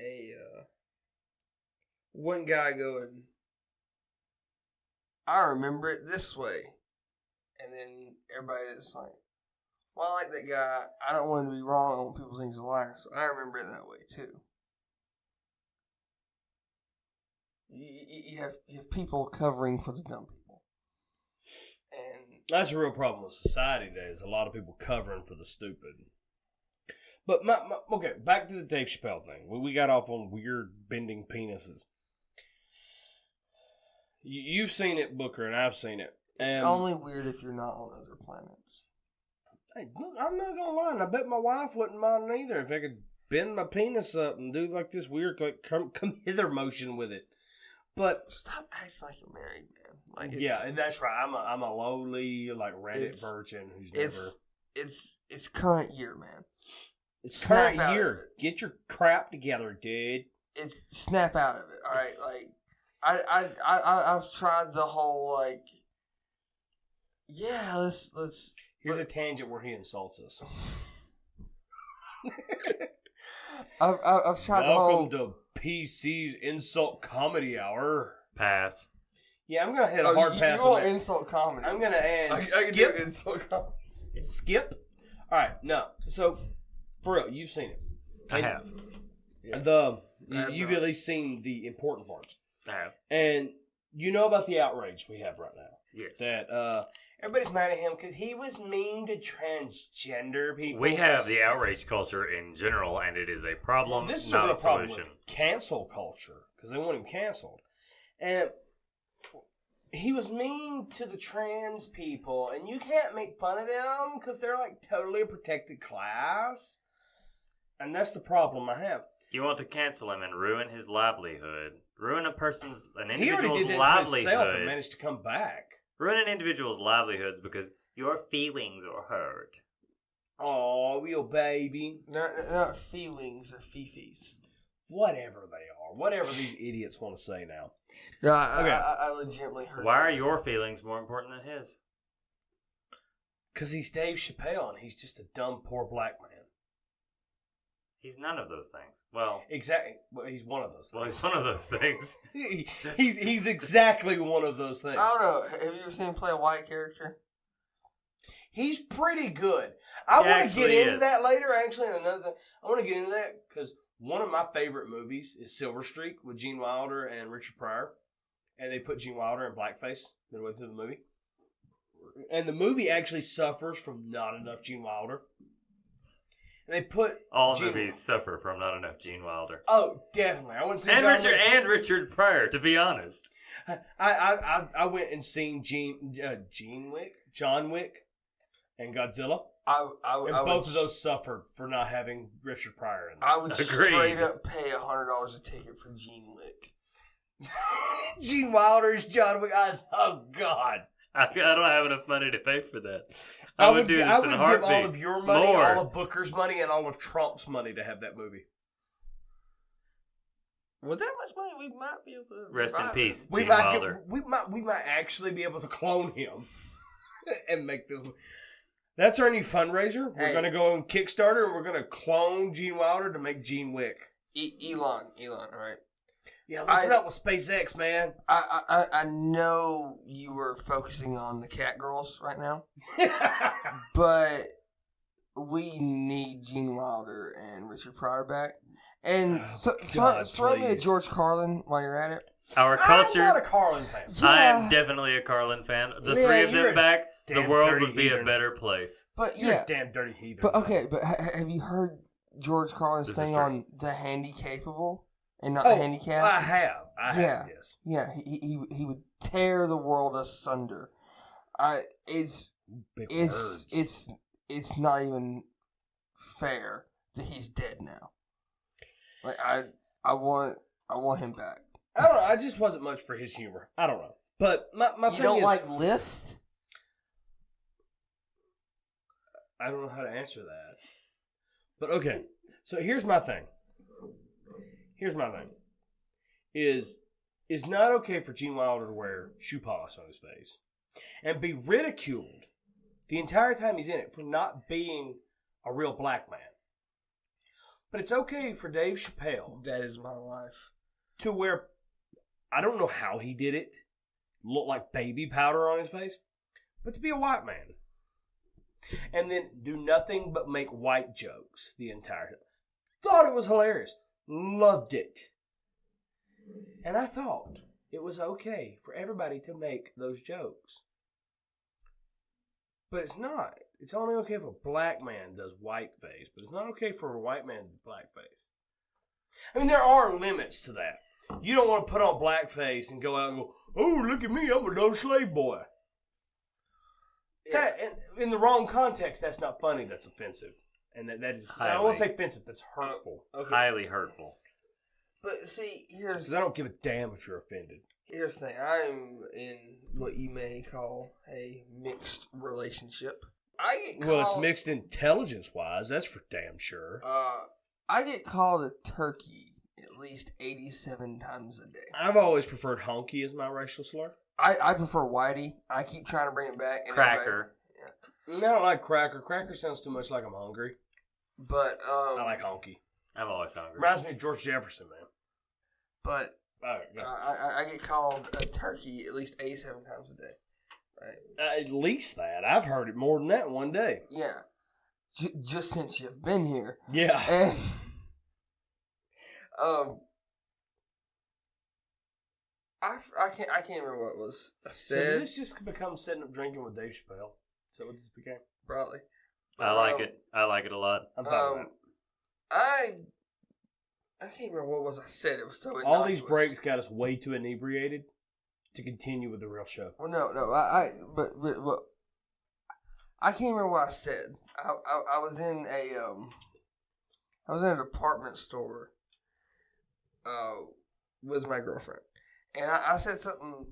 one guy going, I remember it this way, and then everybody is like, well, I like that guy. I don't want to be wrong on people think he's a liar, so I remember it that way too. You have people covering for the dumb people, and that's a real problem with society today. Is a lot of people covering for the stupid. But okay, back to the Dave Chappelle thing. We got off on weird bending penises. You've seen it, Booker, and I've seen it. It's only weird if you're not on other planets. Hey, look, I'm not gonna lie. And I bet my wife wouldn't mind either if I could bend my penis up and do like this weird like come hither motion with it. But stop acting like you're married, man. Like yeah, and that's right. I'm a lowly like Reddit virgin who's never. It's current year, man. It's current year. Get your crap together, dude. It's snap out of it. All right, like I've tried the whole like, yeah, let's. Here's a tangent where he insults us. I've tried the Welcome whole. to PC's Insult Comedy Hour. Pass. Yeah, I'm gonna hit a hard pass You on want that. insult comedy? I'm gonna add I can do skip. insult comedy. Skip. All right, no. So, for real, you've seen it. I have. You've at least seen the important parts, I have. and you know about the outrage we have right now. Yes. That everybody's mad at him because he was mean to transgender people. We have the outrage culture in general, and it is a problem, This is not a a real problem solution. with cancel culture because they want him canceled, and he was mean to the trans people, and you can't make fun of them because they're like totally a protected class, and that's the problem I have. You want to cancel him and ruin his livelihood, ruin an He already individual's did that to himself and livelihood, managed to come back. ruin an individual's livelihoods because your feelings are hurt. Oh, real baby. Not feelings or fifis. Whatever they are. Whatever these idiots want to say now. Yeah, Okay. I legitimately heard. Why are something. your feelings more important than his? Because he's Dave Chappelle and he's just a dumb, poor black man. He's none of those things. Well, Exactly. Well, he's one of those well, things. he's one of those things. he's exactly one of those things. I don't know. Have you ever seen him play a white character? He's pretty good. I He want to actually get into is. that later. Actually, another thing. I want to get into that because one of my favorite movies is Silver Streak with Gene Wilder and Richard Pryor, and they put Gene Wilder in blackface midway through the movie. And the movie actually suffers from not enough Gene Wilder. And they put All Gene- movies suffer from not enough Gene Wilder. Oh, definitely. I went and seen And John Richard Wick. and Richard Pryor, to be honest. I went and seen John Wick, and Godzilla, I and would, both of those suffered for not having Richard Pryor in them. I would Agreed. straight up pay $100 a ticket for Gene Wick. Gene Wilder's John Wick. Oh God! I don't have enough money to pay for that. I would do this in a heartbeat. give all of your money, More. all of Booker's money, and all of Trump's money to have that movie. With that much money, we might be able to Rest in revive peace, We Gene might, Wilder. we might actually be able to clone him and make this. That's our new fundraiser. We're Hey. gonna go on Kickstarter and we're gonna clone Gene Wilder to make Gene Wick. Elon, all right. Yeah, listen up with SpaceX, man. I know you were focusing on the cat girls right now, but we need Gene Wilder and Richard Pryor back. And God, throw me a please. George Carlin while you're at it. Our I'm not culture. a Carlin fan. I Yeah. am definitely a Carlin fan. The Man, three of you're them a back, the damn world dirty would be a heathen. better place. But You're yeah, a damn dirty heathen. but okay, but have you heard George Carlin's This is thing true. on the handy-capable and not the I handicapped? have. I have, yes. Yeah, he would tear the world asunder. It's Big words. it's not even fair that he's dead now. Like I want him back. I don't know. I just wasn't much for his humor. I don't know. But my You thing don't is, like List? I don't know how to answer that. But okay. So here's my thing. Is not okay for Gene Wilder to wear shoe polish on his face and be ridiculed the entire time he's in it for not being a real black man. But it's okay for Dave Chappelle That is my life. to wear, I don't know how he did it, look like baby powder on his face, but to be a white man. And then do nothing but make white jokes the entire time. Thought it was hilarious. Loved it. And I thought it was okay for everybody to make those jokes. But it's not. It's only okay if a black man does whiteface, but it's not okay for a white man to do blackface. I mean, there are limits to that. You don't want to put on blackface and go out and go, oh, look at me, I'm a little slave boy. That, in the wrong context, that's not funny, that's offensive. And that is, I don't want to say offensive, that's hurtful. Okay. Highly hurtful. But see, Because I don't give a damn if you're offended. here's the thing. I'm in what you may call a mixed relationship. I get called, Well, it's mixed intelligence-wise, that's for damn sure. I get called a turkey at least 87 times a day. I've always preferred honky as my racial slur. I prefer whitey. I keep trying to bring it back. And Cracker. I don't like cracker. Cracker sounds too much like I'm hungry. But I like honky. I'm always hungry. Reminds me of George Jefferson, man. But Yeah. I get called a turkey at least 87 times a day. Right. At least that. I've heard it more than that one day. Yeah. Just since you've been here. Yeah. And I can't remember what was So said. did this just become sitting up drinking with Dave Chappelle? Is that what this became? Probably. I like it. I like it a lot. I'm fine with I can't remember what was I said. It was so that. All these innocuous. breaks got us way too inebriated to continue with the real show. Well, but I can't remember what I said. I was in a department store with my girlfriend, and I said something.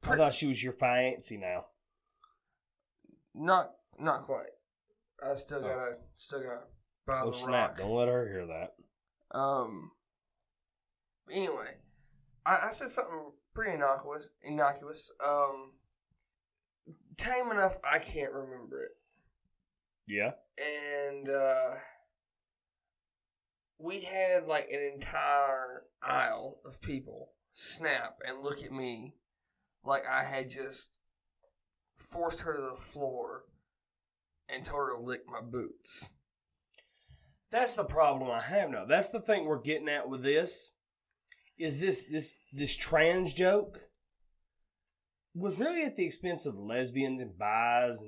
I thought she was your fiancé now. Not quite. I still gotta buy Oh the snap! rock. Don't let her hear that. Anyway, I said something pretty innocuous. Tame enough, I can't remember it. Yeah. And we had like an entire aisle of people snap and look at me like I had just forced her to the floor and told her to lick my boots. That's the problem I have now. That's the thing we're getting at with this. Is this trans joke was really at the expense of lesbians and bis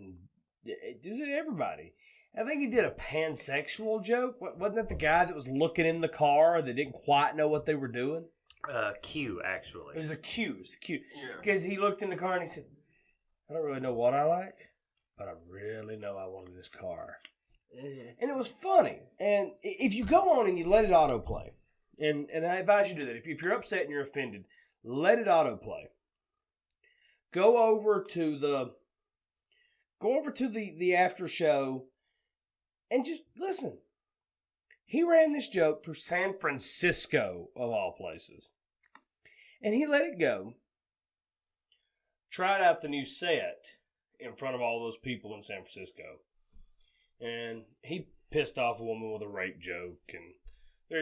and everybody. I think he did a pansexual joke. Wasn't that the guy that was looking in the car that didn't quite know what they were doing? Q, actually. It was the Q. Yeah. Because he looked in the car and he said, I don't really know what I like, but I really know I wanted this car. Mm-hmm. And it was funny. And if you go on and you let it autoplay, and I advise you to do that. If you're upset and you're offended, let it autoplay. Go over to the after show and just listen. He ran this joke through San Francisco, of all places. And he let it go. Tried out the new set in front of all those people in San Francisco. And he pissed off a woman with a rape joke. And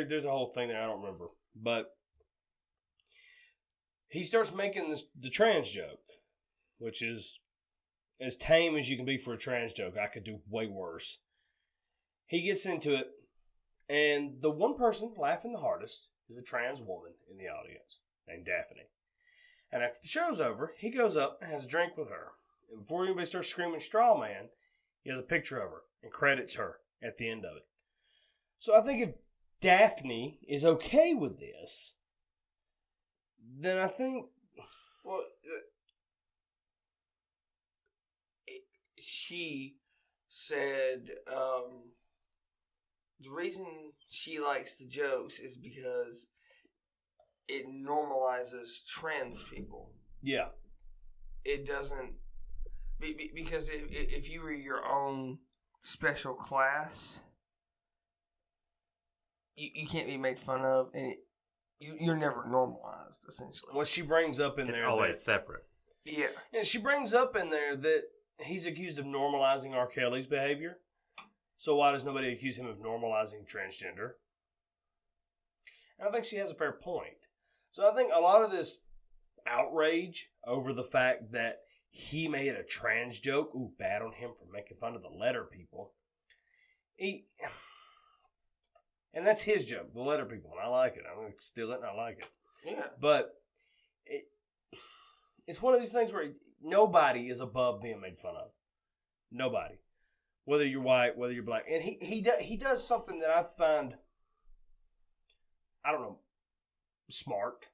there's a whole thing there I don't remember. But he starts making the trans joke, which is as tame as you can be for a trans joke. I could do way worse. He gets into it, and the one person laughing the hardest is a trans woman in the audience named Daphne. And after the show's over, he goes up and has a drink with her. And before anybody starts screaming straw man, he has a picture of her and credits her at the end of it. So I think if Daphne is okay with this, then I think... Well, she said the reason she likes the jokes is because it normalizes trans people. Yeah. It doesn't... Because if you were your own special class, you can't be made fun of, and you're never normalized, essentially. What she brings up in It's there... always separate. Yeah. And she brings up in there that he's accused of normalizing R. Kelly's behavior. So why does nobody accuse him of normalizing transgender? And I think she has a fair point. So I think a lot of this outrage over the fact that he made a trans joke, ooh, bad on him for making fun of the letter people. And that's his joke, the letter people, and I like it. I'm going to steal it, and I like it. Yeah. But it's one of these things where nobody is above being made fun of. Nobody. Whether you're white, whether you're black. And he does something that I find, I don't know, smart.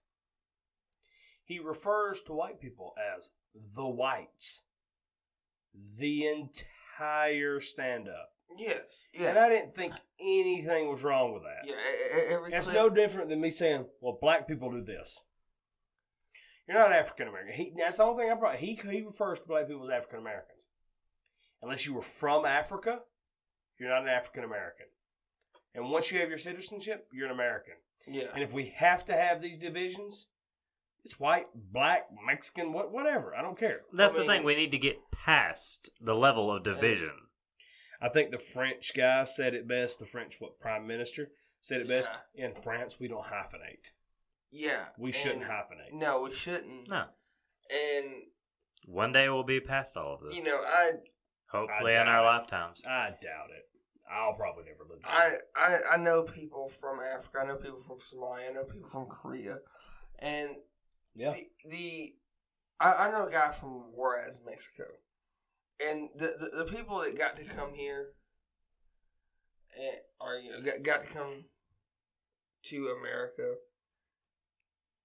He refers to white people as the whites. The entire stand-up. Yes. Yeah. And I didn't think anything was wrong with that. Yeah. That's no different than me saying, well, black people do this. You're not African American. That's the only thing I brought. He refers to black people as African Americans. Unless you were from Africa, you're not an African American. And once you have your citizenship, you're an American. Yeah. And if we have to have these divisions, it's white, black, Mexican, whatever. I don't care. That's the thing. We need to get past the level of division. I think the French guy said it best. The French Prime Minister said it best. In France, we don't hyphenate. Yeah. We shouldn't hyphenate. No, we shouldn't. No. And one day we'll be past all of this. you know, hopefully in our lifetimes. I doubt it. I'll probably never live. I know people from Africa. I know people from Somalia. I know people from Korea, and I know a guy from Juarez, Mexico, and the people that got to come here, got to come to America,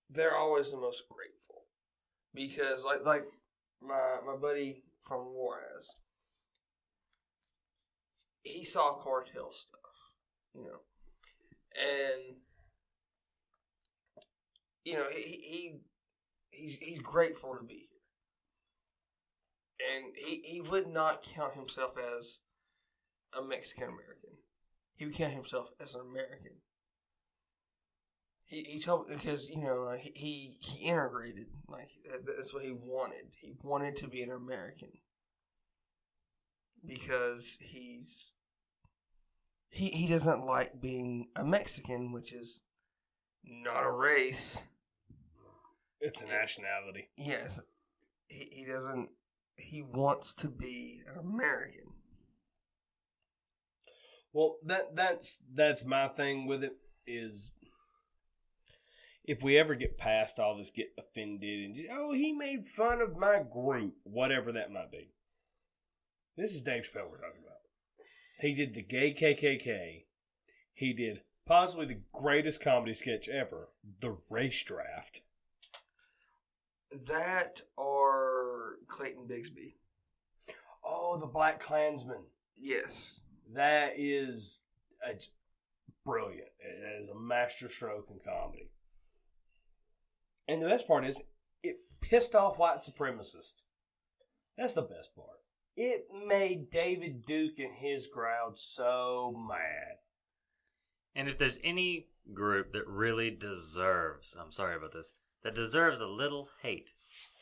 they're always the most grateful, because like my buddy from Juarez, he saw cartel stuff, and he's grateful to be here, and he would not count himself as a Mexican American. He would count himself as an American. He told, because he integrated, like that's what he wanted. He wanted to be an American. Because he doesn't like being a Mexican, which is not a race. It's a nationality. Yes. He doesn't. He wants to be an American. Well, that's my thing with it, is if we ever get past all this, get offended, and he made fun of my group, whatever that might be. This is Dave Chappelle we're talking about. He did the gay KKK. He did possibly the greatest comedy sketch ever, the race draft. That or Clayton Bigsby. Oh, the Black Klansman. Yes. It's brilliant. It is a masterstroke in comedy. And the best part is, it pissed off white supremacists. That's the best part. It made David Duke and his crowd so mad. And if there's any group that really deserves, I'm sorry about this, that deserves a little hate,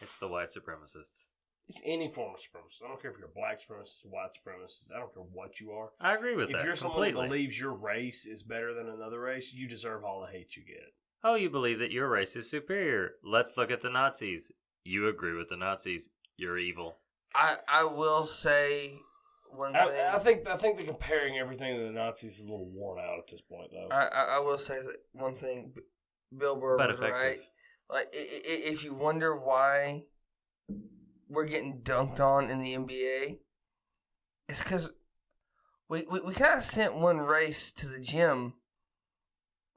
it's the white supremacists. It's any form of supremacist. I don't care if you're a black supremacist, white supremacist. I don't care what you are. I agree with that. If you're completely. someone who believes your race is better than another race, you deserve all the hate you get. Oh, you believe that your race is superior. Let's look at the Nazis. You agree with the Nazis. You're evil. I will say one thing. I think the comparing everything to the Nazis is a little worn out at this point, though. I will say that one thing. Bill Burr was right. Like, if you wonder why we're getting dunked on in the NBA, it's because we kind of sent one race to the gym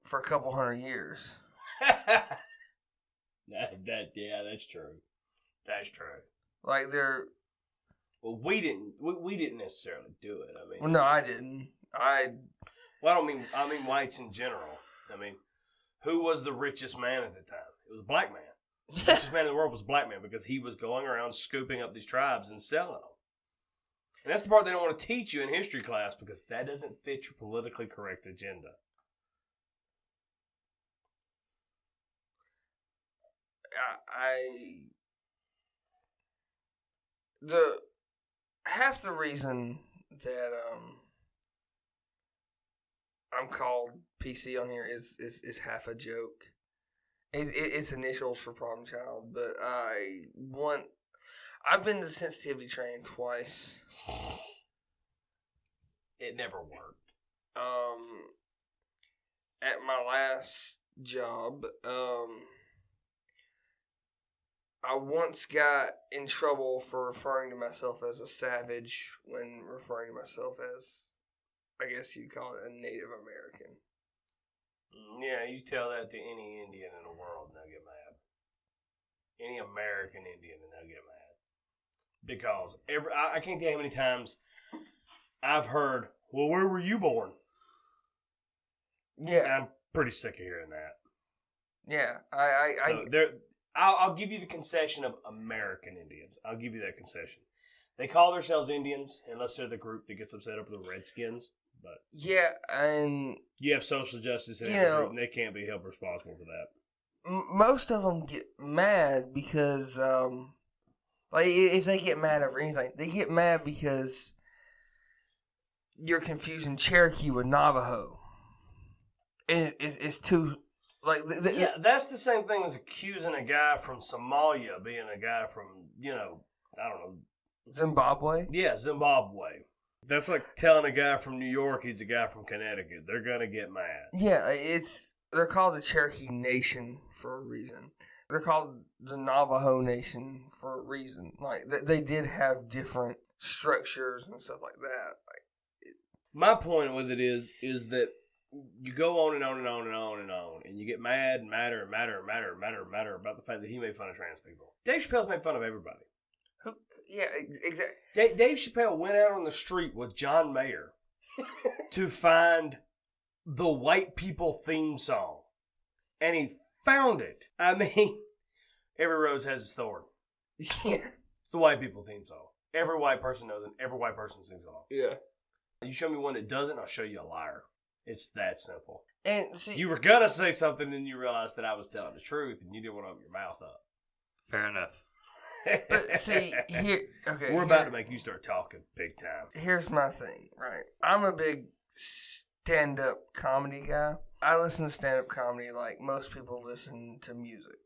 for a couple 100 years. That's true. That's true. Like they're. Well, we didn't necessarily do it. I mean, Well, no, I didn't. Well, I mean whites in general. I mean, who was the richest man at the time? It was a black man. The richest man in the world was a black man, because he was going around scooping up these tribes and selling them. And that's the part they don't want to teach you in history class, because that doesn't fit your politically correct agenda. Half the reason that I'm called PC on here is half a joke. It's initials for problem child, but I've been to sensitivity training twice. It never worked. At my last job, I once got in trouble for referring to myself as a savage when referring to myself as, I guess you'd call it, a Native American. Yeah, you tell that to any Indian in the world and they'll get mad. Any American Indian and they'll get mad. Because I can't tell you how many times I've heard, well, where were you born? Yeah. And I'm pretty sick of hearing that. Yeah, I'll give you the concession of American Indians. I'll give you that concession. They call themselves Indians unless they're the group that gets upset over the Redskins. But yeah, and you have social justice and and they can't be held responsible for that. Most of them get mad because, like, if they get mad over anything, they get mad because you're confusing Cherokee with Navajo. And it's too, like... yeah, that's the same thing as accusing a guy from Somalia being a guy from, I don't know. Zimbabwe? Yeah, Zimbabwe. That's like telling a guy from New York he's a guy from Connecticut. They're going to get mad. Yeah, they're called the Cherokee Nation for a reason. They're called the Navajo Nation for a reason. Like, they did have different structures and stuff like that. Like, my point with it is that you go on and on and on and on and on, and you get mad and madder about the fact that he made fun of trans people. Dave Chappelle's made fun of everybody. Yeah, exactly. Dave Chappelle went out on the street with John Mayer to find the white people theme song, and he found it. I mean, every rose has its thorn. Yeah. It's the white people theme song. Every white person knows it. Every white person sings along. Yeah. You show me one that doesn't, I'll show you a liar. It's that simple. And see, you were gonna say something, and you realized that I was telling the truth, and you didn't want to open your mouth up. Fair enough. But see, we're about to make you start talking big time. Here's my thing, right? I'm a big stand-up comedy guy. I listen to stand-up comedy like most people listen to music.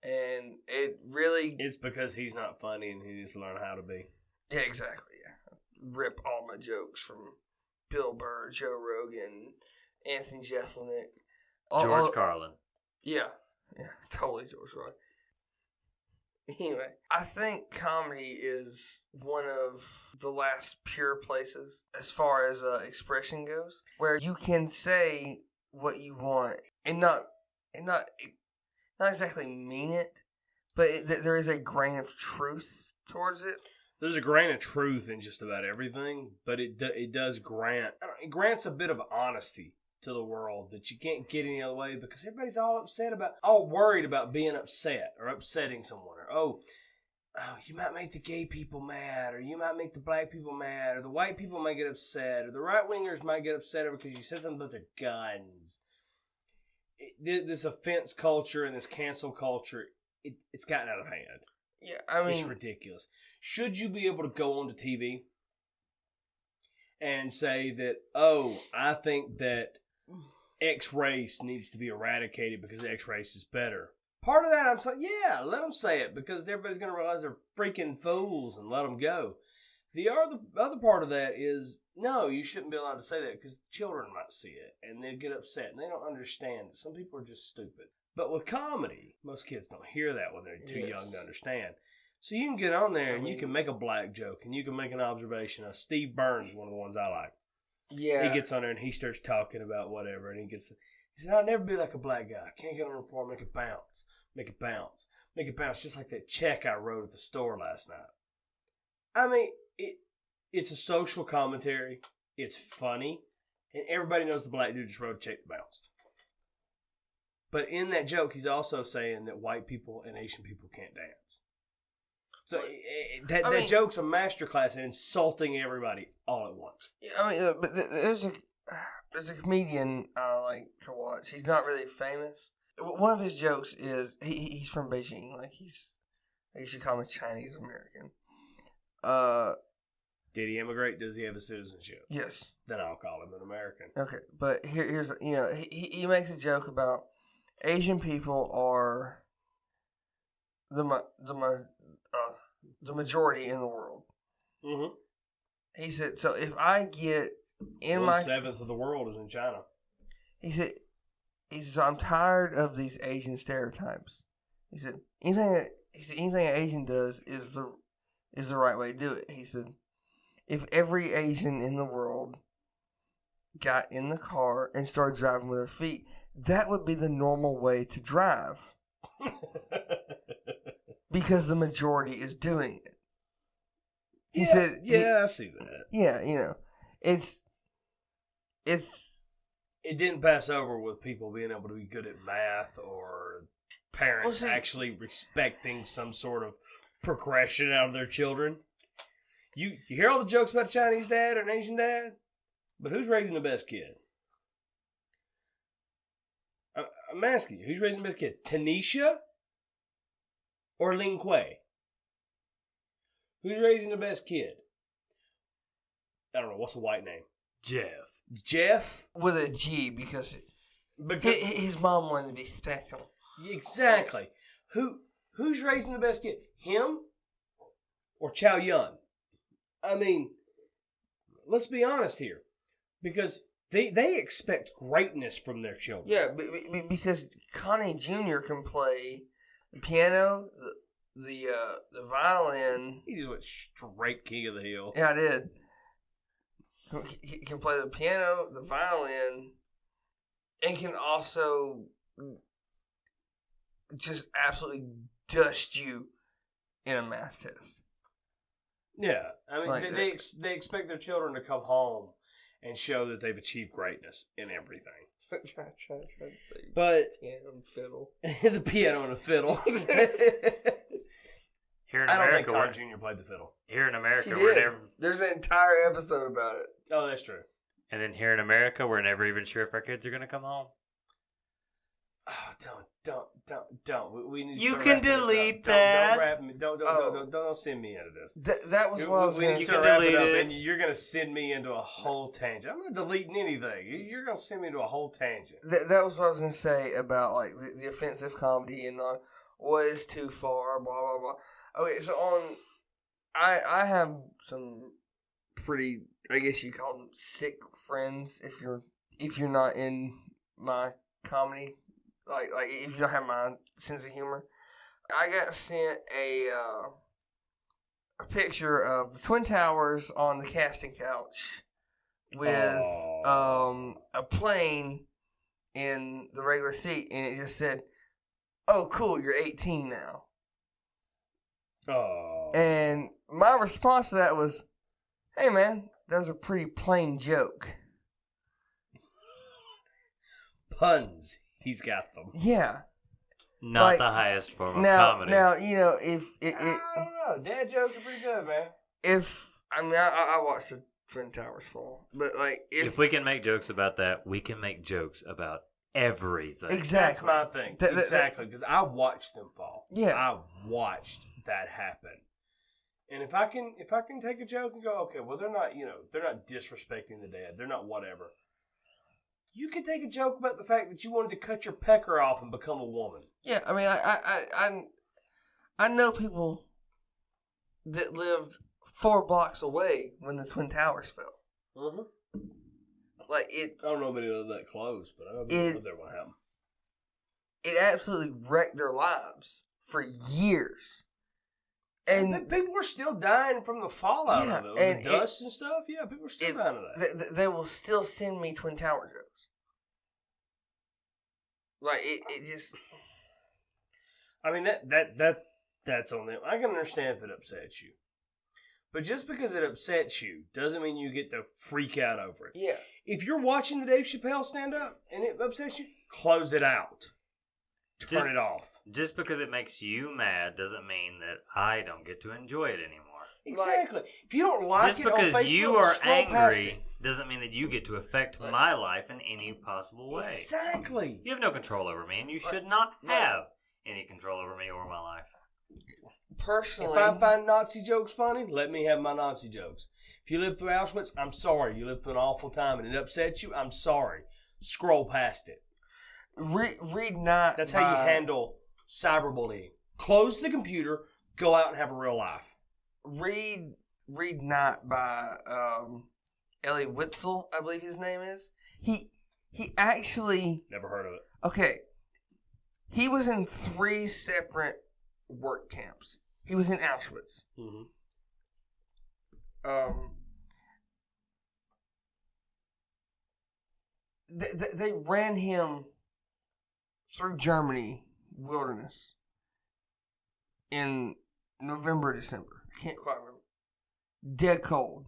And it really... It's because he's not funny and he needs to learn how to be. Yeah, exactly, yeah. Rip all my jokes from Bill Burr, Joe Rogan, Anthony Jeselnik. George Carlin. Yeah, totally George Carlin. Anyway, I think comedy is one of the last pure places as far as expression goes, where you can say what you want and not exactly mean it, but there is a grain of truth towards it. There's a grain of truth in just about everything, but it does grants a bit of honesty to the world that you can't get any other way, because everybody's all worried about being upset or upsetting someone, or oh, you might make the gay people mad, or you might make the black people mad, or the white people might get upset, or the right wingers might get upset because you said something about their guns. This offense culture and this cancel culture, it's gotten out of hand. Yeah, I mean, it's ridiculous. Should you be able to go onto TV and say that, oh, I think that X race needs to be eradicated because X race is better? Part of that, I'm saying, yeah, let them say it, because everybody's going to realize they're freaking fools and let them go. The other part of that is, no, you shouldn't be allowed to say that because children might see it and they'll get upset and they don't understand it. Some people are just stupid. But with comedy, most kids don't hear that when they're too young to understand. So you can get on there and you can make a black joke and you can make an observation. Steve Burns is one of the ones I like. Yeah. He gets on there and he starts talking about whatever, and he said, I'll never be like a black guy. I can't get on the floor, make it bounce. Make it bounce. Make it bounce, just like that check I wrote at the store last night. I mean, it's a social commentary. It's funny. And everybody knows the black dude just wrote a check that bounced. But in that joke, he's also saying that white people and Asian people can't dance. So that joke's a masterclass in insulting everybody all at once. I mean, but there's a comedian I like to watch. He's not really famous. One of his jokes is he's from Beijing. Like you should call him a Chinese American. Did he immigrate? Does he have a citizenship? Yes. Then I'll call him an American. Okay, but here's he makes a joke about Asian people are the majority in the world. Mm-hmm. He said, so if I get in 1/7 of the world is in China. He said, so I'm tired of these Asian stereotypes. He said, anything an Asian does is the right way to do it. He said, if every Asian in the world got in the car and started driving with their feet, that would be the normal way to drive. Because the majority is doing it. He said... Yeah, I see that. Yeah, it's... It didn't pass over with people being able to be good at math or parents actually respecting some sort of progression out of their children. You hear all the jokes about a Chinese dad or an Asian dad? But who's raising the best kid? I'm asking you, who's raising the best kid? Tanisha or Ling Kuei? Who's raising the best kid? I don't know. What's the white name? Jeff? With a G, because his mom wanted to be special. Exactly. Who's raising the best kid? Him or Chow Yun? I mean, let's be honest here. Because they expect greatness from their children. Yeah, because Connie Jr. can play the piano, the violin. He just went straight king of the hill. Yeah, I did. He can play the piano, the violin, and can also just absolutely dust you in a math test. Yeah, I mean, Like they expect their children to come home and show that they've achieved greatness in everything. Try to say But piano and fiddle. the piano and the fiddle. Here in I don't think America, Carl Jr. played the fiddle. here in America, He we're did. never, There's an entire episode about it. Oh, that's true. and then here in America, we're never even sure if our kids are going to come home. Oh, don't. We need to You start can wrapping this up. delete that. Don't wrap me. Don't send me into this. That was what I was We going need to to say. can wrap it delete up, it. and you're going to send me into a whole tangent. I'm not deleting anything. You're going to send me into a whole tangent. That was what I was going to say about like the offensive comedy and what is too far, blah blah blah. Okay, so I have some pretty, I guess you call them sick friends if you're not in my comedy, like if you don't have my sense of humor. I got sent a picture of the Twin Towers on the casting couch with a plane in the regular seat, and it just said, "Oh, cool, you're 18 now." Oh. And my response to that was, "Hey, man, that was a pretty plain joke." Puns. He's got them. Yeah. Not Like, the highest form of Now, comedy. you know, if I don't know. Dad jokes are pretty good, man. I watched the Twin Towers fall, but like if we can make jokes about that, we can make jokes about everything. exactly, That's my thing. Exactly, because I watched them fall. Yeah. I watched that happen. And if I can take a joke and go, okay, well, they're not disrespecting the dead. They're not whatever. You can take a joke about the fact that you wanted to cut your pecker off and become a woman. Yeah, I mean, I know people that lived 4 blocks away when the Twin Towers fell. Mm-hmm. Like it, I don't know if anybody lived that close, but I know people lived there when it happened. it absolutely wrecked their lives for years. And People were still dying from the fallout Yeah, of it. and The dust and stuff. Yeah, people were still dying of that. they will still send me Twin Tower jokes. Like it just. I mean that's on them. I can understand if it upsets you, but just because it upsets you doesn't mean you get to freak out over it. Yeah. If you're watching the Dave Chappelle stand up and it upsets you, close it out. Turn it off. Just because it makes you mad doesn't mean that I don't get to enjoy it anymore. Exactly. If you don't like Just it on because Facebook, you are scroll past it. angry doesn't mean that you get to affect my life in any possible way. Exactly. You have no control over me, and you should not have any control over me or my life. Personally, If I find Nazi jokes funny, let me have my Nazi jokes. If you lived through Auschwitz, I'm sorry. You lived through an awful time and it upsets you, I'm sorry. Scroll past it. read not. That's how you handle cyberbullying. Close the computer, go out and have a real life. Read not by Elie Wiesel, I believe his name is. He actually. Never heard of it. Okay. He was in 3 separate work camps. He was in Auschwitz. Mm-hmm. They ran him through Germany wilderness in November, December. I can't quite remember. Dead cold.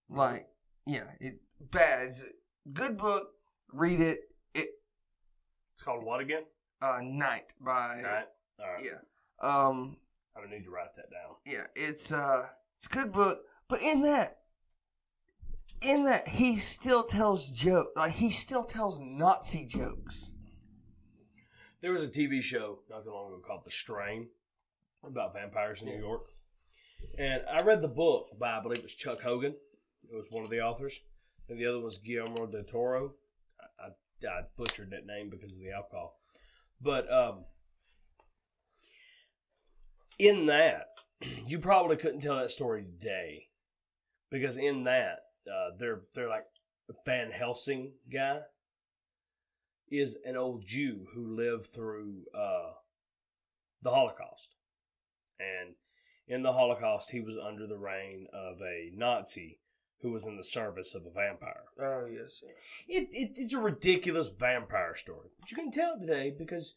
Like, yeah, it bad. It's a good book. Read it. It's called what again? Night by. Night. All right. Yeah. I would need to write that down. Yeah, it's a good book, but in that, in that he still tells jokes. Like, he still tells Nazi jokes. There was a TV show not too long ago called The Strain about vampires in New York. And I read the book by, I believe it was Chuck Hogan. It was one of the authors. And the other was Guillermo del Toro. I butchered that name because of the alcohol. But in that, you probably couldn't tell that story today. Because in that, they're like Van Helsing guy is an old Jew who lived through the Holocaust. And in the Holocaust, he was under the reign of a Nazi who was in the service of a vampire. Oh, yes. It's a ridiculous vampire story. But you can tell today because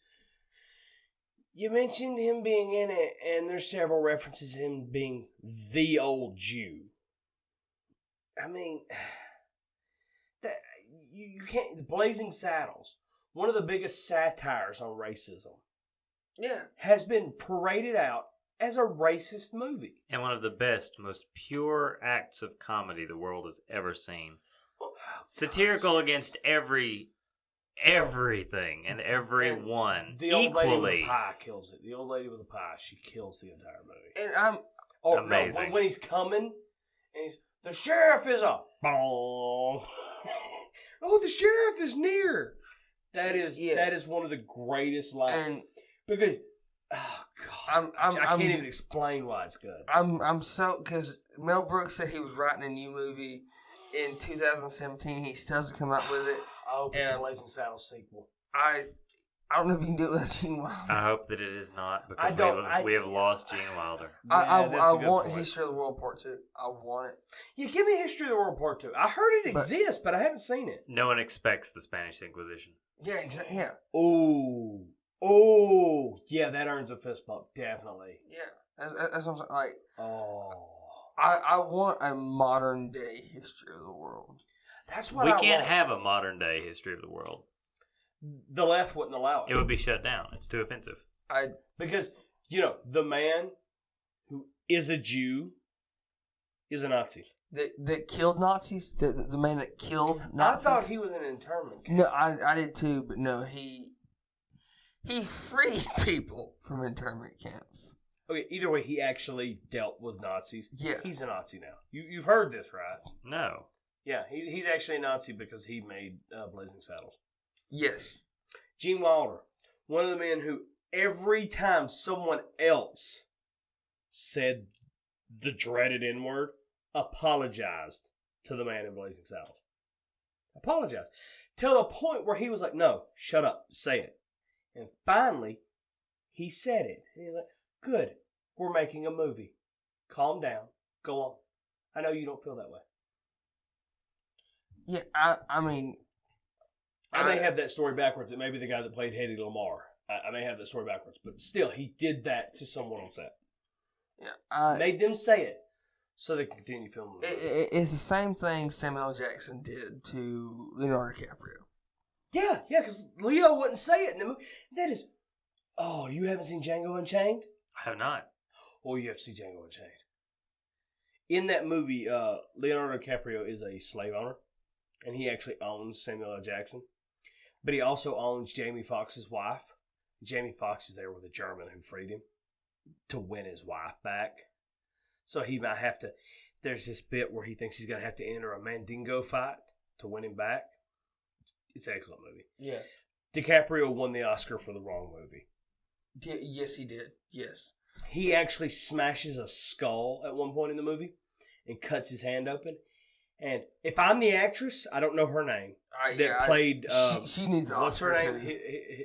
you mentioned him being in it, and there's several references to him being the old Jew. I mean, you can't. The Blazing Saddles, one of the biggest satires on racism, has been paraded out as a racist movie. And one of the best, most pure acts of comedy the world has ever seen. Satirical against everything and everyone the old equally. lady with the pie kills it. The old lady with the pie, she kills the entire movie. And amazing. No, when he's coming, and the sheriff is a bong. Oh, the sheriff is near. That is one of the greatest lines. And because, oh God, I can't even explain why it's good. I'm so, because Mel Brooks said he was writing a new movie in 2017. He still hasn't come up with it. I hope it's a Blazing Saddles sequel. I don't know if you can do it without Gene Wilder. I hope that it is not, because we have lost Gene Wilder. I want History of the World Part 2. I want it. Yeah, give me History of the World Part 2. I heard it exists, but I haven't seen it. No one expects the Spanish Inquisition. Yeah, exactly. Yeah. Oh, yeah, that earns a fist bump, definitely. Yeah, that's what I'm saying. Like, oh, I want a modern day History of the World. That's what we can't have a modern day History of the World. The left wouldn't allow it. It would be shut down. It's too offensive. Because the man who is a Jew is a Nazi. That killed Nazis? The man that killed Nazis? I thought he was an internment camp. No, I did too, but no, he freed people from internment camps. Okay, either way, he actually dealt with Nazis. Yeah. He's a Nazi now. You've heard this, right? No. Yeah, he's actually a Nazi because he made Blazing Saddles. Yes. Gene Wilder, one of the men who every time someone else said the dreaded N-word, apologized to the man in Blazing Saddles. Apologized. Till the point where he was like, no, shut up, say it. And finally, he said it. And he's like, good, we're making a movie. Calm down, go on. I know you don't feel that way. Yeah, I mean... I may have that story backwards. It may be the guy that played Hedy Lamarr. I may have that story backwards. But still, he did that to someone on set. Yeah, made them say it so they can continue filming. It's the same thing Samuel L. Jackson did to Leonardo DiCaprio. Yeah, because Leo wouldn't say it in the movie. That is... Oh, you haven't seen Django Unchained? I have not. Oh, you have to see Django Unchained. In that movie, Leonardo DiCaprio is a slave owner. And he actually owns Samuel L. Jackson. But he also owns Jamie Foxx's wife. Jamie Foxx is there with a German who freed him to win his wife back. So he might have to... There's this bit where he thinks he's going to have to enter a Mandingo fight to win him back. It's an excellent movie. Yeah. DiCaprio won the Oscar for the wrong movie. Yeah, yes, he did. Yes. He actually smashes a skull at one point in the movie and cuts his hand open. And if I'm the actress, I don't know her name, that played... she needs an what's her Oscar, name?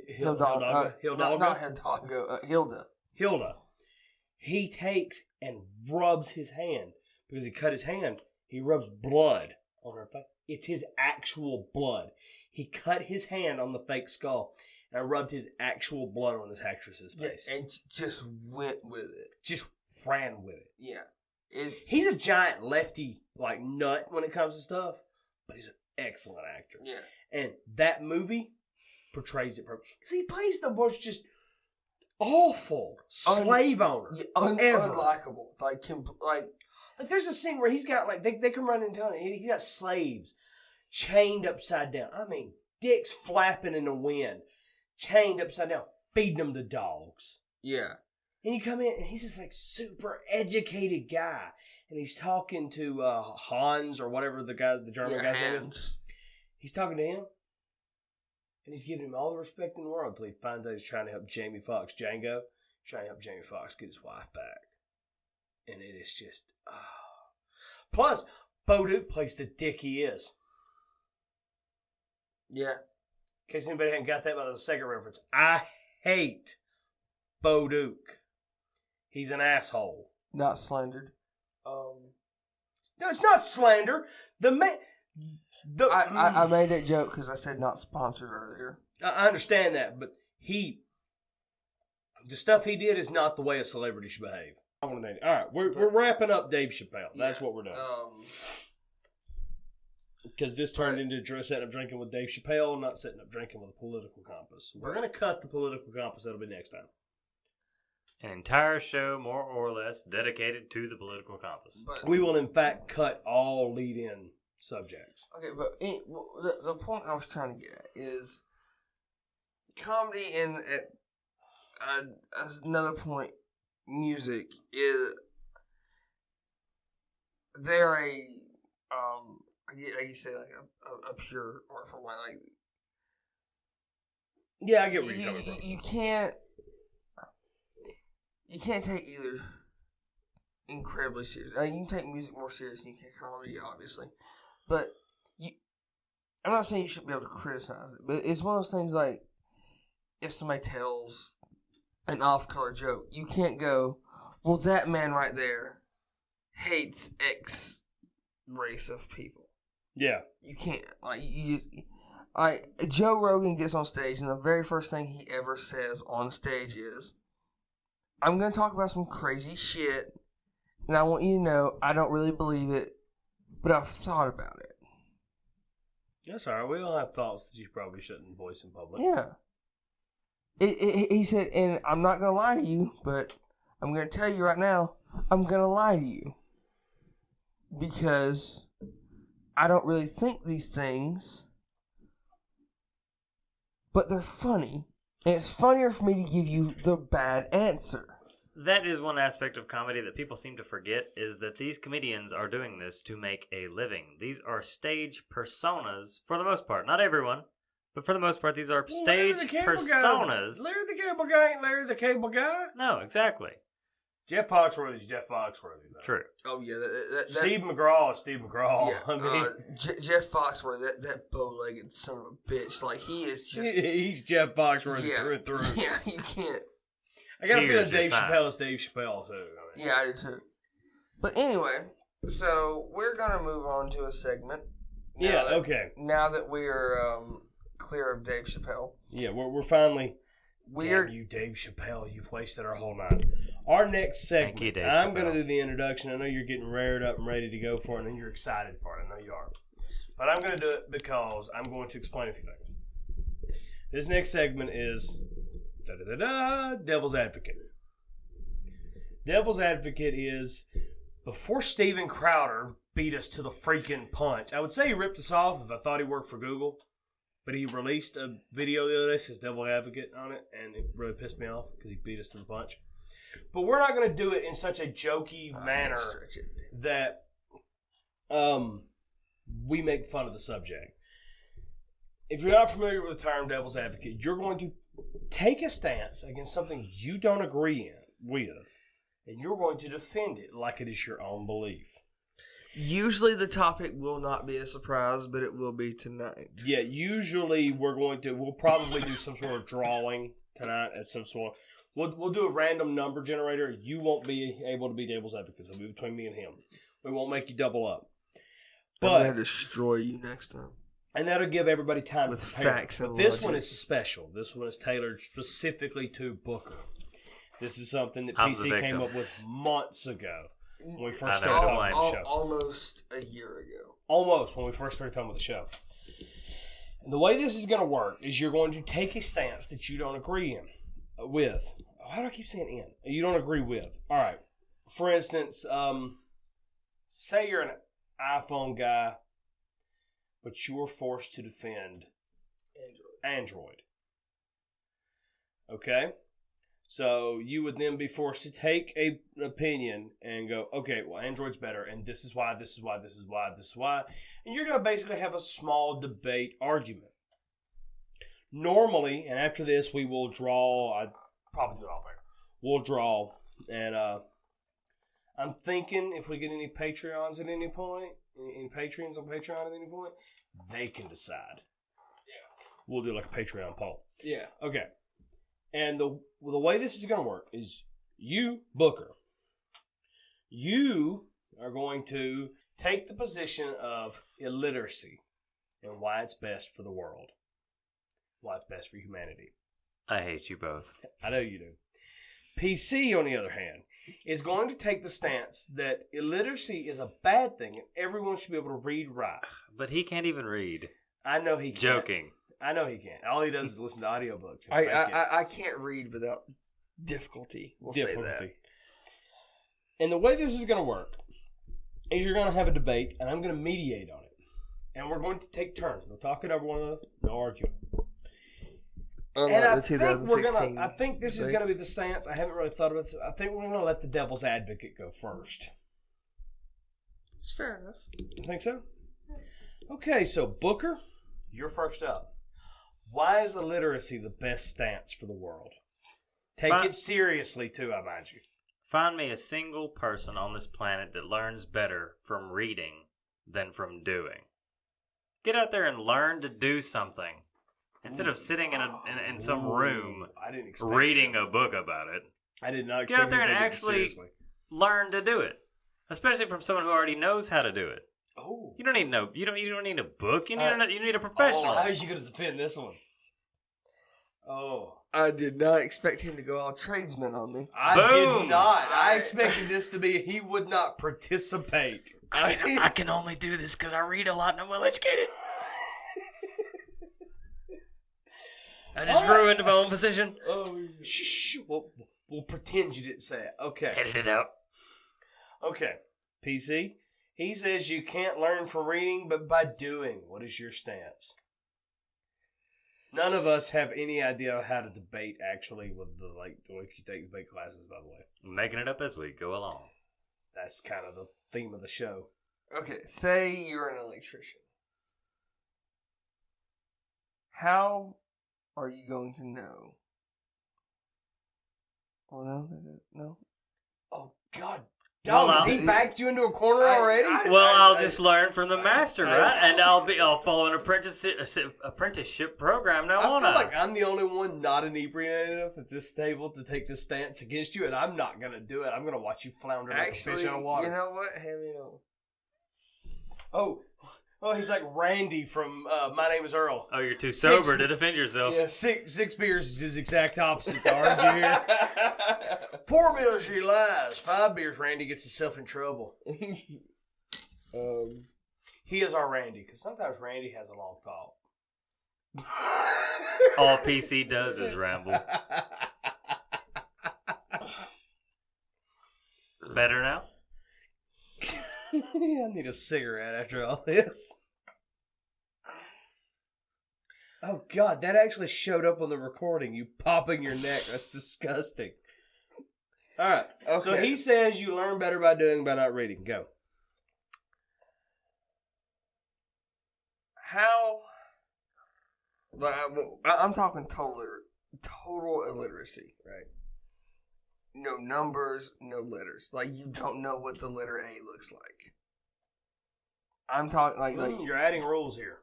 Hilda. Hilda? Not Hidalgo. Hilda. Hilda. He takes and rubs his hand. Because he cut his hand, he rubs blood on her face. It's his actual blood. He cut his hand on the fake skull and rubbed his actual blood on this actress's face. Yeah, and just went with it. Just ran with it. Yeah. He's a giant lefty, nut when it comes to stuff, but he's an excellent actor. Yeah. And that movie portrays it perfectly. Because he plays the most just awful slave owner. Ever. Unlikable. Like there's a scene where he's got, like, they come running in town and he's got slaves chained upside down. I mean, dicks flapping in the wind, chained upside down, feeding them to dogs. Yeah. And you come in and he's this, like, super educated guy. And he's talking to Hans or whatever the German guy's name is. He's talking to him. And he's giving him all the respect in the world until he finds out he's trying to help Jamie Foxx, Django, trying to help Jamie Foxx get his wife back. And it is just, Plus, Bo Duke plays the dick he is. Yeah. In case anybody hadn't got that by the second reference, I hate Bo Duke. He's an asshole. Not slandered. No, it's not slander. I made that joke because I said not sponsored earlier. I understand that, but the stuff he did is not the way a celebrity should behave. All right, we're wrapping up Dave Chappelle. That's what we're doing. Because this turned into setting up drinking with Dave Chappelle, not setting up drinking with a political compass. We're going to cut the political compass. That'll be next time. An entire show, more or less, dedicated to the political compass. But we will, in fact, cut all lead-in subjects. Okay, but the point I was trying to get at is comedy and as another point, music is they're like you say, like a pure art form. Like, yeah, I get where you're coming from. You can't take either incredibly serious. You can take music more serious than you can comedy, obviously. But I'm not saying you shouldn't be able to criticize it, but it's one of those things like if somebody tells an off-color joke, you can't go, well, that man right there hates X race of people. Yeah. You can't. Joe Rogan gets on stage, and the very first thing he ever says on stage is, I'm going to talk about some crazy shit, and I want you to know I don't really believe it, but I've thought about it. That's all right. We all have thoughts that you probably shouldn't voice in public. Yeah. He said, and I'm not going to lie to you, but I'm going to tell you right now, I'm going to lie to you. Because I don't really think these things, but they're funny. And it's funnier for me to give you the bad answer. That is one aspect of comedy that people seem to forget, is that these comedians are doing this to make a living. These are stage personas, for the most part. Not everyone, but for the most part, these are stage personas. Larry the Cable Guy ain't Larry the Cable Guy. No, exactly. Jeff Foxworthy's Jeff Foxworthy, though. True. Oh, yeah. Steve McGraw is Steve McGraw. Yeah, I mean, Jeff Foxworthy, that bow-legged son of a bitch. Like, he is just... He's Jeff Foxworthy through and through. Yeah, you can't... I got a feeling Dave Chappelle is Dave Chappelle, too. I mean. Yeah, I do, too. But anyway, so we're going to move on to a segment. Okay. Now that we're clear of Dave Chappelle. Yeah, we're finally... Damn you, Dave Chappelle, you've wasted our whole night. Our next segment, Thank you, Dave I'm Chappelle. going to do the introduction. I know you're getting rared up and ready to go for it, and you're excited for it. I know you are. But I'm going to do it because I'm going to explain a few things. This next segment is Devil's Advocate. Devil's Advocate is, before Steven Crowder beat us to the freaking punch, I would say he ripped us off if I thought he worked for Google. But he released a video the other day, says Devil Advocate on it, and it really pissed me off because he beat us to the punch. But we're not going to do it in such a jokey manner that we make fun of the subject. If you're not familiar with the term Devil's Advocate, you're going to take a stance against something you don't agree with, and you're going to defend it like it is your own belief. Usually the topic will not be a surprise, but it will be tonight. Yeah, usually we'll probably do some sort of drawing tonight at some sort. We'll do a random number generator. You won't be able to be Devil's Advocate. It'll be between me and him. We won't make you double up. But I'm going to destroy you next time. And that'll give everybody time with to prepare. Facts and but this logic. one is special. This one is tailored specifically to Booker. This is something that PC came up with months ago. When we first started talking about the show. Almost a year ago. Almost, when we first started talking about the show. And the way this is going to work is you're going to take a stance that you don't agree with. Why do I keep saying in? You don't agree with. All right. For instance, say you're an iPhone guy, but you're forced to defend Android. Okay? So you would then be forced to take an opinion and go, okay, well, Android's better, and this is why, this is why, this is why, this is why. And you're going to basically have a small debate argument. Normally, and after this, we will draw. I probably do it all there. We'll draw, and I'm thinking if we get any Patreons at any point, any Patreons on Patreon at any point, they can decide. Yeah. We'll do like a Patreon poll. Yeah. Okay. And the way this is going to work is you, Booker, you are going to take the position of illiteracy and why it's best for the world. Why it's best for humanity. I hate you both. I know you do. PC, on the other hand, is going to take the stance that illiteracy is a bad thing and everyone should be able to read right. But he can't even read. I know he can't. Joking. I know he can't. All he does is listen to audiobooks. I can't read without difficulty. We'll say that. And the way this is going to work is you're going to have a debate, and I'm going to mediate on it. And we're going to take turns. No talking over one another, no arguing. And I think this is going to be the stance. I haven't really thought about it. I think we're going to let the devil's advocate go first. It's fair enough. You think so? Okay, so Booker, you're first up. Why is illiteracy the best stance for the world? Take it seriously, too, I mind you. Find me a single person on this planet that learns better from reading than from doing. Get out there and learn to do something. Instead of sitting in some room reading a book about it. I did not expect get out there and actually learn to do it. Especially from someone who already knows how to do it. Oh. You don't need you don't need a book. You need a professional. How are you going to defend this one? Oh. I did not expect him to go all tradesman on me. I did not. I expected this to be he would not participate. I can only do this because I read a lot and I'm well educated. I just ruined my own position. Oh, shh. We'll pretend you didn't say it. Okay. Edit it out. Okay. PC, he says you can't learn from reading, but by doing. What is your stance? None of us have any idea how to debate, actually, with the way you take debate classes, by the way. I'm making it up as we go along. That's kind of the theme of the show. Okay, say you're an electrician. How are you going to know? Well, no. Oh, God. Dog, he backed you into a corner already? I'll just learn from the master, right? And I'll follow an apprenticeship program now, won't I? I feel like I'm the only one not inebriated enough at this table to take this stance against you, and I'm not going to do it. I'm going to watch you flounder like a fish out of water. You know what? Hand me over. Oh, he's like Randy from My Name is Earl. Oh, you're too sober to defend yourself. Yeah, six beers is his exact opposite to RJ here. 4 beers, he lies. 5 beers, Randy gets himself in trouble. He is our Randy, because sometimes Randy has a long talk. All PC does is ramble. Better now? I need a cigarette after all this. Oh, God, that actually showed up on the recording. You popping your neck. That's disgusting. All right. Okay. So he says you learn better by doing, by not reading. Go. How? I'm talking total illiteracy, right? No numbers, no letters. Like, you don't know what the letter A looks like. I'm talking like you're adding rules here.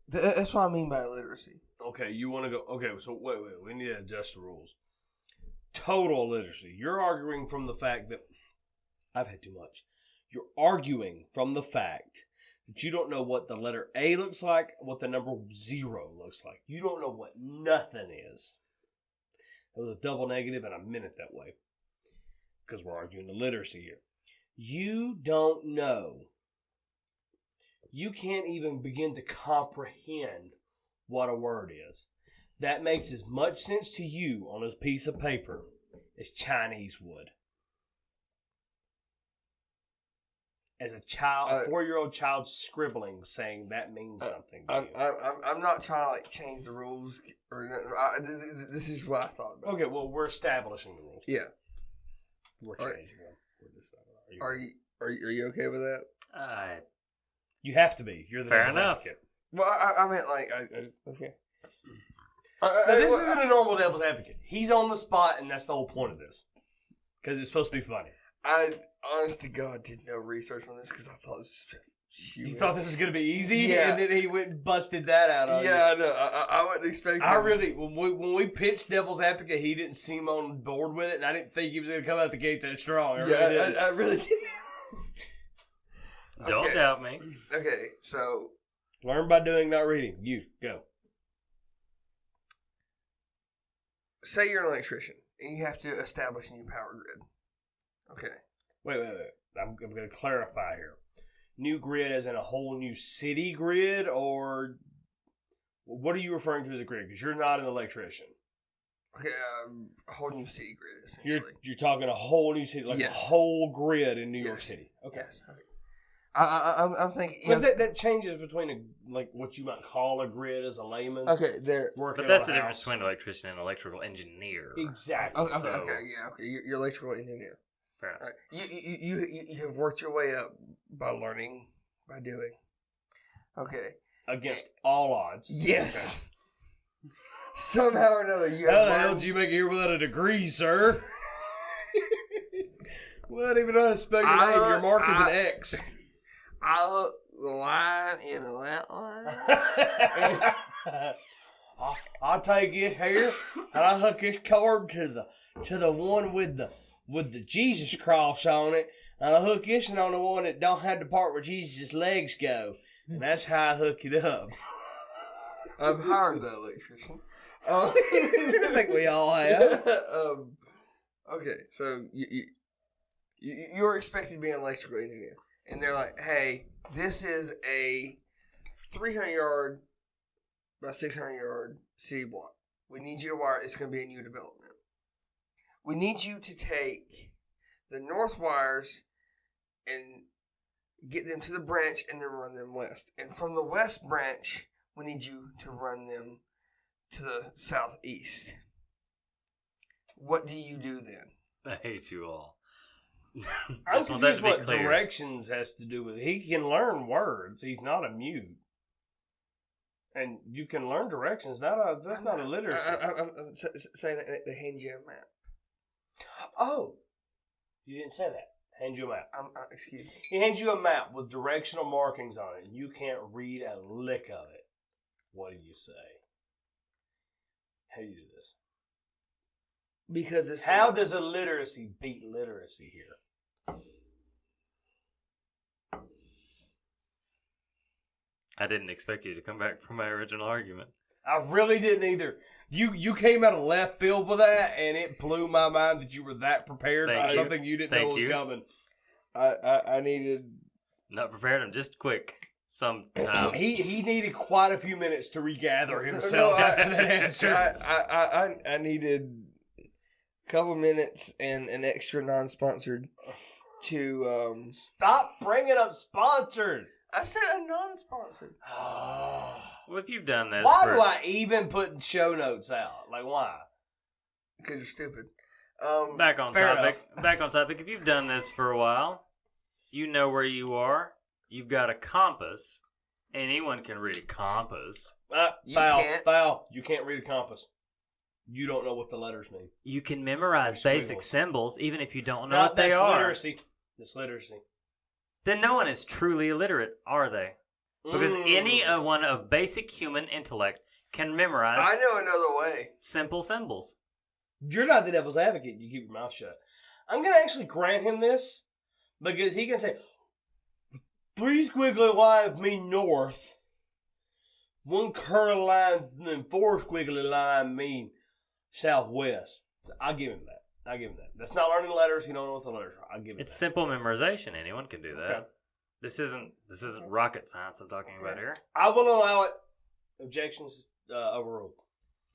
That's what I mean by illiteracy. Okay, you want to go? Okay, so wait. We need to adjust the rules. Total illiteracy. You're arguing from the fact that I've had too much. You're arguing from the fact that you don't know what the letter A looks like, what the number 0 looks like. You don't know what nothing is. That was a double negative, and I meant it that way. Because we're arguing illiteracy here. You don't know. You can't even begin to comprehend what a word is. That makes as much sense to you on a piece of paper as Chinese would. As a child, a 4-year-old child scribbling, saying that means something. To you. I'm not trying to like change the rules or this is what I thought about. Okay, well, we're establishing the rules. Yeah, We're changing them. Are you okay with that? You have to be. You're the Fair devil's enough. advocate. Well, I meant like okay. Now, this isn't a normal devil's advocate. He's on the spot, and that's the whole point of this. Because it's supposed to be funny. I, honest to God, did no research on this because I thought this was You thought this was going to be easy? Yeah. And then he went and busted that out on you. Yeah, I know. I wasn't expecting. When we pitched Devil's Advocate, he didn't seem on board with it, and I didn't think he was going to come out the gate that strong. I really didn't. Don't doubt me. Okay, so Learn by doing, not reading. You, go. say you're an electrician and you have to establish a new power grid. Okay. Wait. I'm going to clarify here. New grid as in a whole new city grid, or what are you referring to as a grid? Because you're not an electrician. Okay, a whole new city grid, essentially. You're talking a whole new city, like a whole grid in New York City. Okay. Yes. Okay. I'm thinking. Because that changes between what you might call a grid as a layman. Okay, there. But that's the difference between an electrician and an electrical engineer. Exactly. Okay, okay. You're electrical engineer. Fair enough. All right. You have worked your way up by learning, by doing. Okay. Against all odds. Yes. Okay. Somehow or another, you have How the hell did you make it here without a degree, sir? Well, even though I spell your name, your mark is an X. I hook the line into that line. I'll take it here, and I hook this cord to the one with the Jesus cross on it, and I hook this one on the one that don't have the part where Jesus' legs go, and that's how I hook it up. I've hired that electrician. I think we all have. Okay, so you're expected to be an electrical engineer, and they're like, "Hey, this is a 300-yard by 600-yard city block. We need you to wire. It's going to be a new development. We need you to take the north wires and get them to the branch, and then run them west. And from the west branch, we need you to run them to the southeast. What do you do then?" I hate you all. I'm confused what directions has to do with it. He can learn words. He's not a mute. And you can learn directions. That's not illiteracy. I'm saying that they hand you a map. Oh. You didn't say that. Hand you a map. Excuse me. He hands you a map with directional markings on it, and you can't read a lick of it. What do you say? How do you do this? Because how does illiteracy beat literacy here? I didn't expect you to come back from my original argument. I really didn't either. You came out of left field with that, and it blew my mind that you were that prepared for something you didn't know was coming. I needed... Not prepared, I'm just quick. Sometimes. He needed quite a few minutes to regather himself after that answer. I needed a couple minutes and an extra non-sponsored to... Stop bringing up sponsors! I said a non-sponsored. Well, if you've done this... Why do I even put show notes out? Like, why? Because you're stupid. Back on topic. If you've done this for a while, you know where you are. You've got a compass. Anyone can read a compass. Foul. You can't read a compass. You don't know what the letters mean. You can memorize basic symbols even if you don't know what they are. That's literacy. Then no one is truly illiterate, are they? Because any one of basic human intellect can memorize... I know another way. Simple symbols. You're not the devil's advocate. You keep your mouth shut. I'm going to actually grant him this because he can say, 3 squiggly lines mean north. 1 curly line and 4 squiggly lines mean southwest. So I'll give him that. That's not learning letters. You don't know what the letters are. I'll give him that. It's simple memorization. Anyone can do that. Okay. This isn't rocket science I'm talking about here. I will allow it. Objections overruled.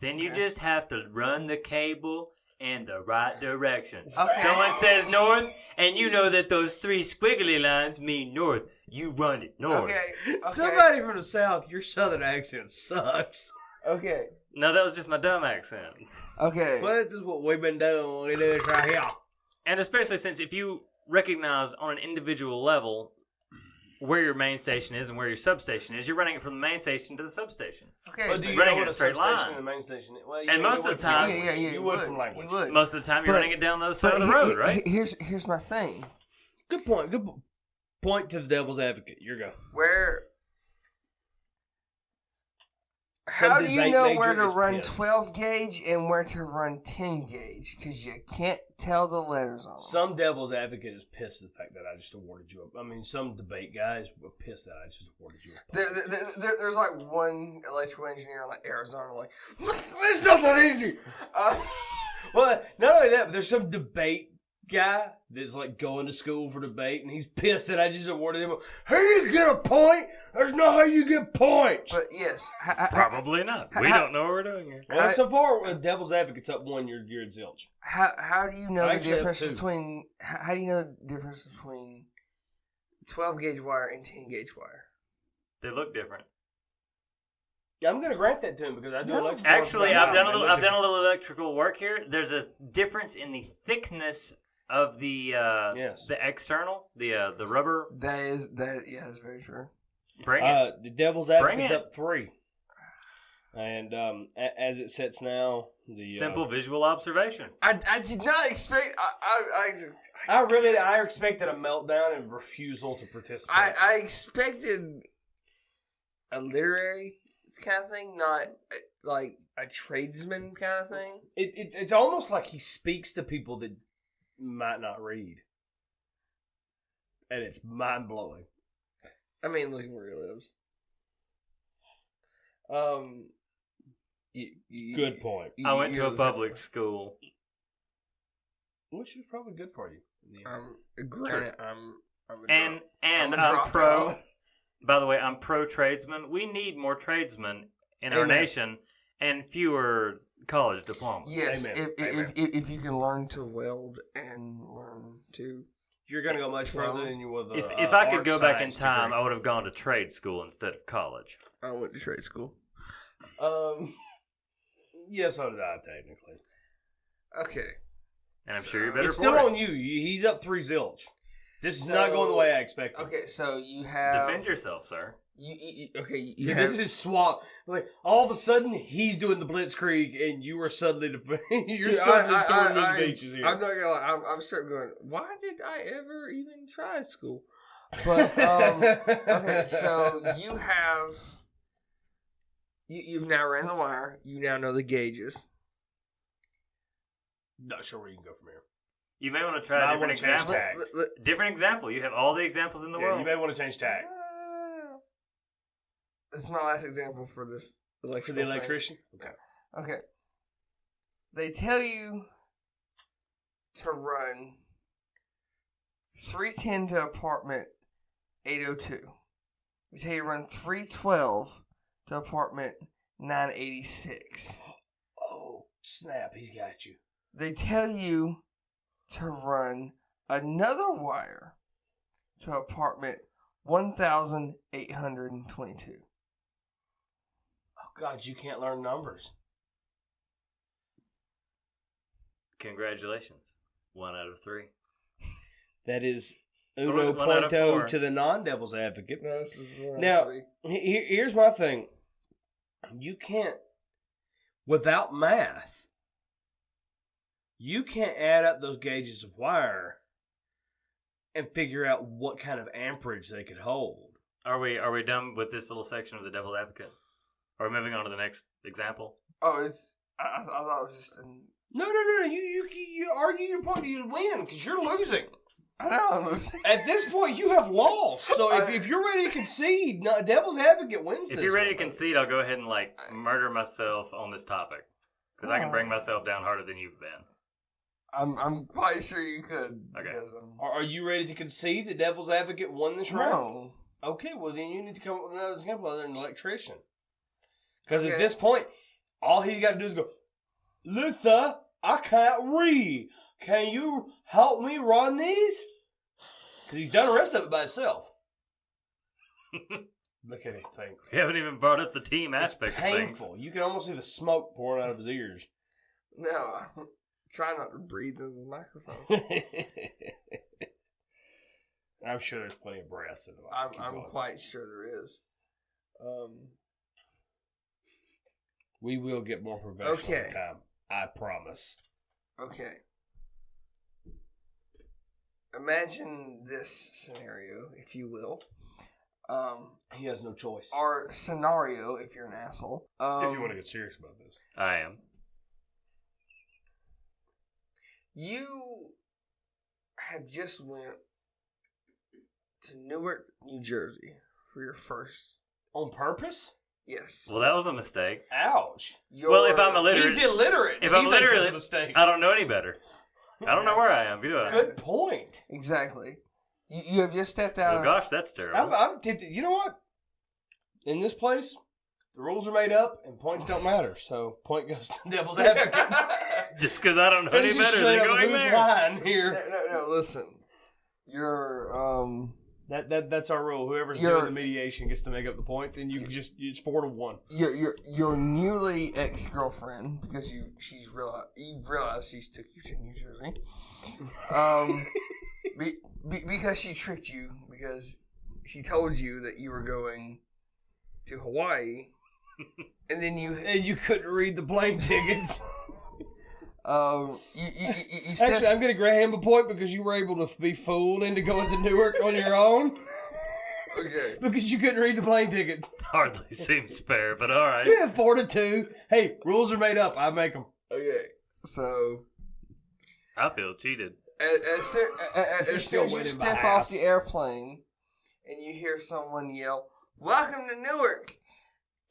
Then you just have to run the cable in the right direction. Okay. Someone says north, and you know that those 3 squiggly lines mean north. You run it north. Okay. Somebody from the South, your Southern accent sucks. Okay. No, that was just my dumb accent. Okay. Well, this is what we've been doing. We do this right here. And especially since if you recognize on an individual level where your main station is and where your substation is, you're running it from the main station to the substation. Okay. But do you running know in what a straight substation line. and the main station is? Well, And most of the time- you would from language. You would. Most of the time, you're But- running it down the other side of the road, right? Here's my thing. Good point. Good point to the devil's advocate. Your go. How do you debate know major where to is run pissed. 12 gauge and where to run 10 gauge? Because you can't tell the letters on them. Some devil's advocate is pissed at the fact that I just awarded you a... I mean, some debate guys were pissed that I just awarded you a... There's like one electrical engineer in like Arizona, like, it's not that easy. Well, not only that, but there's some debate guy that's like going to school for debate, and he's pissed that I just awarded him how you get a point? There's not how you get points. But yes, Probably not. We don't know what we're doing here. Well, so far, devil's advocate's up 1, you're at zilch. how do you know the Actually, difference two. between how do you know the difference between 12 gauge wire and 10 gauge wire? They look different. Yeah, I'm going to grant that to him because I do electrical. Actually, work I've right done now. I've done a little electrical work here. There's a difference in the thickness of the Yes. the external, the rubber. That's very true. Bring it. The devil's Bring advocate's it. up 3. And as it sits now, the Simple visual observation. I did not expect. I expected a meltdown and refusal to participate. I expected a literary kind of thing, not like a tradesman kind of thing. It's almost like he speaks to people that might not read, and it's mind blowing. I mean, look where he lives. Good point. I went to a public school. Which was probably good for you. Granted, I'm And I'm a I'm dropout. pro. By the way, I'm pro tradesman. We need more tradesmen in our Amen. nation and fewer college diplomas. Yes, Amen. if you can learn to weld and learn to. You're going to go much further than you would. If I could go back in time, I would have gone to trade school instead of college. I went to trade school. Yes, so did I, technically. Okay. And I'm sure you're better It's for still it. on you. He's up 3 zilch. This is not going the way I expected. Okay, so you have Defend yourself, sir. You okay? Yeah, this is swap. Like all of a sudden, he's doing the blitzkrieg, and you are suddenly you're suddenly storming those beaches here. I'm not gonna lie. I'm straight going. Why did I ever even try school? But okay, so you have you've now ran the wire. You now know the gauges. Not sure where you can go from here. You may want to try a different example. Tag. Different example. You have all the examples in the world. You may want to change tag This is my last example for this for electrical the thing. electrician. Okay. Okay. They tell you to run 310 to apartment 802. They tell you to run 312 to apartment 986. Oh snap! He's got you. They tell you to run another wire to apartment 1822. Oh God, you can't learn numbers. Congratulations. 1 out of 3. That is What was uno it, 1 out of punto 4? to the non-devil's advocate. No, this is one Now, three. Here's my thing. You can't, without math, you can't add up those gauges of wire and figure out what kind of amperage they could hold. Are we done with this little section of the devil's advocate? Are we moving on to the next example? Oh, it's. I thought it was just. No. You argue your point. You win because you're losing. I know I'm losing. At this point, you have lost. So if you're ready to concede, no, devil's advocate wins. If you're ready to concede, I'll go ahead and murder myself on this topic because I can bring myself down harder than you've been. I'm quite sure you could. Okay. Because Are you ready to concede the devil's advocate won this round? no. Okay, well then you need to come up with another example other than an electrician. Because Okay. at this point, all he's got to do is go, Luther, I can't read. Can you help me run these? Because he's done the rest of it by himself. Look at him think. We haven't even brought up the team It's aspect of things. painful. You can almost see the smoke pouring out of his ears. No, try not to breathe into the microphone. I'm sure there's plenty of breaths in the I'm quite sure there is. We will get more professional Okay. in time. I promise. Okay. Imagine this scenario, if you will. He has no choice. Or scenario, if you're an asshole. If you want to get serious about this. I am. You have just went to Newark, New Jersey for your first. On purpose? Yes. Well, that was a mistake. Ouch. Well, if I'm illiterate, He's illiterate. if He I'm thinks that's illiterate, a mistake. I don't know any better. I don't know where I am. Good point. Exactly. You have just stepped out Oh of. gosh, that's terrible. I'm tempted. You know what? In this place, the rules are made up and points don't matter. So point goes to devil's advocate. Just because I don't know any This is better straight than up going who's there. lying here. No, listen. You're That's our rule. Whoever's doing the mediation gets to make up the points, and it's 4-1. your newly ex-girlfriend, because you've realized she's took you to New Jersey. Because she tricked you, because she told you that you were going to Hawaii, and then you couldn't read the plane tickets. you Actually, I'm going to grant him a point because you were able to be fooled into going to Newark on your own. Okay. Because you couldn't read the plane tickets. Hardly seems fair, but all right. Yeah, 4-2. Hey, rules are made up. I make them. Okay. So I feel cheated. as soon as you winning by step half. off the airplane and you hear someone yell, "Welcome to Newark,"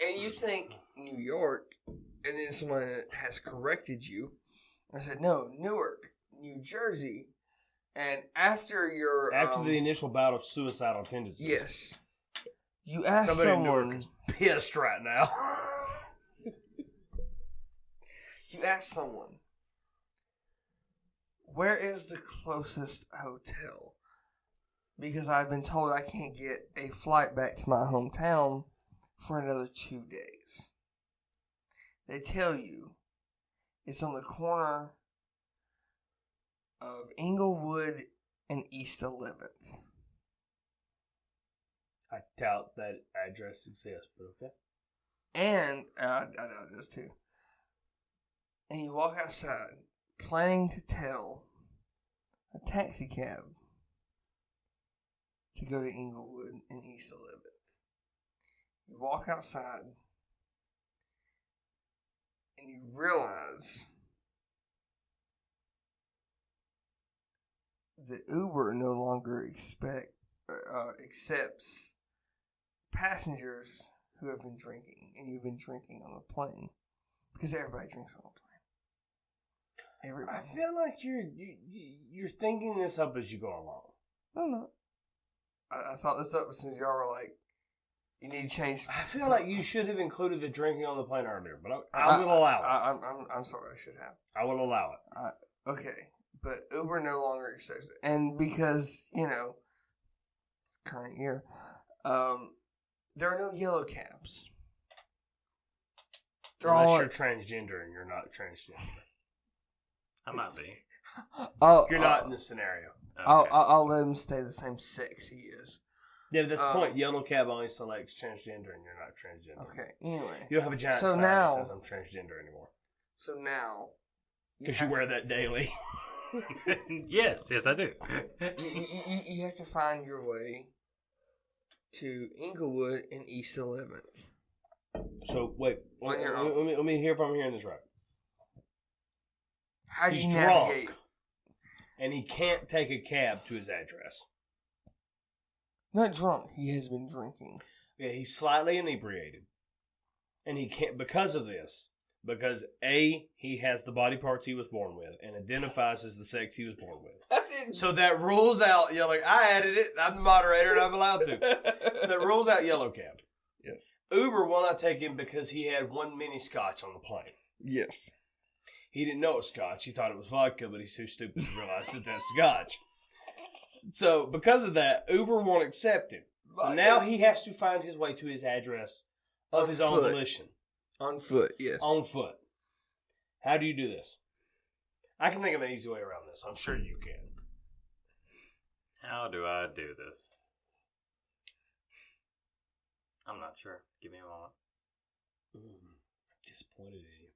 and you think New York, and then someone has corrected you. I said, "No, Newark, New Jersey." And after your the initial bout of suicidal tendencies. yes, you ask Somebody in someone. Newark is pissed right now. You ask someone, "Where is the closest hotel?" Because I've been told I can't get a flight back to my hometown for another 2 days. They tell you it's on the corner of Inglewood and East 11th. I doubt that address exists, but okay. And I doubt this too. And you walk outside, planning to tell a taxi cab to go to Inglewood and East 11th. You walk outside, and you realize that Uber no longer accepts passengers who have been drinking, and you've been drinking on the plane, because everybody drinks on the plane. Everybody. I feel like you're thinking this up as you go along. No. I thought this up as soon as y'all were like, you need to change. I feel like you should have included the drinking on the plane earlier, but I will allow it. I'm sorry, I should have. I will allow it. Okay, but Uber no longer accepts it, and because it's current year, there are no yellow cabs. They're Unless all. you're transgender and you're not transgender. I might be. You're not in this scenario. Okay. I'll let him stay the same sex he is. Yeah, but that's the point. Yellow cab only selects transgender and you're not transgender. Okay. Anyway. You don't have a giant sign that says I'm transgender anymore. So now. Because you wear that daily. yes, I do. You have to find your way to Inglewood and East 11th. So wait, On your let own. me hear if I'm hearing this right. How do He's you drunk, navigate? and he can't take a cab to his address. Not drunk. He has been drinking. Yeah, he's slightly inebriated, and he can't because of this. Because A, he has the body parts he was born with, and identifies as the sex he was born with. So that rules out yellow. I added it. I'm the moderator, and I'm allowed to. So that rules out yellow cab. Yes. Uber will not take him because he had one mini scotch on the plane. Yes. He didn't know it was scotch. He thought it was vodka, but he's too stupid to realize that that's scotch. So, because of that, Uber won't accept him. So now he has to find his way to his address of his own volition. On foot, yes. On foot. How do you do this? I can think of an easy way around this. I'm sure you can. How do I do this? I'm not sure. Give me a moment. Disappointed in you.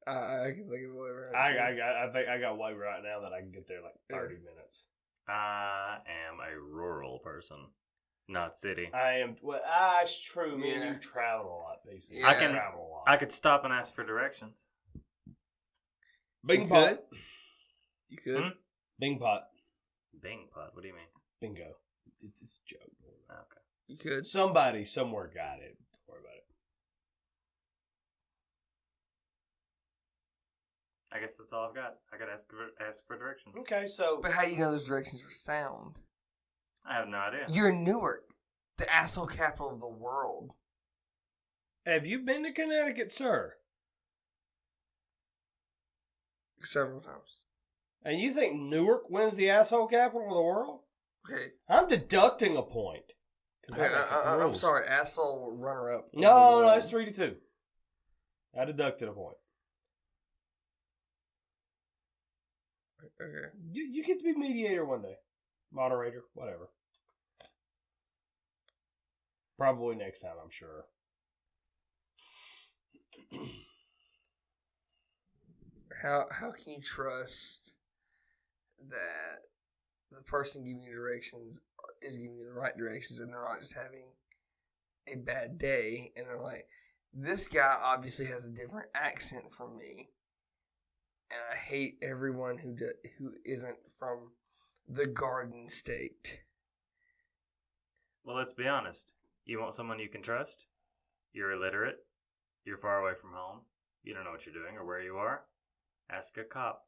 I can think of a way around. I think I got way right now that I can get there in like 30 minutes. I am a rural person, not city. I am. Well, it's true. Me and you travel a lot, basically. Yeah. I can travel a lot. I could stop and ask for directions. Bing pot. You could. Bing pot. Bing pot. What do you mean? Bingo. It's a joke. Okay. You could. Somebody somewhere got it. Don't worry about it. I guess that's all I've got. I gotta ask for directions. Okay, so But how do you know those directions are sound? I have no idea. You're in Newark, the asshole capital of the world. have you been to Connecticut, sir? Several times. And you think Newark wins the asshole capital of the world? Okay. I'm deducting a point. 'Cause I gotta keep the I'm rules. sorry, asshole runner-up. No, it's 3-2. I deducted a point. Okay. You get to be mediator one day. Moderator, whatever. Probably next time, I'm sure. How can you trust that the person giving you directions is giving you the right directions and they're not just having a bad day and they're like, this guy obviously has a different accent from me and I hate everyone who isn't from the Garden State. Well, let's be honest. You want someone you can trust? You're illiterate. You're far away from home. You don't know what you're doing or where you are. Ask a cop.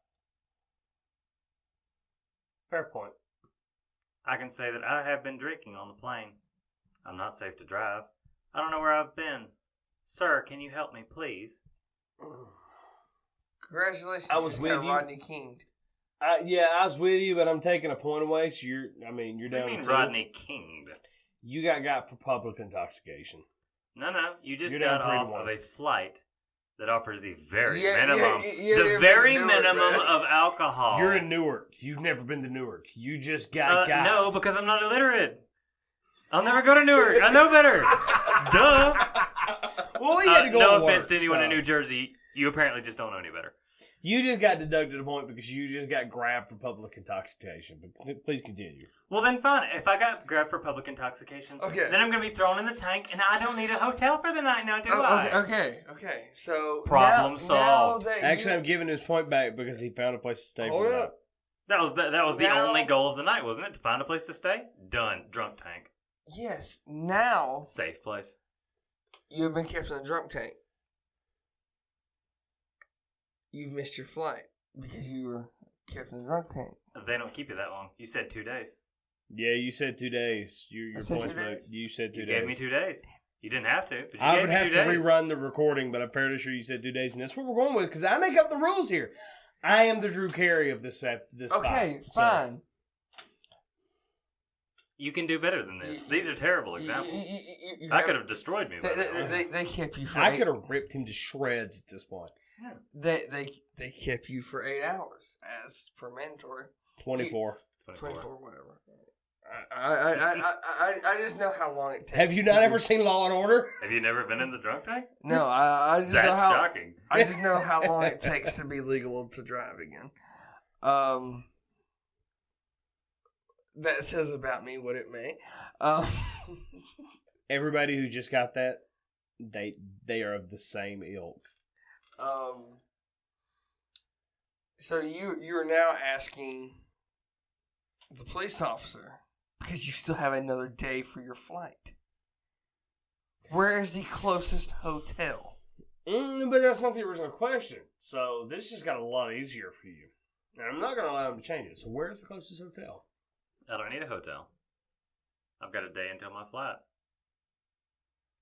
Fair point. I can say that I have been drinking on the plane. I'm not safe to drive. I don't know where I've been. Sir, can you help me, please? Congratulations, I was you with got you. Rodney King. Yeah, I was with you, but I'm taking a point away, so you're What do down you mean to Rodney King? You got for public intoxication. No. You just You're got down off 3-1. of a flight that offers the very Yeah, minimum. yeah, the yeah, very Newark, minimum man. of alcohol. You're in Newark. You've never been to Newark. You just got No, because I'm not illiterate. I'll never go to Newark. I know better. Duh. Well, you had to go no to offense work, to anyone in so. New Jersey. You apparently just don't know any better. You just got deducted a point because you just got grabbed for public intoxication. But please continue. Well, then fine. If I got grabbed for public intoxication, Okay. then I'm going to be thrown in the tank, and I don't need a hotel for the night now, do I? Okay. So Problem solved. Actually, I'm giving his point back because he found a place to stay. Hold for the up. That was the Now- only goal of the night, wasn't it? To find a place to stay? Done. Drunk tank. Yes. Now Safe place. you have been kept in a drunk tank. You've missed your flight because you were kept in a drunk tank. They don't keep you that long. You said 2 days. Yeah, you said 2 days. Your I said points 2 back. days. You said 2 You days. gave me 2 days. You didn't have to, but you I gave would me have 2 to days. rerun the recording, but I'm fairly sure you said 2 days, and that's what we're going with because I make up the rules here. I am the Drew Carey of this. Okay, fight, fine. You can do better than this. These are terrible examples. You I could have destroyed me. By now. They kept you for. I could have ripped him to shreds at this point. They kept you for 8 hours as per mandatory. 24. 24, whatever. I just know how long it takes. Have you not ever seen Law and Order? Have you never been in the drunk tank? No, I just That's know how. shocking. I just know how long it takes to be legal to drive again. That says about me what it may. Everybody who just got that, they are of the same ilk. So you are now asking the police officer because you still have another day for your flight. Where is the closest hotel? But that's not the original question. So this just got a lot easier for you. And I'm not going to allow him to change it. So where's the closest hotel? I don't need a hotel. I've got a day until my flight.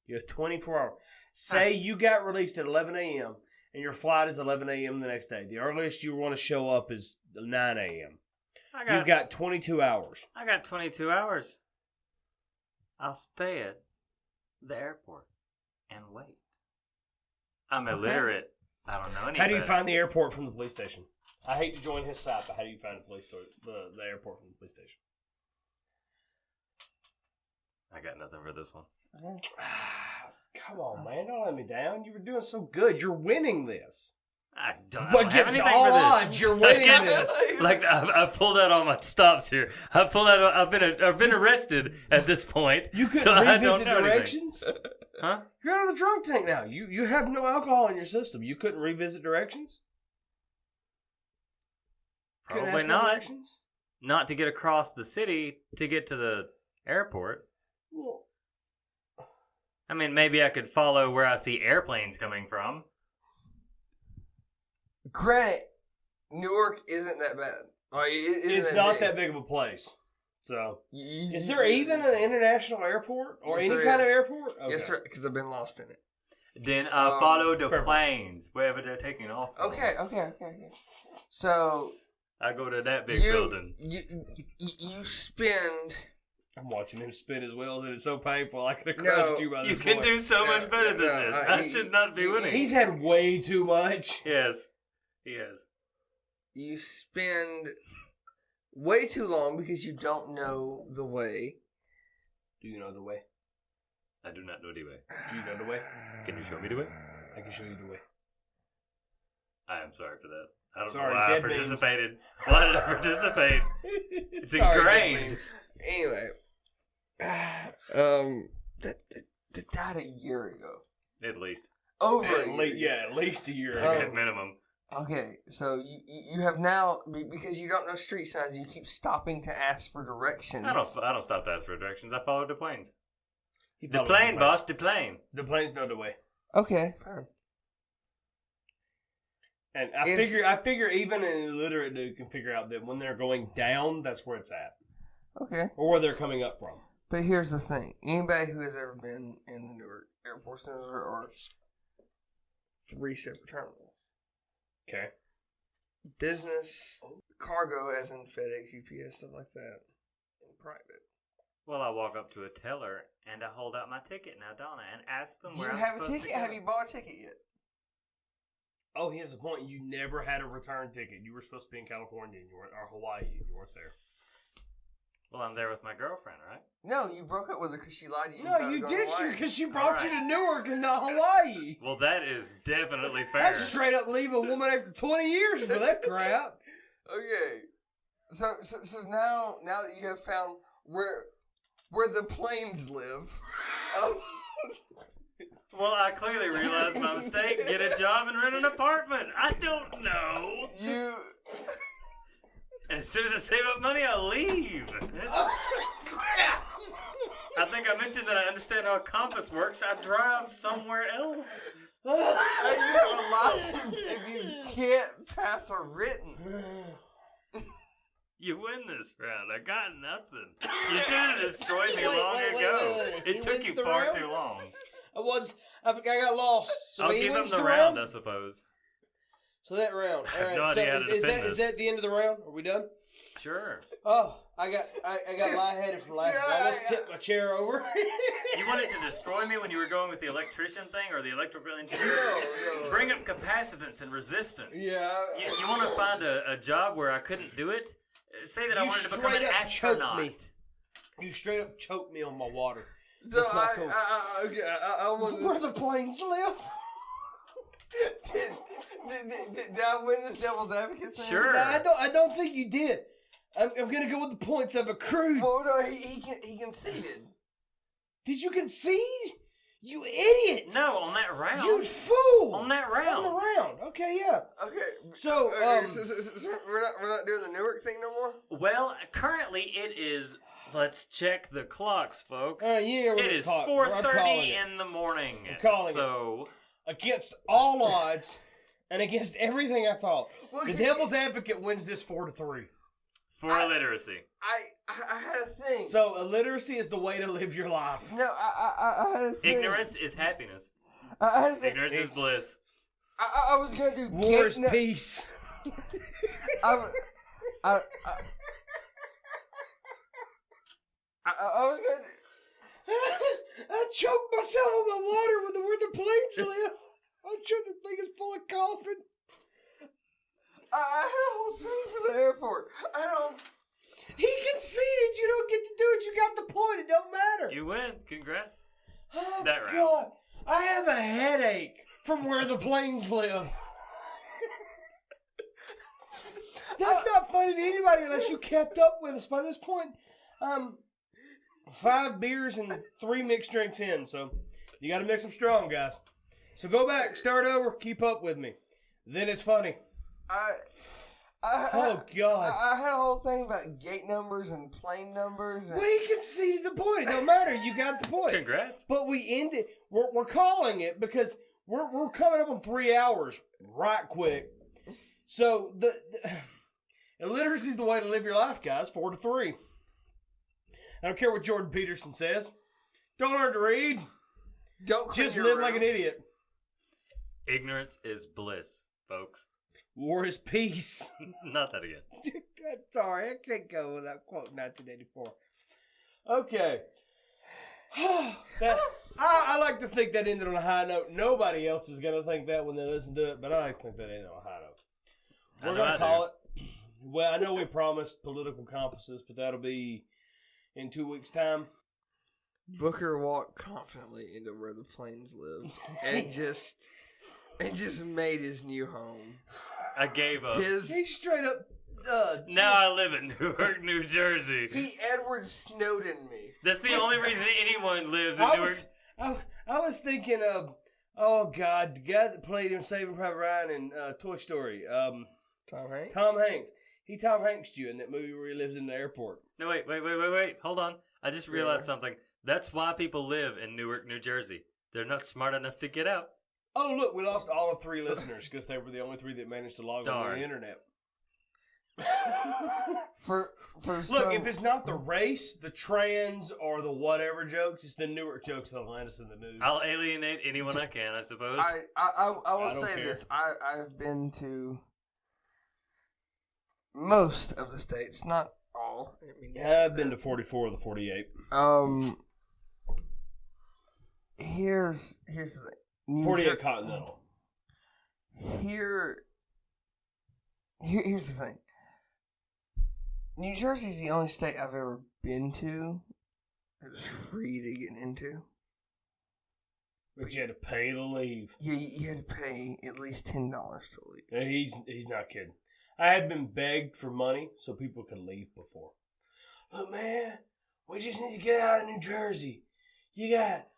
You have 24 hours. Say you got released at 11 a.m. and your flight is 11 a.m. the next day. The earliest you want to show up is 9 a.m. You've got 22 hours. I got 22 hours. I'll stay at the airport and wait. I'm illiterate. I don't know any How do you better. find the airport from the police station? I hate to join his side, but how do you find the airport from the police station? I got nothing for this one. Come on, man. Don't let me down. You were doing so good. You're winning this. I don't But have against anything all for this. odds, you're winning this. Like I've pulled out all my stops here. I've been arrested at this point. You couldn't so I don't revisit know directions? Huh? You're out of the drunk tank now. You have no alcohol in your system. You couldn't revisit directions? Couldn't Probably ask for not. directions? Not to get across the city to get to the airport. Well, I mean, maybe I could follow where I see airplanes coming from. Granted, Newark isn't that bad. Like, it's not that big of a place. So, is there even an international airport or Yes, any there kind of is. airport? Okay. Yes, sir, because I've been lost in it. Then I follow the perfect. planes wherever they're taking off from. Okay. So I go to that big you, building. you spend. I'm watching him spin his wheels, and it's so painful. I could have No, crushed you by this You can point. do so much better than no, this. I- I should not be winning. He's had way too much. Yes. He has. You spend way too long because you don't know the way. Do you know the way? I do not know the way. Do you know the way? Can you show me the way? I can show you the way. I am sorry for that. I don't Sorry, know why I dead memes. participated. Why did I participate? It's Sorry, ingrained. dead memes. Anyway, that died a year ago. At least. Over At a least, year. yeah, at least a year Oh. ago. At minimum. Okay, so you have now, because you don't know street signs, you keep stopping to ask for directions. I don't stop to ask for directions. I follow the planes. He The follows plane, boss. The plane. The planes know the way. Okay, fine. And I figure even an illiterate dude can figure out that when they're going down, that's where it's at. Okay. Or where they're coming up from. But here's the thing. Anybody who has ever been in the Newark Airport Centers are 3 separate terminals. Okay. Business, cargo, as in FedEx, UPS, stuff like that, and private. Well, I walk up to a teller and I hold out my ticket now, don't I? And ask them Do where you I'm have a supposed ticket? to go. Have you bought a ticket yet? Oh, here's the point. You never had a return ticket. You were supposed to be in California and you weren't, or Hawaii and you weren't there. Well, I'm there with my girlfriend, right? No, you broke up with her because she lied to you. No, about you going did to Hawaii. because she brought you Alright. to Newark and not Hawaii. Well, that is definitely fair. That's straight up leave a woman after 20 years for that crap. Okay, so now that you have found where the planes live, Well, I clearly realized my mistake. Get a job and rent an apartment. I don't know. you. And as soon as I save up money, I leave. I think I mentioned that I understand how a compass works. I drive somewhere else. You have a license if you can't pass a written. You win this round. I got nothing. You should have destroyed me long ago. wait. He It took wins you the far round? too long. I got lost. So I'll he give him wins the the round, I suppose. So that round. I have All no right. idea how to is defend that this. the end of the round? Are we done? Sure. Oh, I got lightheaded from last night. Let's tip my chair over. You wanted to destroy me when you were going with the electrician thing or the electrical engineer? No. Bring up capacitance and resistance. Yeah. You want to find a job where I couldn't do it? Say that I You wanted to become an straight up choked astronaut. me. You straight up choked me on my water. So That's not cool. I want Where the planes live? Did I win this devil's advocate thing? Sure. No, I don't think you did. I'm gonna go with the points of a cruise. Well, no, he conceded. Did you concede? You idiot! No, on that round. You fool! On that On round. the round. Okay, yeah. Okay. So, so we're not doing the Newark thing no more. Well, currently it is. Let's check the clocks, folks. Yeah, we're It gonna is talk. I'm calling 4:30 it. in the morning. I'm calling so Against all odds and against everything I thought, Well, the you- devil's advocate wins this 4-3. for illiteracy. I had a thing. So illiteracy is the way to live your life. No, I had a thing. Ignorance is happiness. I had a thing. Ignorance is bliss. I was gonna do War is peace. I was gonna. I choked myself on my water with where the planes live. I'm sure this thing is full of coffin. I had a whole thing for the airport. He conceded. You don't get to do it. You got the point. It don't matter. You win. Congrats. Oh, That round. God. I have a headache from where the planes live. That's not funny to anybody unless you kept up with us by this point. 5 beers and 3 mixed drinks in, so you got to mix them strong, guys. So go back, start over, keep up with me. Then it's funny. Oh, God. I had a whole thing about gate numbers and plane numbers. And... Well, he conceded the point. It don't matter. You got the point. Congrats. But we ended. We're calling it because we're coming up on 3 hours right quick. So the illiteracy is the way to live your life, guys. 4 to 3. I don't care what Jordan Peterson says. Don't learn to read. Don't just live like an idiot. Ignorance is bliss, folks. War is peace. Not that again. Sorry, I can't go without quoting 1984. Okay. I like to think that ended on a high note. Nobody else is going to think that when they listen to it, but I like to think that ended on a high note. We're going to call it. Well, I know we promised political compasses, but that'll be in 2 weeks' time. Booker walked confidently into where the planes live, and it just made his new home. I gave up. He straight up. Now I live in Newark, New Jersey. He Edward Snowden me. That's the only reason anyone lives in Newark. I was thinking of, oh God, the guy that played him Saving Private Ryan in Toy Story. Tom Hanks? Tom Hanks. He Tom Hanks'd you in that movie where he lives in the airport. No, wait. Hold on. I just realized something. That's why people live in Newark, New Jersey. They're not smart enough to get out. Oh, look, we lost all of 3 listeners because they were the only 3 that managed to log on the internet. Look, if it's not the race, the trans, or the whatever jokes, it's the Newark jokes that'll land us in the news. I'll alienate anyone I can, I suppose. I will say this. I've been to most of the states, not all. I mean, I've been to 44 of the 48. Here's the thing. 48 Continental. Here's the thing. New Jersey's the only state I've ever been to that was free to get into. But you had to pay to leave. Yeah, you had to pay at least $10 to leave. Yeah, he's not kidding. I had been begged for money so people could leave before. Look, man, we just need to get out of New Jersey. You got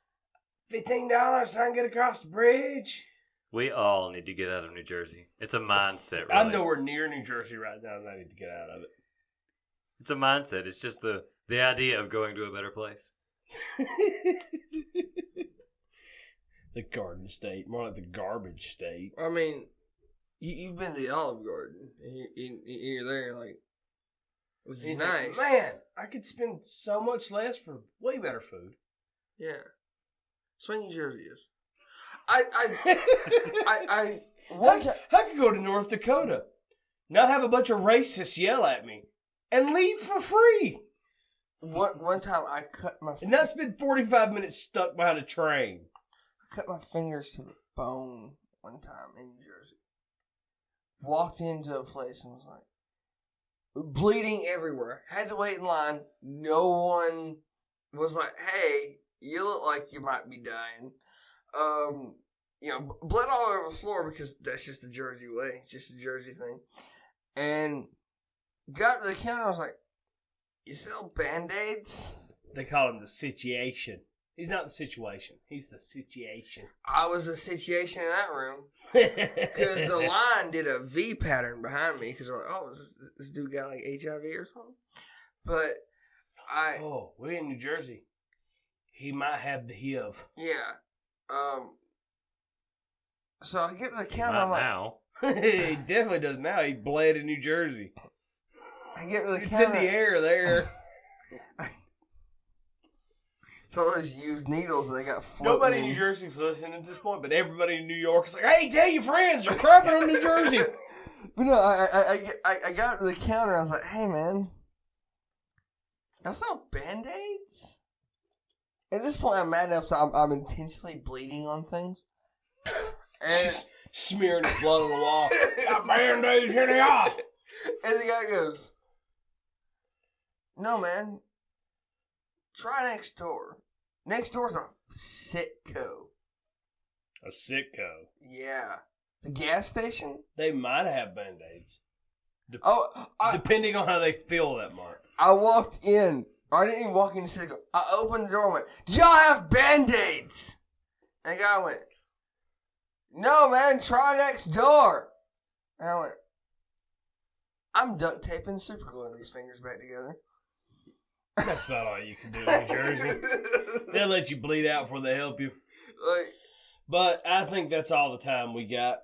$15 so I can get across the bridge? We all need to get out of New Jersey. It's a mindset, really. I'm nowhere near New Jersey right now, and I need to get out of it. It's a mindset. It's just the idea of going to a better place. The Garden State, more like the Garbage State. I mean, you've been to the Olive Garden, and you're there, like, it's nice. Man, I could spend so much less for way better food. Yeah. That's what New Jersey is. I could go to North Dakota, not have a bunch of racists yell at me, and leave for free. One time I cut my... And not spend 45 minutes stuck behind a train. I cut my fingers to the bone one time in New Jersey. Walked into a place and was like, bleeding everywhere. Had to wait in line. No one was like, hey, you look like you might be dying. Blood all over the floor because that's just the Jersey way. It's just a Jersey thing. And got to the counter, I was like, you sell Band-Aids? They call him the situation. He's not the situation. He's the situation. I was the situation in that room. Because the line did a V pattern behind me. Because they're like, oh, is this dude got like HIV or something? But Oh, we're in New Jersey. He might have the HIV. Yeah. So I get to the counter. I'm like, now. He definitely does now. He bled in New Jersey. I get to the it's counter. It's in the air there. Some of those used needles they got floating. Nobody in New Jersey's listening at this point, but everybody in New York is like, hey, tell your friends, you're crapping on New Jersey. But no, I got to the counter. I was like, hey, man, y'all sell Band-Aids? At this point, I'm mad enough so I'm intentionally bleeding on things. And just smearing his blood on the wall. Got Band-Aids, here they are. And the guy goes, no, man. Try next door. Next door's a Sitco. A Sitco. Yeah. The gas station? They might have Band-Aids. Depending on how they feel that month. I walked in. I didn't even walk into Sitco. I opened the door and went, do y'all have Band-Aids? And the guy went, no, man, try next door. And I went, I'm duct taping super gluing these fingers back together. That's about all you can do in New Jersey. They'll let you bleed out before they help you. But I think that's all the time we got.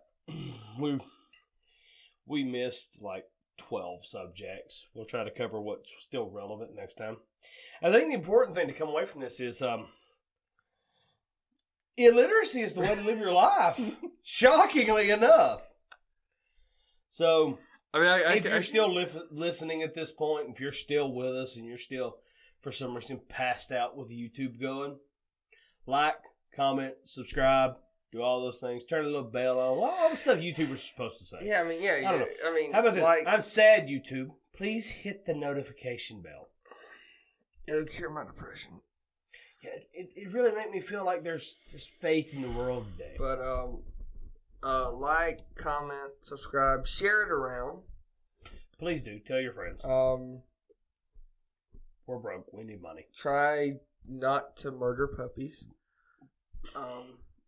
We missed like 12 subjects. We'll try to cover what's still relevant next time. I think the important thing to come away from this is illiteracy is the way to live your life. Shockingly enough. So, I mean, if you're still listening at this point, if you're still with us and you're still, for some reason, passed out with YouTube going, like, comment, subscribe, do all those things, turn the little bell on, all the stuff YouTubers are supposed to say. Yeah, I mean, yeah. I don't know. I mean, how about this? Like, I'm sad, YouTube. Please hit the notification bell. It'll cure my depression. Yeah, it really made me feel like there's faith in the world today. But like, comment, subscribe, share it around. Please do. Tell your friends. We're broke. We need money. Try not to murder puppies.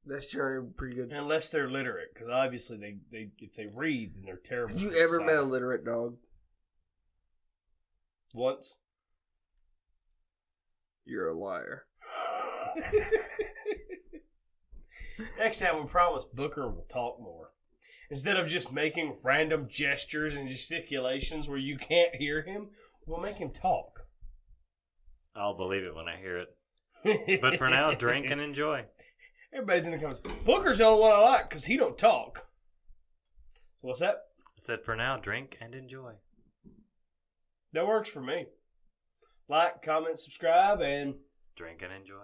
That's generally pretty good. Unless they're literate, because obviously they if they read, then they're terrible. Have you ever met a literate dog? Once. You're a liar. Next time, we promise Booker will talk more. Instead of just making random gestures and gesticulations where you can't hear him, we'll make him talk. I'll believe it when I hear it. But for now, drink and enjoy. Everybody's in the comments. Booker's the only one I like because he don't talk. What's that? I said for now, drink and enjoy. That works for me. Like, comment, subscribe, and drink and enjoy.